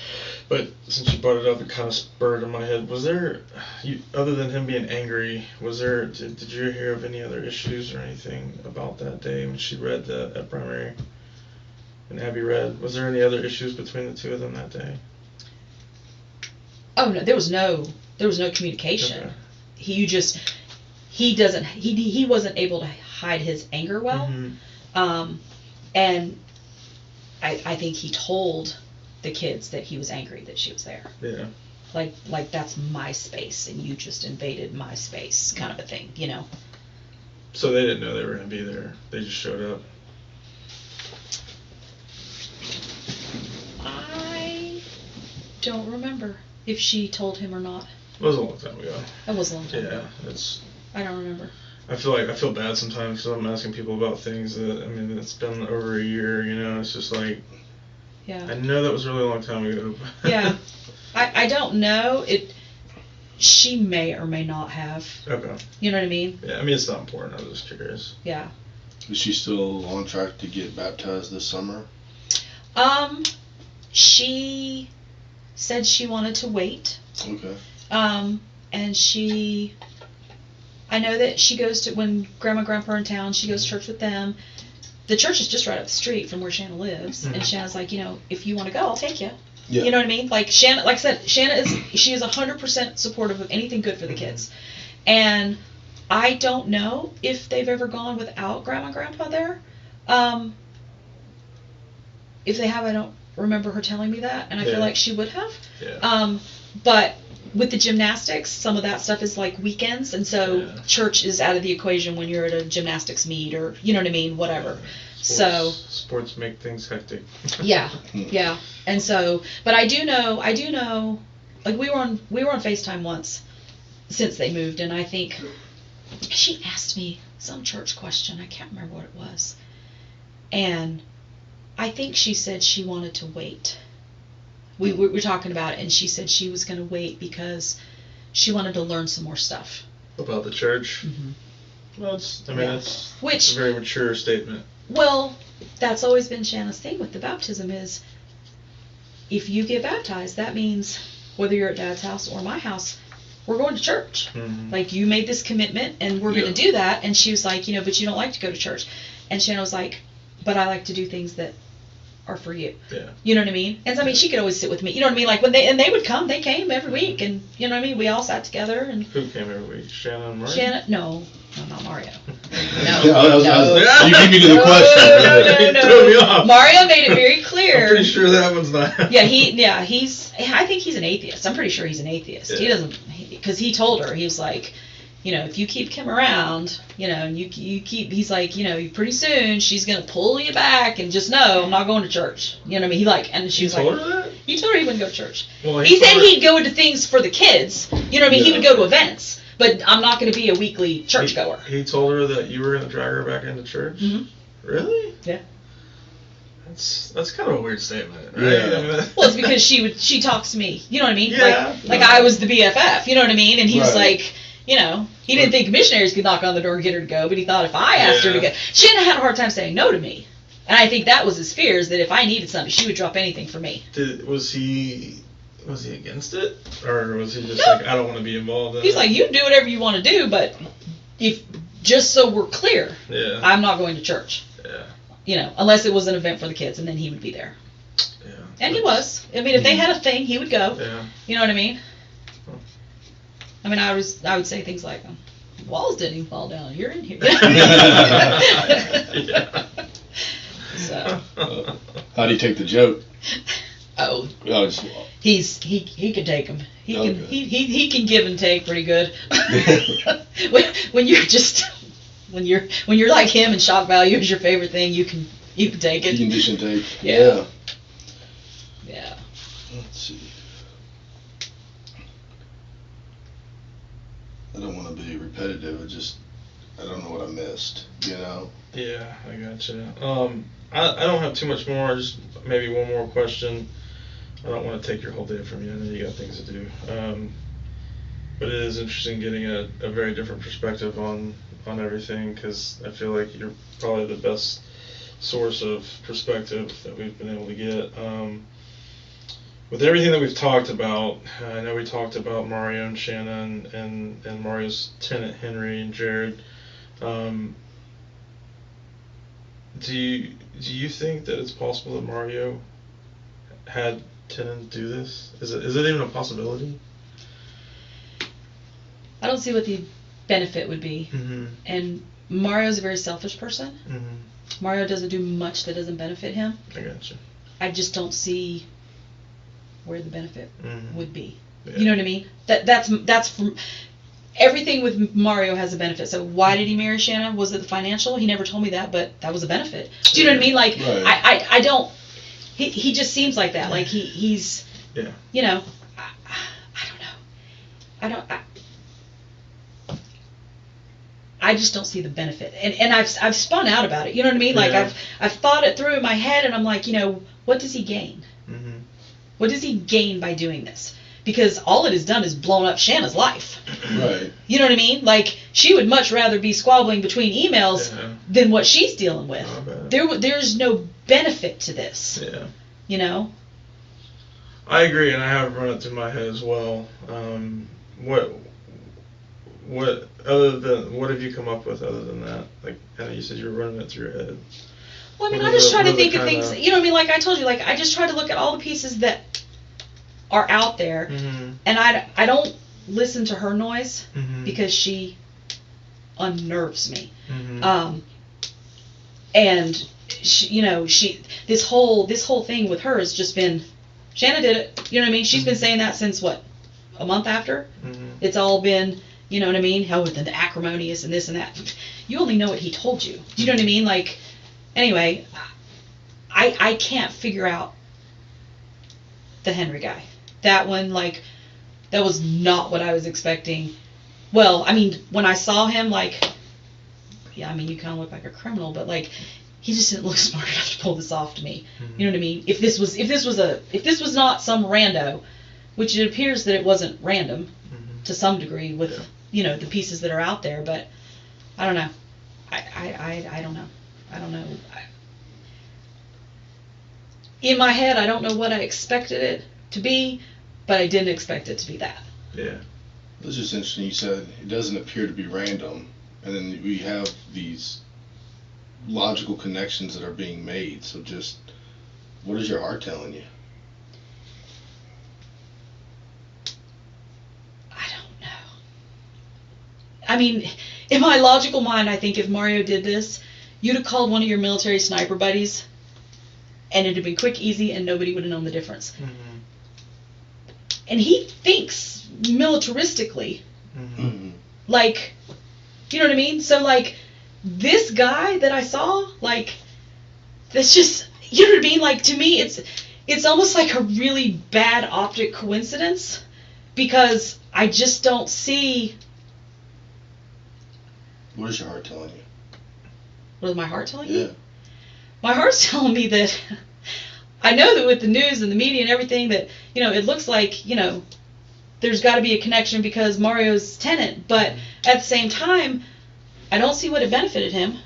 but since you brought it up, it kind of spurred in my head. Was there, other than him being angry, did you hear of any other issues or anything about that day when she read that primary and Abby read? Was there any other issues between the two of them that day? Oh no, there was no communication. Okay. He wasn't able to hide his anger well. And I think he told the kids that he was angry that she was there. Yeah. Like that's my space, and you just invaded my space, kind of a thing, you know. So they didn't know they were going to be there. They just showed up. I don't remember if she told him or not. It was a long time ago. That was a long time ago. Yeah, I don't remember. I feel bad sometimes because I'm asking people about things that, I mean, it's been over a year, you know. It's just like, yeah. I know that was a really long time ago. Yeah. I don't know. She may or may not have. Okay. You know what I mean? Yeah, I mean, it's not important. I was just curious. Yeah. Is she still on track to get baptized this summer? She said she wanted to wait. Okay. And I know that she goes to, when Grandma and Grandpa are in town, she goes to church with them. The church is just right up the street from where Shanna lives. And Shanna's like, you know, if you want to go, I'll take you. Yeah. You know what I mean? Like Shanna, like I said, she is 100% supportive of anything good for the kids. And I don't know if they've ever gone without Grandma and Grandpa there. If they have, I don't remember her telling me that, and I feel like she would have. Yeah. But with the gymnastics, some of that stuff is like weekends, and so church is out of the equation when you're at a gymnastics meet, or you know what I mean, whatever. Sports make things hectic. Yeah. And so, but I do know, like we were on FaceTime once since they moved, and I think she asked me some church question. I can't remember what it was, and I think she said she wanted to wait. We were talking about it, and she said she was going to wait because she wanted to learn some more stuff about the church. Well, it's a very mature statement. Well, that's always been Shanna's thing with the baptism is, if you get baptized, that means whether you're at Dad's house or my house, we're going to church. Like, you made this commitment, and we're going to do that. And she was like, you know, but you don't like to go to church. And Shanna was like, but I like to do things that are for you. Yeah. You know what I mean? And so, I mean, she could always sit with me. You know what I mean? Like, when they would come, they came every week, and you know what I mean? We all sat together. And who came every week? Shanna and Maria? Shanna, no. No, not Mario. No, No. you beat me to the question. No. Threw me off. Mario made it very clear. I'm pretty sure that one's not. I think he's an atheist. I'm pretty sure he's an atheist. Yeah. He doesn't, because he told her, he was like, you know, if you keep Kim around, you know, and you keep, he's like, you know, pretty soon she's gonna pull you back and just know I'm not going to church. You know what I mean? And she was like, told her that? he told her he wouldn't go to church. Well, he said told her- he'd go into things for the kids. You know what I mean? He would go to events, but I'm not going to be a weekly churchgoer. He told her that you were gonna drag her back into church. Mm-hmm. Really? Yeah. That's kind of a weird statement, right? Yeah. I mean, Well, it's because she talks to me. You know what I mean? Yeah. Like I was the BFF. You know what I mean? And he was Right. like, you know, he didn't think missionaries could knock on the door and get her to go, but he thought if I asked her to go, Shanna had a hard time saying no to me. And I think that was his fears, that if I needed something, she would drop anything for me. Was he against it, or was he just No. like, I don't want to be involved in He's it? like, you do whatever you want to do, but if just so we're clear, Yeah. I'm not going to church. Yeah. You know, unless it was an event for the kids, and then he would be there. Yeah. And he was. I mean, if they had a thing, he would go. Yeah. You know what I mean? I mean, I would say things like, walls didn't even fall down. You're in here. Yeah. So, How do you take the joke? oh, Just, he can take them. He Okay. can he can give and take pretty good. when you're just when you're like him and shock value is your favorite thing, you can take it. you can dish and take. Yeah. Yeah. Let's see. I don't want to be repetitive. I don't know what I missed. You know. Yeah, I gotcha. I don't have too much more. Just maybe one more question. I don't want to take your whole day from you. I know you got things to do. But it is interesting getting a very different perspective on everything, because I feel like you're probably the best source of perspective that we've been able to get. With everything that we've talked about, I know we talked about Mario and Shanna and Mario's tenant Henry and Jared. Do you think that it's possible that Mario had tenants do this? Is it even a possibility? I don't see what the benefit would be. Mm-hmm. And Mario's a very selfish person. Mm-hmm. Mario doesn't do much that doesn't benefit him. I gotcha. I just don't see where the benefit Mm-hmm. would be. Yeah. You know what I mean? That's from everything with Mario has a benefit. So why did he marry Shanna? Was it the financial? He never told me that, but that was a benefit. Do you know what I mean? Like Right. I don't. He just seems like that. Like he's. Yeah. You know, I don't know. I just don't see the benefit, and I've spun out about it. You know what I mean? Like Yeah. I've thought it through in my head, and I'm like, you know, what does he gain? Mm-hmm. What does he gain by doing this? Because all it has done is blown up Shanna's life. Right. You know what I mean? Like, she would much rather be squabbling between emails than what she's dealing with. I bet. There's no benefit to this. Yeah. You know? I agree, and I have run it through my head as well. What have you come up with other than that? Like, I know you said you were running it through your head. Well, I mean, What I is just it- try to what is it think of things, kinda- you know what I mean? Like I told you, like, I just try to look at all the pieces that are out there, Mm-hmm. and I don't listen to her noise Mm-hmm. because she unnerves me. Mm-hmm. And she, you know, this whole thing with her has just been, Shanna did it. You know what I mean? She's been saying that since what, a month after? Mm-hmm. It's all been, you know what I mean? How with the acrimonious and this and that. You only know what he told you. Do you know what I mean? Like, anyway, I can't figure out the Henry guy. That one, like, that was not what I was expecting. Well, I mean, when I saw him, like, yeah, I mean, you kind of look like a criminal, but like, he just didn't look smart enough to pull this off to me. Mm-hmm. You know what I mean? If this was not some rando, which it appears that it wasn't random Mm-hmm. to some degree with, Yeah. you know, the pieces that are out there, but I don't know. I don't know. I don't know. In my head, I don't know what I expected it to be, but I didn't expect it to be that. Yeah. It's just interesting. You said it doesn't appear to be random, and then we have these logical connections that are being made. So just, what is your heart telling you? I don't know. I mean, in my logical mind, I think if Mario did this, you'd have called one of your military sniper buddies, and it'd have been quick, easy, and nobody would have known the difference. Mm-hmm. And he thinks militaristically. Mm-hmm. Like, you know what I mean? So, like, this guy that I saw, like, that's just, you know what I mean? Like, to me, it's almost like a really bad optic coincidence, because I just don't see. What is your heart telling you? What is my heart telling Yeah. me? My heart's telling me that I know that with the news and the media and everything that, you know, it looks like, you know, there's got to be a connection because Mario's tenant, but at the same time, I don't see what it benefited him.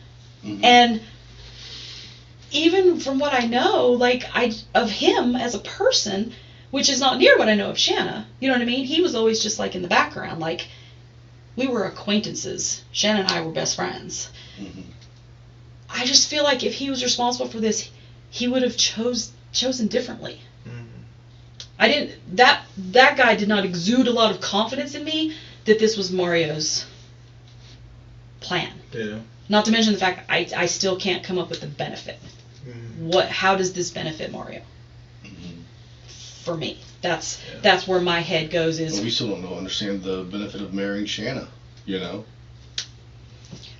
Mm-hmm. And even from what I know, like, of him as a person, which is not near what I know of Shanna, you know what I mean? He was always just, like, in the background. Like, we were acquaintances. Shanna and I were best friends. Mm-hmm. I just feel like if he was responsible for this, he would have chosen differently. That guy did not exude a lot of confidence in me that this was Mario's plan. Yeah. Not to mention the fact I still can't come up with the benefit. How does this benefit Mario? For me, that's where my head goes. Is well, we still don't understand the benefit of marrying Shanna. You know.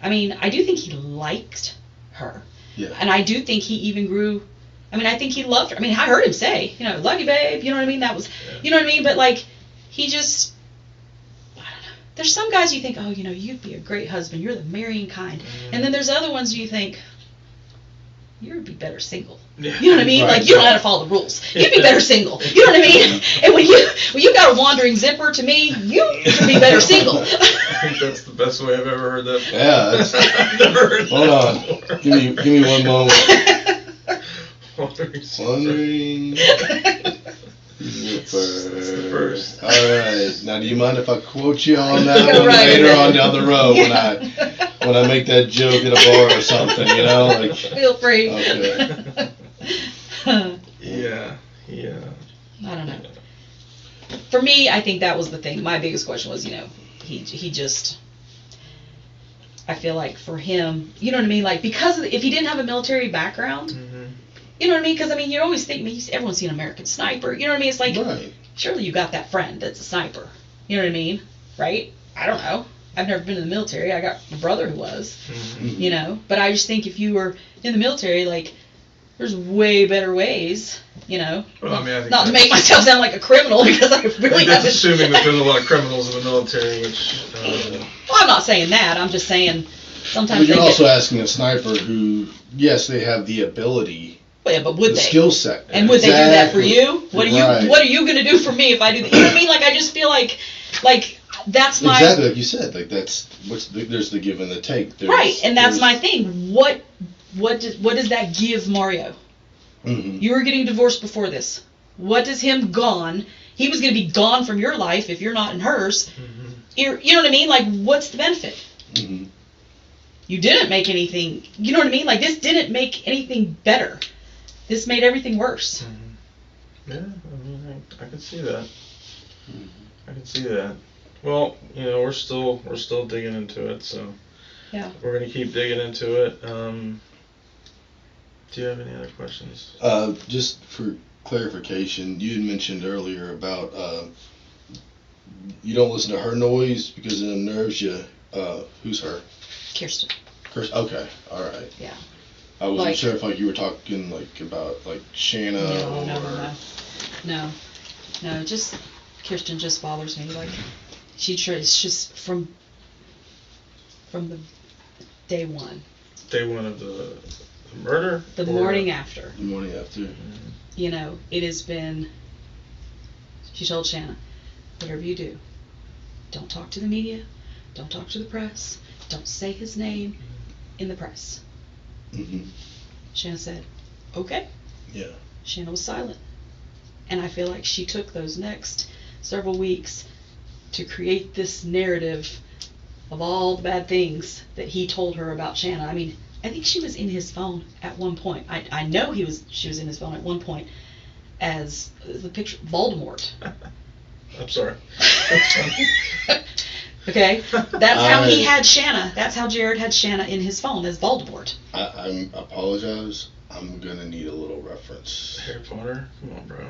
I mean, I do think he liked her. Yeah. And I do think he even grew. I mean, I think he loved her. I mean, I heard him say, you know, love you, babe. You know what I mean? That was, you know what I mean? But, like, he just, I don't know. There's some guys you think, oh, you know, you'd be a great husband. You're the marrying kind. And then there's other ones you think, you'd be better single. Yeah. You know what I mean? Right. Like, you don't have to follow the rules. You'd be better single. You know what I mean? And when you got a wandering zipper, to me, you should be better single. I think that's the best way I've ever heard that. Yeah. That's, I've never heard hold that on. before. Give me one moment. Wandering. First. All right. Now, do you mind if I quote you on that one Right. later on down the road when I make that joke at a bar or something? You know, like. Feel free. Okay. Yeah. I don't know. For me, I think that was the thing. My biggest question was, you know, he just. I feel like for him, you know what I mean? Like, because if he didn't have a military background, you know what I mean? Because, I mean, you always think, everyone's seen American Sniper. You know what I mean? It's like, Right. Surely you got that friend that's a sniper. You know what I mean? Right? I don't know. I've never been in the military. I got a brother who was, you know. But I just think if you were in the military, like, there's way better ways, you know. Well, I mean, I think not to make myself sound like a criminal, because I really that's haven't. assuming that there's a lot of criminals in the military, which. Well, I'm not saying that. I'm just saying sometimes But you're they also get, asking a sniper who, yes, they have the ability, well, yeah, but would the they? skill set. And would they do that for you? What are you Right. What are you going to do for me if I do that? You know what I mean? Like, I just feel like that's my Exactly like you said. Like there's the give and the take. right, and that's my thing. What does that give Mario? Mm-hmm. You were getting divorced before this. What does him gone? He was going to be gone from your life if you're not in hers. You know what I mean? Like, what's the benefit? Mm-hmm. You didn't make anything. You know what I mean? Like, this didn't make anything better. This made everything worse. Yeah, I mean, I can see that. I can see that. Well, you know, we're still digging into it, so Yeah. we're gonna keep digging into it. Do you have any other questions? Just for clarification, you had mentioned earlier about you don't listen to her noise because it unnerves you. Who's her? Kirsten. Okay, all right. Yeah. I wasn't Like- sure if you were talking about Shanna. No. Just Kirsten just bothers me. Like, it's just from the day one. Day one of the murder? The morning after. The morning after. You know, it has been. She told Shanna, whatever you do, don't talk to the media, don't talk to the press, don't say his name in the press. Mm-hmm. Shanna said, okay. Yeah. Shanna was silent. And I feel like she took those next several weeks to create this narrative of all the bad things that he told her about Shanna. I mean, I think she was in his phone at one point. I know she was in his phone at one point as the picture Voldemort. I'm sorry. Okay? That's how he had Shanna. That's how Jared had Shanna in his phone, as Voldemort. I apologize. I'm going to need a little reference. Harry Potter? Come on, bro.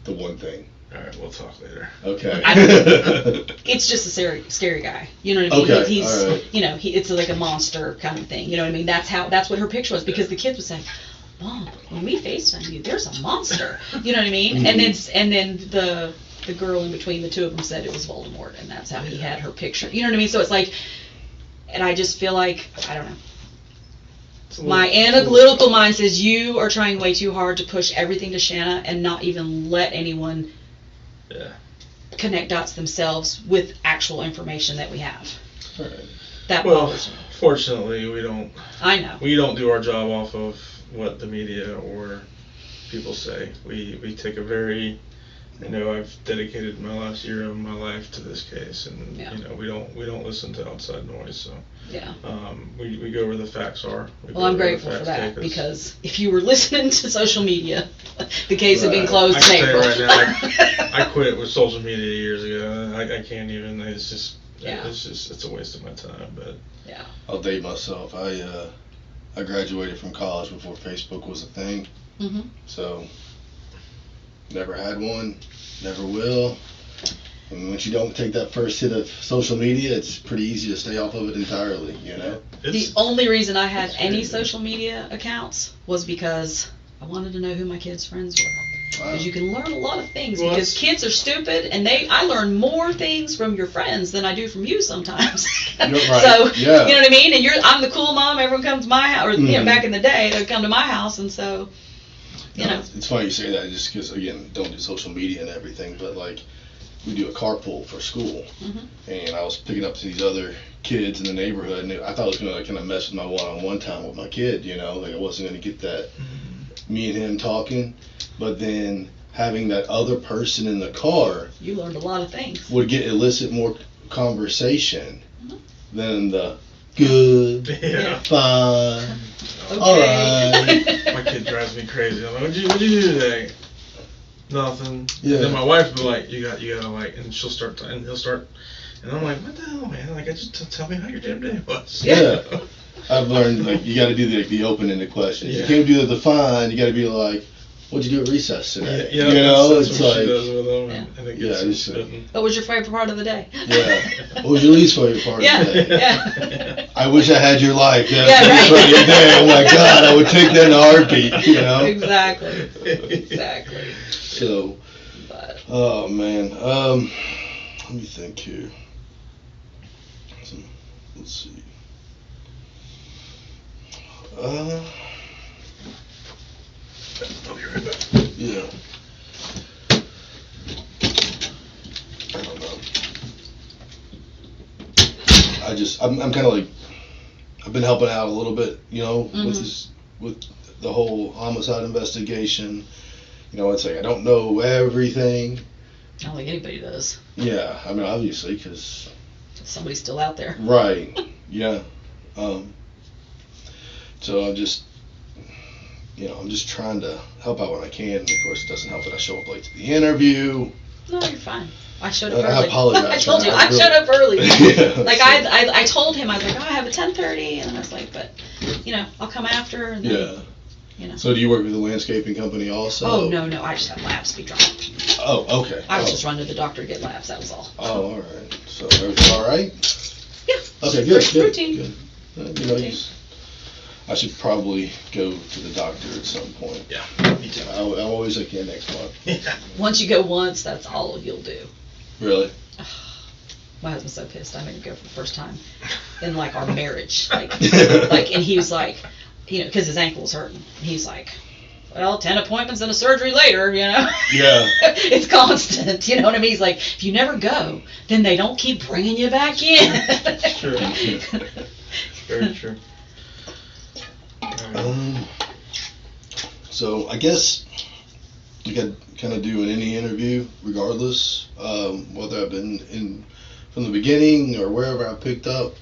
The one thing. Alright, we'll talk later. Okay. It's just a scary guy. You know what I mean? Okay, He's, all right. you know, it's like a monster kind of thing. You know what I mean? That's what her picture was, because the kids would say, Mom, when we FaceTime you, there's a monster. You know what I mean? Mm-hmm. And then the girl in between the two of them said it was Voldemort, and that's how he had her picture. You know what I mean? So it's like, and I just feel like, I don't know. My analytical mind says you are trying way too hard to push everything to Shanna and not even let anyone connect dots themselves with actual information that we have. Right. That bothers me. Fortunately, we don't. I know. We don't do our job off of what the media or people say. We take a very, you know, I've dedicated my last year of my life to this case, and you know, we don't listen to outside noise. So we go where the facts are. Well, I'm grateful for that, because if you were listening to social media, the case had been closed in April. Right now, I quit with social media years ago. I can't even. It's just it's a waste of my time. But I'll date myself. I graduated from college before Facebook was a thing. Mm-hmm. So never had one, never will. And once you don't take that first hit of social media, it's pretty easy to stay off of it entirely, you know? The only reason I had any social media accounts was because I wanted to know who my kids' friends were. Because you can learn a lot of things, because kids are stupid, and I learn more things from your friends than I do from you sometimes. You're right. So, you know what I mean? And I'm the cool mom, everyone comes to my house, or you know, back in the day, they'd come to my house, and so, you know. It's funny you say that, just because, again, don't do social media and everything, but like, we do a carpool for school, and I was picking up these other kids in the neighborhood, and I thought I was going to kind of mess with my one-on-one time with my kid, you know, like I wasn't going to get that me and him talking, but then having that other person in the car, you learned a lot of things, would elicit more conversation than the good, fine, all right. My kid drives me crazy. I'm like, what'd you do today? Nothing. Yeah. And then my wife will be like, you gotta like, and she'll start, and he'll start, and I'm like, what the hell, man? Like, I just tell me how your damn day was. Yeah. I've learned, like, you got to do the open-ended questions. You can't do the define. You got to be like, what'd you do at recess today? Yeah, you know, that's it's what like, she does with them, and it gets what was your favorite part of the day? Yeah. What was your least favorite part of the day? Yeah. I wish I had your life. That's right. the part of your day. Oh my God, I would take that in a heartbeat. You know. Exactly. So. But. Oh man. Let me think here. Let's see. I'll be right back. Yeah. I don't know. I'm kind of like, I've been helping out a little bit, you know, with the whole homicide investigation. You know, it's like I don't know everything. I don't think anybody does. Yeah, I mean, obviously, because somebody's still out there. Right. Yeah. So I'm just trying to help out when I can. And of course, it doesn't help that I show up late to the interview. No, you're fine. I showed up early. I apologize. I told you, I showed up early. Like, I told him, I was like, I have a 10:30, and I was like, but, you know, I'll come after. And then, you know. So do you work with a landscaping company also? Oh, no, I just have labs to be drawn. Oh, okay. I was just running to the doctor to get labs, that was all. Oh, all right. So everything all right? Yeah. Okay, good. Routine. Good. You know, I should probably go to the doctor at some point. Yeah, me too. I'm always like, next month. Yeah. Once you go once, that's all you'll do. Really? My husband's so pissed. I made him go for the first time in, like, our marriage. Like, and he was like, you know, because his ankle was hurting. He's like, well, 10 appointments and a surgery later, you know? Yeah. It's constant, you know what I mean? He's like, if you never go, then they don't keep bringing you back in. True. Very true. So I guess you could kind of do in any interview, regardless, whether I've been in from the beginning or wherever I picked up.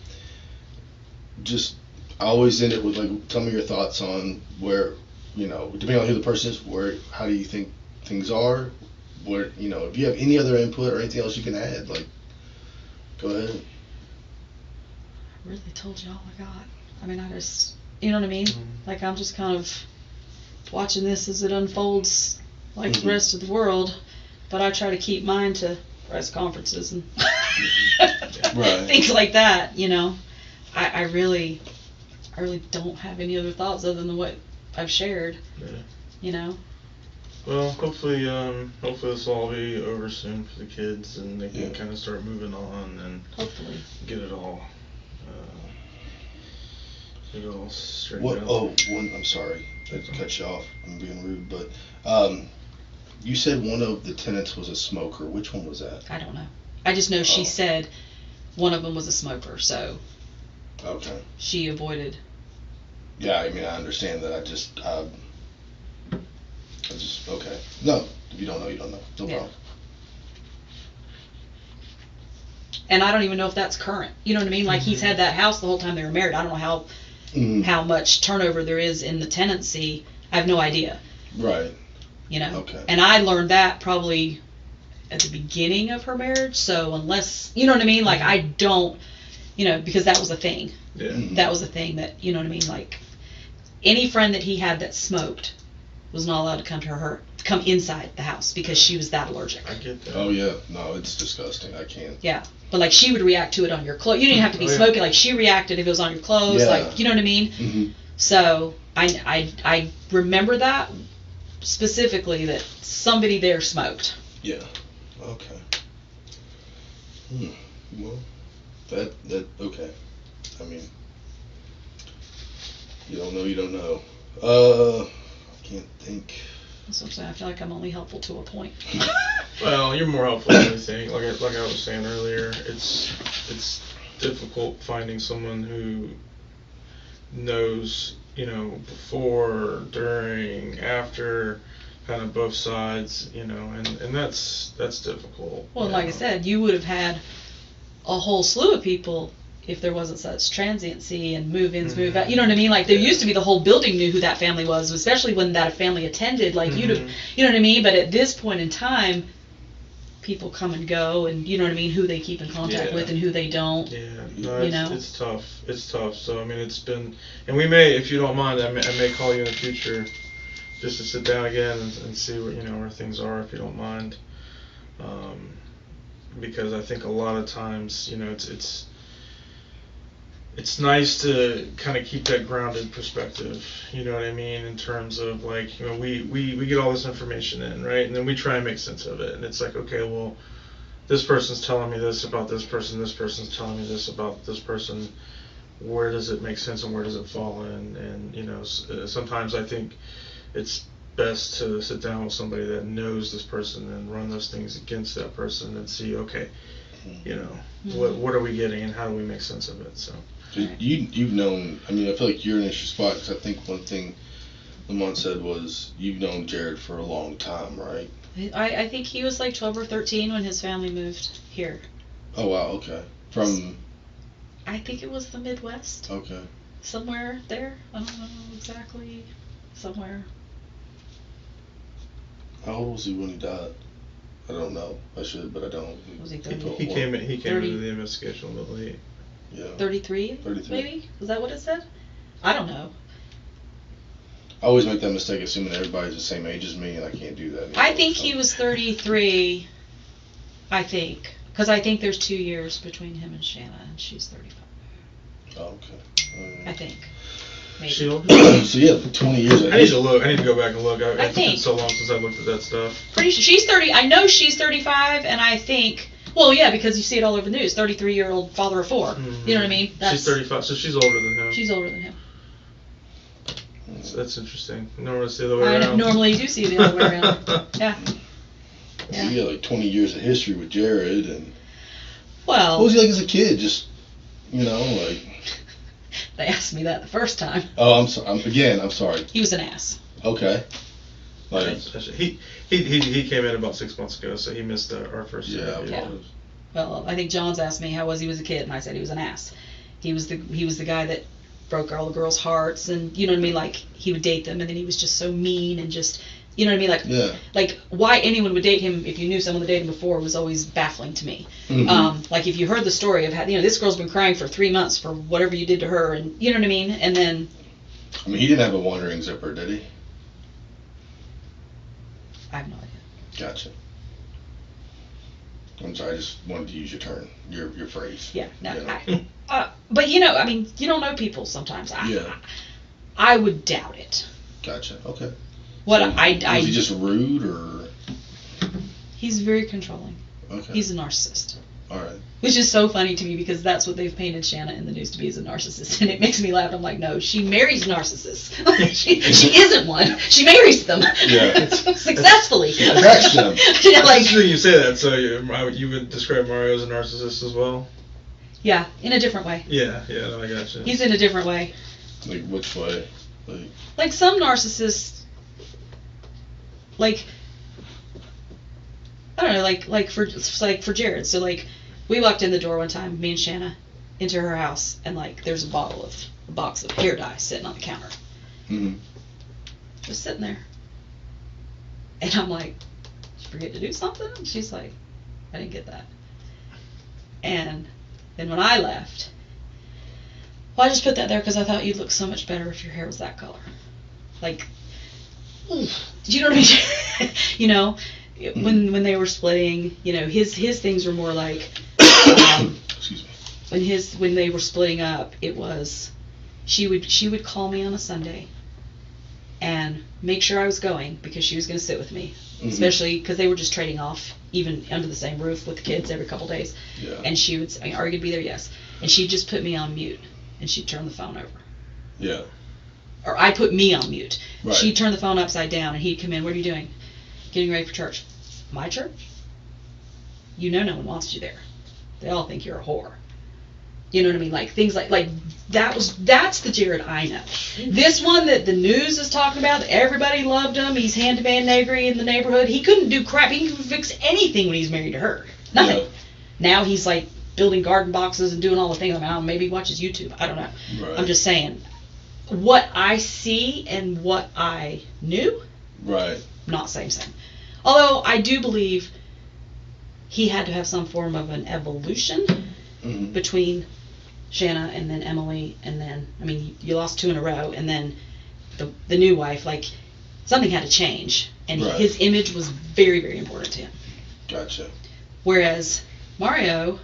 Just I always end it with like, tell me your thoughts on where, you know, depending on who the person is, how do you think things are, where, you know, if you have any other input or anything else you can add, like, Go ahead. I really told you all I got. I mean, I just, you know what I mean? Like, I'm just kind of watching this as it unfolds like the rest of the world, but I try to keep mine to press conferences and things like that, you know. I really don't have any other thoughts other than what I've shared, you know. Well, hopefully this will all be over soon for the kids, and they can kind of start moving on and hopefully get it all straightened out. I'm sorry to cut you off. I'm being rude, but you said one of the tenants was a smoker. Which one was that? I don't know. I just know she said one of them was a smoker, so okay. She avoided. Yeah, I mean, I understand that. I just okay. No, if you don't know, you don't know. No problem. And I don't even know if that's current. You know what I mean? Like, he's had that house the whole time they were married. I don't know how much turnover there is in the tenancy. I have no idea. Right. You know? Okay. And I learned that probably at the beginning of her marriage. So unless, you know what I mean? Like, I don't, you know, because that was a thing. Yeah. That was a thing that, you know what I mean? Like, any friend that he had that smoked was not allowed to come inside the house because she was that allergic. I get that. Oh yeah, no, it's disgusting. I can't. Yeah, but like she would react to it on your clothes. You didn't have to be smoking. Like she reacted if it was on your clothes. Yeah. Like, you know what I mean? Mm-hmm. So I remember that specifically, that somebody there smoked. Yeah. Okay. Well, that okay. I mean, you don't know. You don't know. I can't think. That's what I'm saying. I feel like I'm only helpful to a point. Well, you're more helpful than anything. Like I was saying earlier, it's difficult finding someone who knows, you know, before, during, after, kind of both sides, you know, and that's difficult. Well, like I said, you would have had a whole slew of people if there wasn't such transiency and move-ins, move-out. You know what I mean? Like, there used to be the whole building knew who that family was, especially when that family attended. Like, you'd have, you know what I mean? But at this point in time, people come and go, and you know what I mean, who they keep in contact with and who they don't. Yeah, no, it's tough. It's tough. So, I mean, it's been, and we may, if you don't mind, I may call you in the future just to sit down again and see what, you know, where things are, if you don't mind. Because I think a lot of times, you know, it's nice to kind of keep that grounded perspective, you know what I mean, in terms of, like, you know, we get all this information in, right, and then we try and make sense of it, and it's like, okay, well, this person's telling me this about this person's telling me this about this person, where does it make sense and where does it fall in? And you know, sometimes I think it's best to sit down with somebody that knows this person and run those things against that person and see, okay, you know, what are we getting and how do we make sense of it? So you've known, I mean, I feel like you're in an interesting spot, because I think one thing Lamont said was you've known Jared for a long time, right? I think he was like 12 or 13 when his family moved here. Oh wow, okay. From? I think it was the Midwest. Okay. Somewhere there. I don't know exactly. Somewhere. How old was he when he died? I don't know. I should, but I don't. Was he 30? He came into the investigation a little late. Yeah. 33? 33. Maybe? Was that what it said? I don't know. I always make that mistake assuming everybody's the same age as me, and I can't do that anymore. I think he was 33, I think. Because I think there's 2 years between him and Shanna, and she's 35. Oh, okay. I think. Maybe. So yeah, 20 years. I need to look. I need to go back and look. It's think been so long since I looked at that stuff. Pretty sure she's 30. I know she's 35, and I think. Well, yeah, because you see it all over the news. 33-year-old father of 4. Mm-hmm. You know what I mean? She's 35, so she's older than him. She's older than him. That's interesting. Normally it's the other way around. I normally do see it the other way around. Yeah. So you got like 20 years of history with Jared, and. Well. What was he like as a kid? Just, you know, like. They asked me that the first time. Oh, I'm sorry. I'm sorry. He was an ass. Okay. Like he came in about 6 months ago, so he missed our first interview. Yeah. Well, I think John's asked me how was he was a kid, and I said he was an ass. He was the guy that broke all the girls' hearts, and you know what I mean. Like he would date them, and then he was just so mean and just You know what I mean? Like, Yeah. like why anyone would date him if you knew someone that dated him before was always baffling to me. Like if you heard the story of how, you know, this girl's been crying for 3 months for whatever you did to her, and you know what I mean? And then. I mean, he didn't have a wandering zipper, did he? I have no idea. Gotcha. I'm sorry, I just wanted to use your turn, your phrase. Yeah, no. Yeah. But you know, I mean, you don't know people sometimes. I would doubt it. Gotcha. Okay. What so I was he just rude or? He's very controlling. Okay. He's a narcissist. All right. Which is so funny to me because that's what they've painted Shanna in the news to be, as a narcissist, and it makes me laugh. I'm like, no, she marries narcissists. she isn't one. She marries them. Yeah. Successfully. Attracts them. Yeah, like, interesting you say that. So you would describe Mario as a narcissist as well? Yeah, in a different way. Yeah, no, I gotcha. He's in a different way. Like which way? Like some narcissists, like, I don't know, like for Jared. So like, we walked in the door one time, me and Shanna, into her house, and like there's a box of hair dye sitting on the counter. Mm-hmm. Just sitting there. And I'm like, did you forget to do something? And she's like, I didn't get that. And then when I left, well, I just put that there because I thought you'd look so much better if your hair was that color. Like, do you know what I mean? You know, when they were splitting, you know, his things were more like, Excuse me. When they were splitting up, it was, she would call me on a Sunday and make sure I was going because she was going to sit with me, especially because they were just trading off, even under the same roof with the kids every couple days. Yeah. And she would say, are you going to be there? Yes. And she'd just put me on mute and she'd turn the phone over. Yeah. Or I put me on mute. Right. She'd turn the phone upside down and he'd come in. What are you doing? Getting ready for church. My church? You know no one wants you there. They all think you're a whore. You know what I mean? Like things like that's the Jared I know. This one that the news is talking about, that everybody loved him, he's handyman negri in the neighborhood. He couldn't do crap. He couldn't fix anything when he's married to her. Nothing. Yeah. Now he's like building garden boxes and doing all the things. I don't know, maybe he watches YouTube. I don't know. Right. I'm just saying. What I see and what I knew, right, not same. Although I do believe he had to have some form of an evolution between Shanna and then Emily, and then, I mean, you lost 2 in a row, and then the new wife, like, something had to change, and right. His image was very, very important to him. Gotcha. Whereas Mario,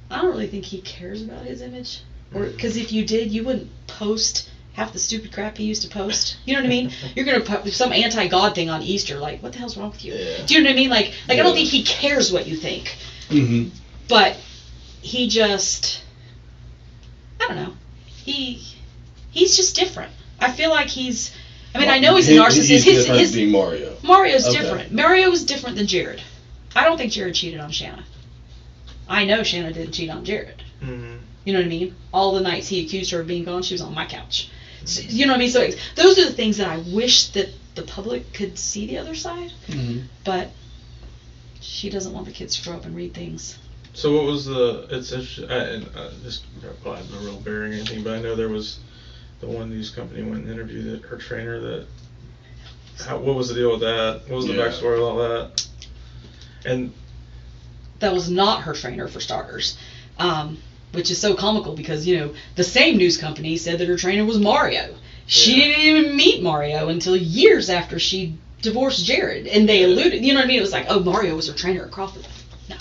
I don't really think he cares about his image. Or because if you did, you wouldn't post half the stupid crap he used to post. You know what I mean? You're gonna post some anti-God thing on Easter, like, what the hell's wrong with you? Yeah. Do you know what I mean? Like I don't think he cares what you think. Mm-hmm. But he just, I don't know. He's just different. I feel like he's. I mean, I know he's a narcissist. He's different being Mario. Mario's different. Mario is different than Jared. I don't think Jared cheated on Shanna. I know Shanna didn't cheat on Jared. Mm-hmm. You know what I mean? All the nights he accused her of being gone, she was on my couch. So, you know what I mean? So those are the things that I wish that the public could see the other side. Mm-hmm. But she doesn't want the kids to grow up and read things. So what was it's interesting, and this probably has no real bearing or anything, but I know there was the one news company went and interviewed her trainer what was the deal with that? What was the backstory of all that? And that was not her trainer, for starters. Which is so comical because, you know, the same news company said that her trainer was Mario. She didn't even meet Mario until years after she divorced Jared. And they alluded, you know what I mean? It was like, oh, Mario was her trainer at Crawford. No,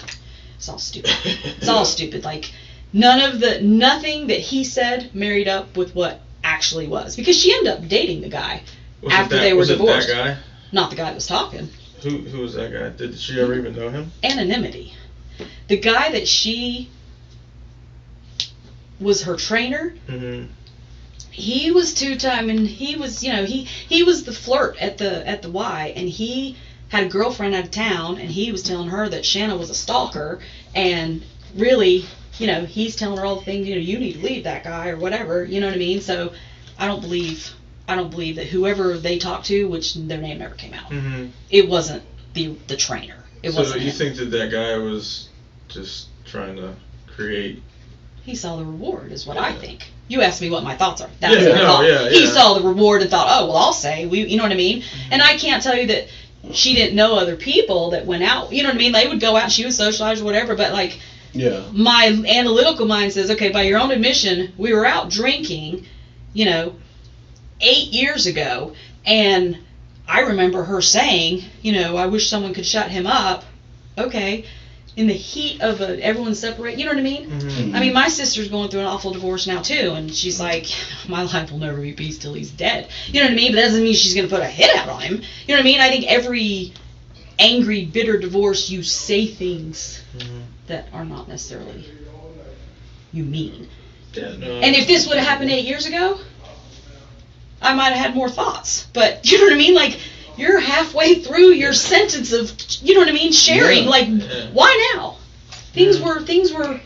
it's all stupid. It's all stupid. Like, nothing that he said married up with what actually was. Because she ended up dating the guy after they were divorced. Was it that guy? Not the guy that was talking. Who was that guy? Did she ever even know him? Anonymity. The guy that she was her trainer. Mm-hmm. He was 2-time, and he was, you know, he was the flirt at the Y, and he had a girlfriend out of town, and he was telling her that Shanna was a stalker, and really, you know, he's telling her all the things, you know, you need to leave that guy or whatever, you know what I mean? So I don't believe that whoever they talked to, which their name never came out, it wasn't the trainer. It wasn't. So you think that guy was just trying to create He saw the reward, is what I think. You asked me what my thoughts are. That's Yeah, what I thought. yeah. He saw the reward and thought, oh, well, I'll say, you know what I mean? And I can't tell you that she didn't know other people that went out. You know what I mean? They would go out and she would socialize or whatever, but like, my analytical mind says, okay, by your own admission, we were out drinking, 8 years ago, and I remember her saying, I wish someone could shut him up. Okay. In the heat of everyone separate, you know what I mean? Mm-hmm. I mean, my sister's going through an awful divorce now too, and she's like, my life will never be peace till he's dead. You know what I mean? But that doesn't mean she's going to put a hit out on him. You know what I mean? I think every angry, bitter divorce, you say things that are not necessarily you mean. Yeah, no, and if this would have happened 8 years ago, I might have had more thoughts. But you know what I mean? Like, you're halfway through your sentence of, you know what I mean, sharing. Yeah. Like, why now? Things were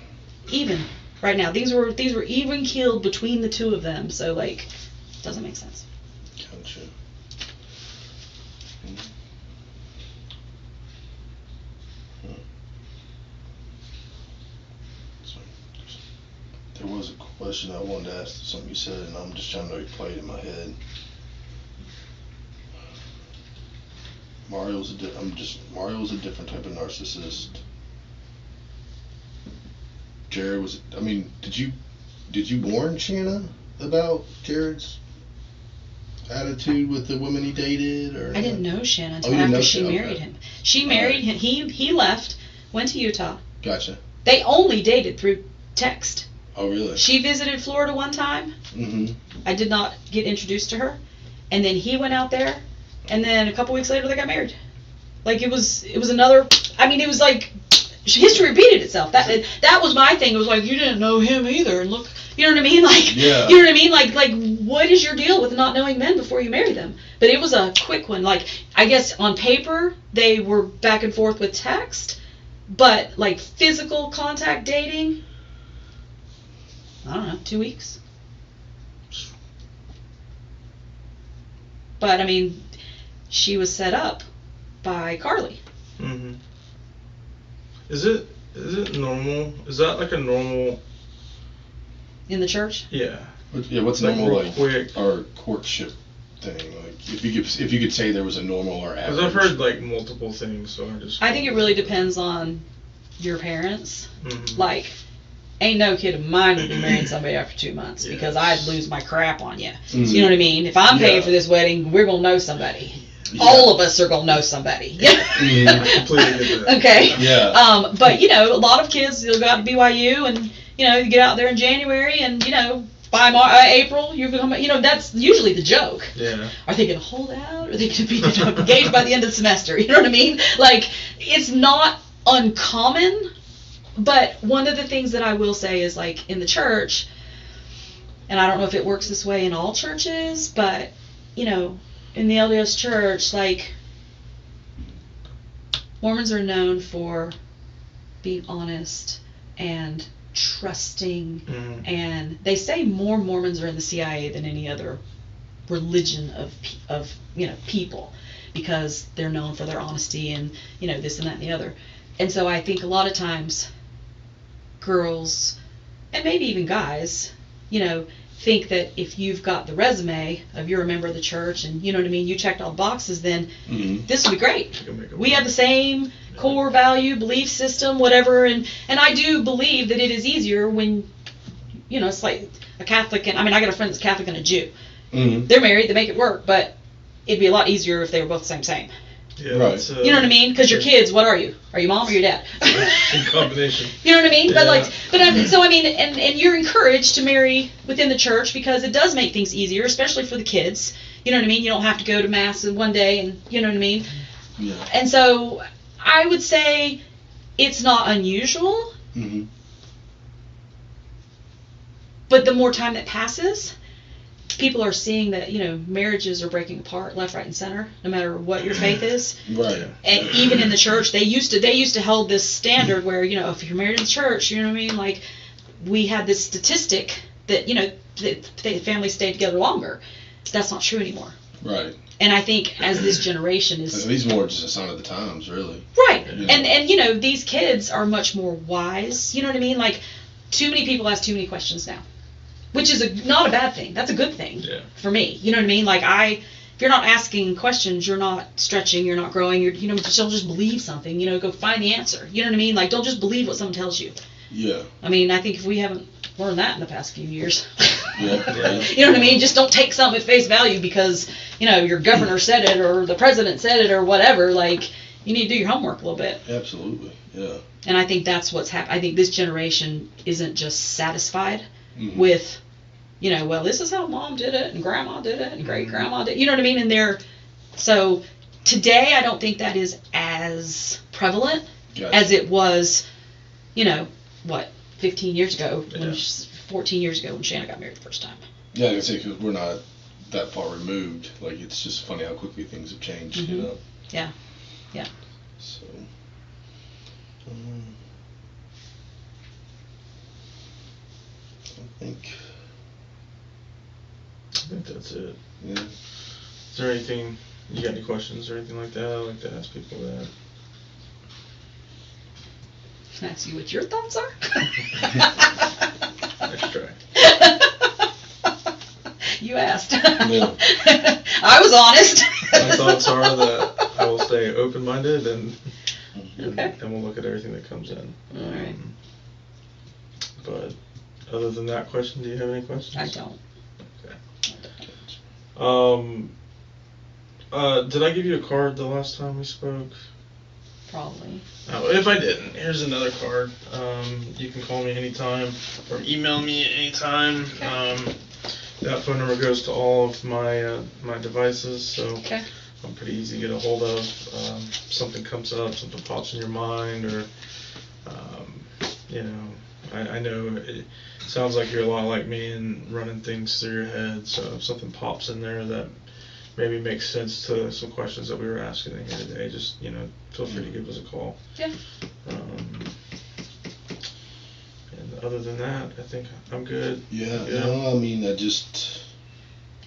even right now. Things were even keeled between the two of them. So like, doesn't make sense. Gotcha. There was a question I wanted to ask, something you said, and I'm just trying to replay it in my head. Mario's a different type of narcissist. Jared was. I mean, did you warn Shanna about Jared's attitude with the women he dated, or? I didn't know Shanna until you didn't after know she Shanna? married Okay. him. She married him. He left, went to Utah. Gotcha. They only dated through text. Oh, really? She visited Florida one time. Mm-hmm. I did not get introduced to her, and then he went out there, and then a couple weeks later they got married. Like it was another. I mean, it was like history repeated itself. That was my thing. It was like, you didn't know him either, and look, you know what I mean? Like, yeah. You know what I mean? Like, what is your deal with not knowing men before you marry them? But it was a quick one. Like, I guess on paper they were back and forth with text, but like physical contact dating, I don't know, 2 weeks. But I mean, she was set up by Carly. Mm-hmm. Is it normal? Is that like a normal? In the church? Yeah. Yeah. What's Like normal, real like quick. our courtship thing? Like, if you could say there was a normal or average. Because I've heard like multiple things, so I think it really depends on your parents. Mm-hmm. Like, ain't no kid of mine would be marrying somebody after 2 months because I'd lose my crap on you. Mm-hmm. You know what I mean? If I'm paying for this wedding, we're gonna know somebody. All of us are gonna know somebody. I completely get that. Okay. Yeah. But a lot of kids, they'll go out to BYU and you get out there in January and by April you become that's usually the joke. Yeah. Are they gonna hold out? Are they gonna be engaged by the end of the semester? You know what I mean? Like, it's not uncommon, but one of the things that I will say is, like, in the church, and I don't know if it works this way in all churches, but in the LDS church, like, Mormons are known for being honest and trusting, and they say more Mormons are in the CIA than any other religion of people, because they're known for their honesty and this and that and the other. And so I think a lot of times girls, and maybe even guys, think that if you've got the resume of you're a member of the church and you checked all the boxes, then this will be great. We have the same core value, belief system, whatever, and I do believe that it is easier when it's like a Catholic, and I got a friend that's Catholic and a Jew. They're married, they make it work, but it'd be a lot easier if they were both the same. Yeah, right. You know what I mean? Because your kids, what are you? Are you mom or your dad? In combination. You know what I mean? Yeah. And you're encouraged to marry within the church because it does make things easier, especially for the kids. You know what I mean? You don't have to go to mass in one day, and you know what I mean? Yeah. And so I would say it's not unusual. Mm-hmm. But the more time that passes, people are seeing that marriages are breaking apart left, right, and center, no matter what your faith is. Right. And even in the church, they used to hold this standard where if you're married in the church, you know what I mean, like, we had this statistic that the families stay together longer. That's not true anymore. Right. And I think as this generation is, these more just a sign of the times, really. right. Yeah. And these kids are much more wise. You know what I mean? Like, too many people ask too many questions now, which is not a bad thing. That's a good thing for me. You know what I mean? Like if you're not asking questions, you're not stretching, you're not growing. You're, don't just believe something. Go find the answer. You know what I mean? Like, don't just believe what someone tells you. Yeah. I mean, I think if we haven't learned that in the past few years, yeah. You know what I mean? Just don't take something at face value because your governor said it or the president said it or whatever. Like, you need to do your homework a little bit. Absolutely. Yeah. And I think that's what's happened. I think this generation isn't just satisfied with, well, this is how mom did it and grandma did it and great grandma did it. You know what I mean? And so today I don't think that is as prevalent as it was, 15 years ago, 14 years ago when Shanna got married the first time. Yeah, I can say because we're not that far removed. Like, it's just funny how quickly things have changed, Yeah. Yeah. So, I think that's it. Yeah. Is there anything, you got any questions or anything like that? I like to ask people that. Can I ask you what your thoughts are? Nice try. You asked. Yeah. I was honest. My thoughts are that I will stay open-minded and we'll look at everything that comes in. All right. But other than that question, do you have any questions? I don't. Okay. Did I give you a card the last time we spoke? Probably. If I didn't, here's another card. You can call me anytime or email me anytime. Okay. That phone number goes to all of my my devices, so I'm pretty easy to get a hold of. Something comes up, something pops in your mind, or I know it sounds like you're a lot like me and running things through your head. So if something pops in there that maybe makes sense to some questions that we were asking here today, just feel free to give us a call. Yeah. And other than that, I think I'm good. Yeah. No, I mean, I just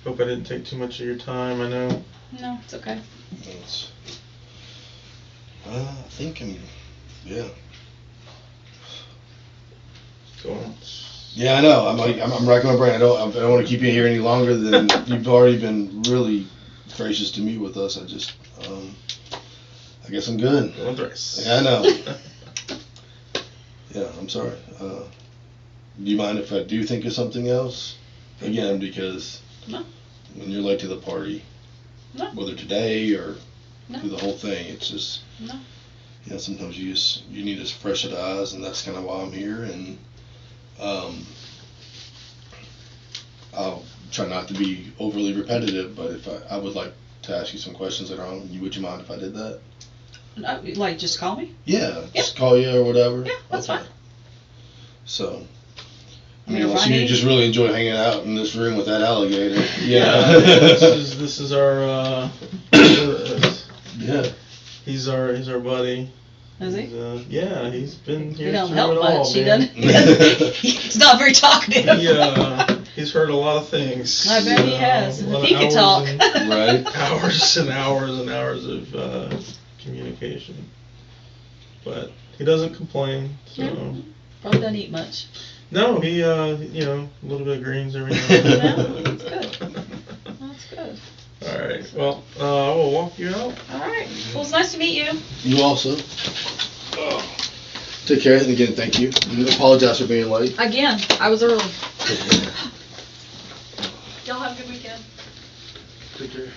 hope I didn't take too much of your time. I know. No, it's okay. I think yeah. Go on. Yeah, I know. I'm racking my brain. I don't want to keep you here any longer than you've already been really gracious to meet with us. I just, I guess I'm good. Going thrice. Yeah, I know. Yeah, I'm sorry. Do you mind if I do think of something else? Again, because when you're late to the party, whether today or through the whole thing, it's just, sometimes you need a fresh set of eyes, and that's kind of why I'm here. And I'll try not to be overly repetitive, but if I would like to ask you some questions later on, would you mind if I did that? Like, just call me? Yeah, just call you or whatever. Yeah, that's fine. So, unless you just really enjoy hanging out in this room with that alligator. Yeah, this is our yeah. He's our buddy. Is he? He's been here. He don't through help it all, much. He man. doesn't. He's not very talkative. He's heard a lot of things. I bet he has. If he could talk. Right. Hours and hours and hours of communication. But he doesn't complain. So probably doesn't eat much. No, he a little bit of greens every now and then. That's good. That's good. All right. Well, I will walk you out. All right. Well, it's nice to meet you. You also. Take care, and again, thank you. And apologize for being late. Again, I was early. Y'all have a good weekend. Take care.